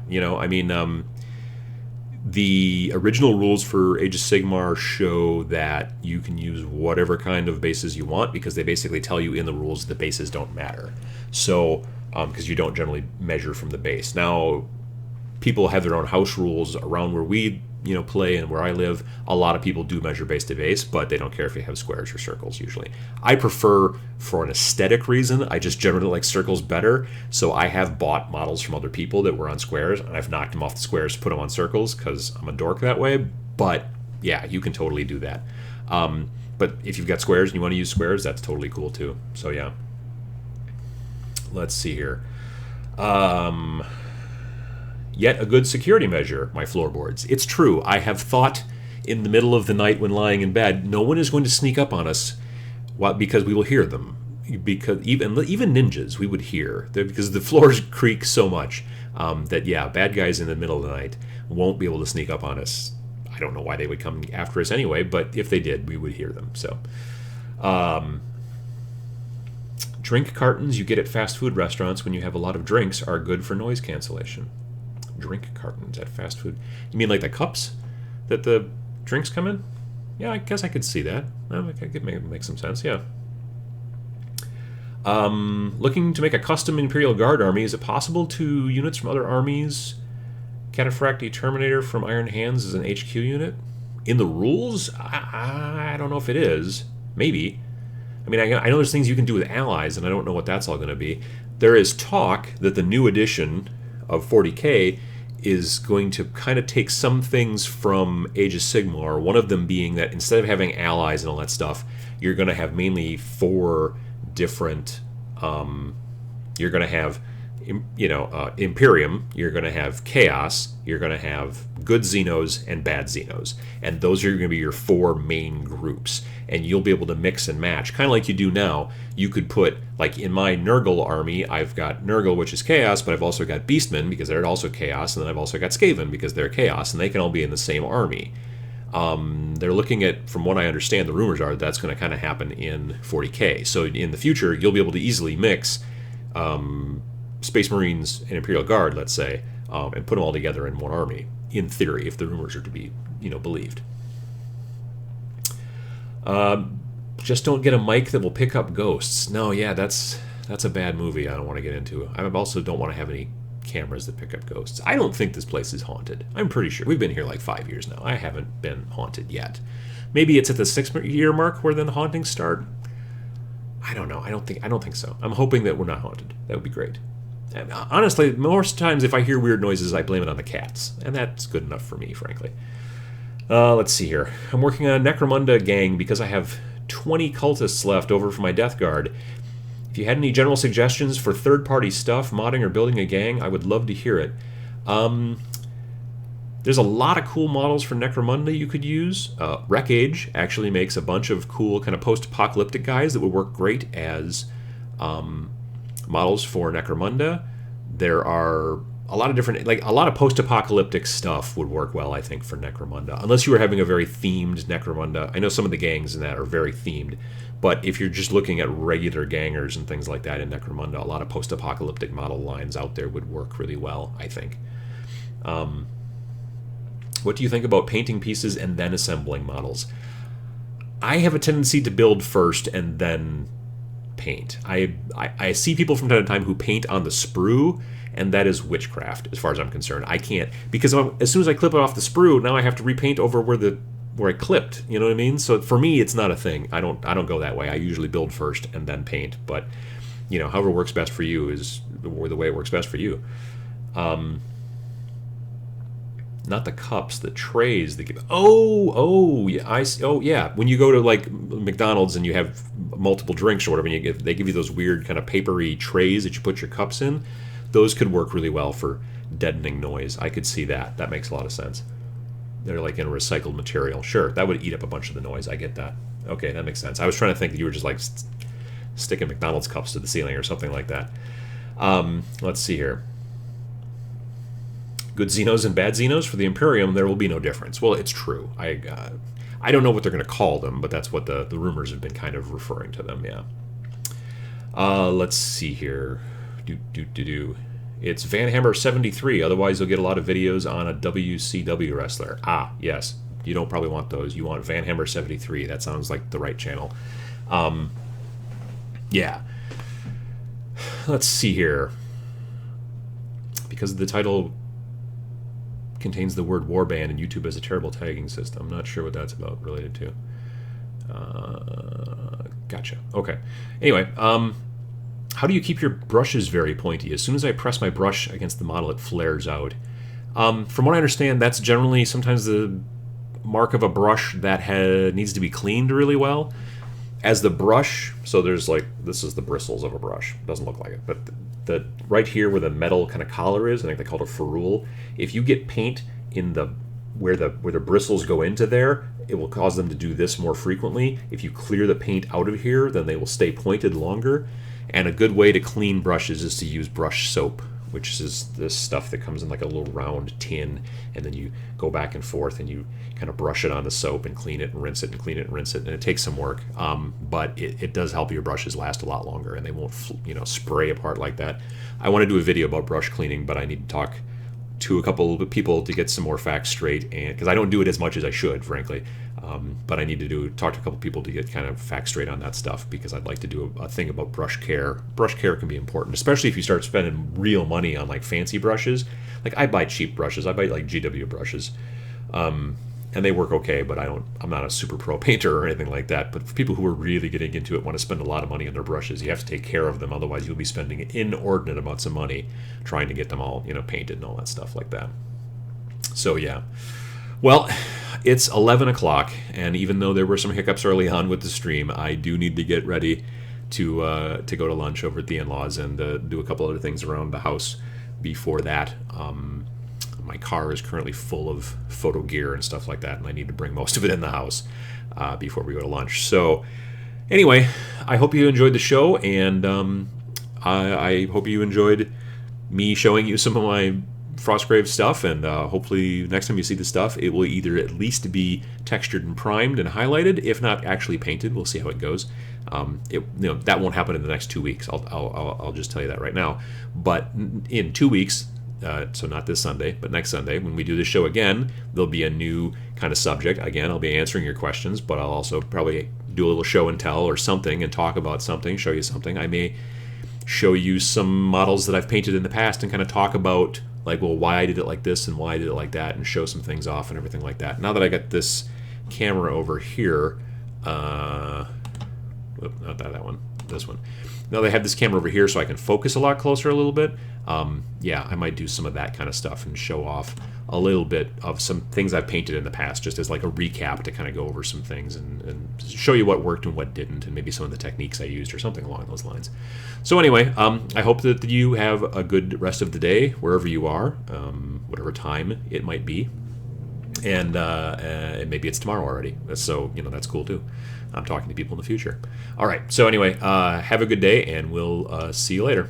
the original rules for Age of Sigmar show that you can use whatever kind of bases you want, because they basically tell you in the rules the bases don't matter. So, because you don't generally measure from the base. Now, people have their own house rules around where we play and where I live. A lot of people do measure base to base, but they don't care if you have squares or circles usually. I prefer, for an aesthetic reason, I just generally like circles better. So I have bought models from other people that were on squares, and I've knocked them off the squares to put them on circles because I'm a dork that way. But yeah, you can totally do that. But if you've got squares and you want to use squares, that's totally cool too. So yeah. Let's see here. Yet a good security measure, my floorboards. It's true. I have thought in the middle of the night when lying in bed, no one is going to sneak up on us because we will hear them. Because even ninjas, we would hear. Because the floors creak so much that, yeah, bad guys in the middle of the night won't be able to sneak up on us. I don't know why they would come after us anyway, but if they did, we would hear them. So, drink cartons you get at fast food restaurants when you have a lot of drinks are good for noise cancellation. Drink cartons at fast food. You mean like the cups that the drinks come in? Yeah, I guess I could see that. Well, it could make some sense, yeah. Looking to make a custom Imperial Guard army. Is it possible to units from other armies? Cataphracti Terminator from Iron Hands is an HQ unit? In the rules? I don't know if it is. Maybe. I mean, I know there's things you can do with allies, and I don't know what that's all going to be. There is talk that the new edition of 40K is going to kind of take some things from Age of Sigmar, one of them being that instead of having allies and all that stuff, you're going to have mainly 4 different, you're going to have, Imperium, you're going to have Chaos, you're going to have good Xenos and bad Xenos. And those are going to be your 4 main groups. And you'll be able to mix and match, kind of like you do now. You could put, like in my Nurgle army, I've got Nurgle, which is Chaos, but I've also got Beastmen, because they're also Chaos, and then I've also got Skaven, because they're Chaos, and they can all be in the same army. They're looking at, from what I understand, the rumors are that's going to kind of happen in 40K. So in the future, you'll be able to easily mix Space Marines and Imperial Guard, let's say, and put them all together in one army, in theory, if the rumors are to be, believed. Just don't get a mic that will pick up ghosts. No, yeah, that's a bad movie I don't want to get into. I also don't want to have any cameras that pick up ghosts. I don't think this place is haunted. I'm pretty sure. We've been here like 5 years now. I haven't been haunted yet. Maybe it's at the 6-year mark where then the hauntings start. I don't know. I don't think so. I'm hoping that we're not haunted. That would be great. And honestly, most times if I hear weird noises, I blame it on the cats, and that's good enough for me, frankly. Let's see here. I'm working on a Necromunda gang because I have 20 cultists left over for my Death Guard. If you had any general suggestions for third-party stuff, modding or building a gang, I would love to hear it. There's a lot of cool models for Necromunda you could use. Wreckage actually makes a bunch of cool kind of post-apocalyptic guys that would work great as models for Necromunda. There are a lot of different, like a lot of post-apocalyptic stuff would work well, I think, for Necromunda. Unless you were having a very themed Necromunda. I know some of the gangs in that are very themed, but if you're just looking at regular gangers and things like that in Necromunda, a lot of post-apocalyptic model lines out there would work really well, I think. What do you think about painting pieces and then assembling models? I have a tendency to build first and then paint. I see people from time to time who paint on the sprue, and that is witchcraft as far as I'm concerned. I can't, because as soon as I clip it off the sprue, now I have to repaint over where I clipped. You know what I mean? So for me, it's not a thing. I don't go that way. I usually build first and then paint. But however works best for you is the way it works best for you. Not the cups, the trays. Yeah. When you go to like McDonald's and you have multiple drinks or whatever, and they give you those weird kind of papery trays that you put your cups in. Those could work really well for deadening noise. I could see that. That makes a lot of sense. They're like in recycled material. Sure, that would eat up a bunch of the noise. I get that. Okay, that makes sense. I was trying to think that you were just like sticking McDonald's cups to the ceiling or something like that. Let's see here. Good Xenos and bad Xenos for the Imperium, there will be no difference. Well, it's true. I don't know what they're going to call them, but that's what the rumors have been kind of referring to them, yeah. Let's see here. It's Vanhammer 73, otherwise you'll get a lot of videos on a WCW wrestler. Ah, yes. You don't probably want those. You want Vanhammer 73. That sounds like the right channel. Yeah. Let's see here. Because the title contains the word Warband and YouTube has a terrible tagging system. I'm not sure what that's related to. Gotcha. Okay. Anyway, how do you keep your brushes very pointy? As soon as I press my brush against the model, it flares out. From what I understand, that's generally sometimes the mark of a brush that needs to be cleaned really well. As the brush, so there's like, this is the bristles of a brush. Doesn't look like it, but the right here where the metal kind of collar is, I think they call it a ferrule. If you get paint in where the bristles go into there, it will cause them to do this more frequently. If you clear the paint out of here, then they will stay pointed longer. And a good way to clean brushes is to use brush soap, which is this stuff that comes in like a little round tin, and then you go back and forth and you kind of brush it on the soap and clean it and rinse it and clean it and rinse it, and it takes some work, but it does help your brushes last a lot longer, and they won't spray apart like that. I want to do a video about brush cleaning, but I need to talk to a couple of people to get some more facts straight, and because I don't do it as much as I should, frankly. But I need to talk to a couple people to get kind of facts straight on that stuff, because I'd like to do a thing about brush care. Brush care can be important, especially if you start spending real money on like fancy brushes. Like I buy cheap brushes. I buy like GW brushes, and they work okay. But I'm not a super pro painter or anything like that. But for people who are really getting into it, want to spend a lot of money on their brushes, you have to take care of them. Otherwise, you'll be spending inordinate amounts of money trying to get them all painted and all that stuff like that. So yeah. Well, it's 11 o'clock, and even though there were some hiccups early on with the stream, I do need to get ready to go to lunch over at the in-laws and do a couple other things around the house before that. my car is currently full of photo gear and stuff like that, and I need to bring most of it in the house before we go to lunch. So anyway, I hope you enjoyed the show, and I hope you enjoyed me showing you some of my Frostgrave stuff, and hopefully next time you see the stuff, it will either at least be textured and primed and highlighted, if not actually painted. We'll see how it goes. That won't happen in the next 2 weeks. I'll just tell you that right now. But in 2 weeks, so not this Sunday, but next Sunday, when we do this show again, there'll be a new kind of subject. Again, I'll be answering your questions, but I'll also probably do a little show and tell or something and talk about something, show you something. I may show you some models that I've painted in the past and kind of talk about, like, well, why I did it like this and why I did it like that, and show some things off and everything like that. Now that I got this camera over here, not that one, this one. Now that I have this camera over here so I can focus a lot closer a little bit, yeah, I might do some of that kind of stuff and show off a little bit of some things I've painted in the past, just as like a recap to kind of go over some things and show you what worked and what didn't, and maybe some of the techniques I used or something along those lines. So anyway, I hope that you have a good rest of the day wherever you are, whatever time it might be, and maybe it's tomorrow already. So that's cool too. I'm talking to people in the future. All right. So anyway, have a good day, and we'll see you later.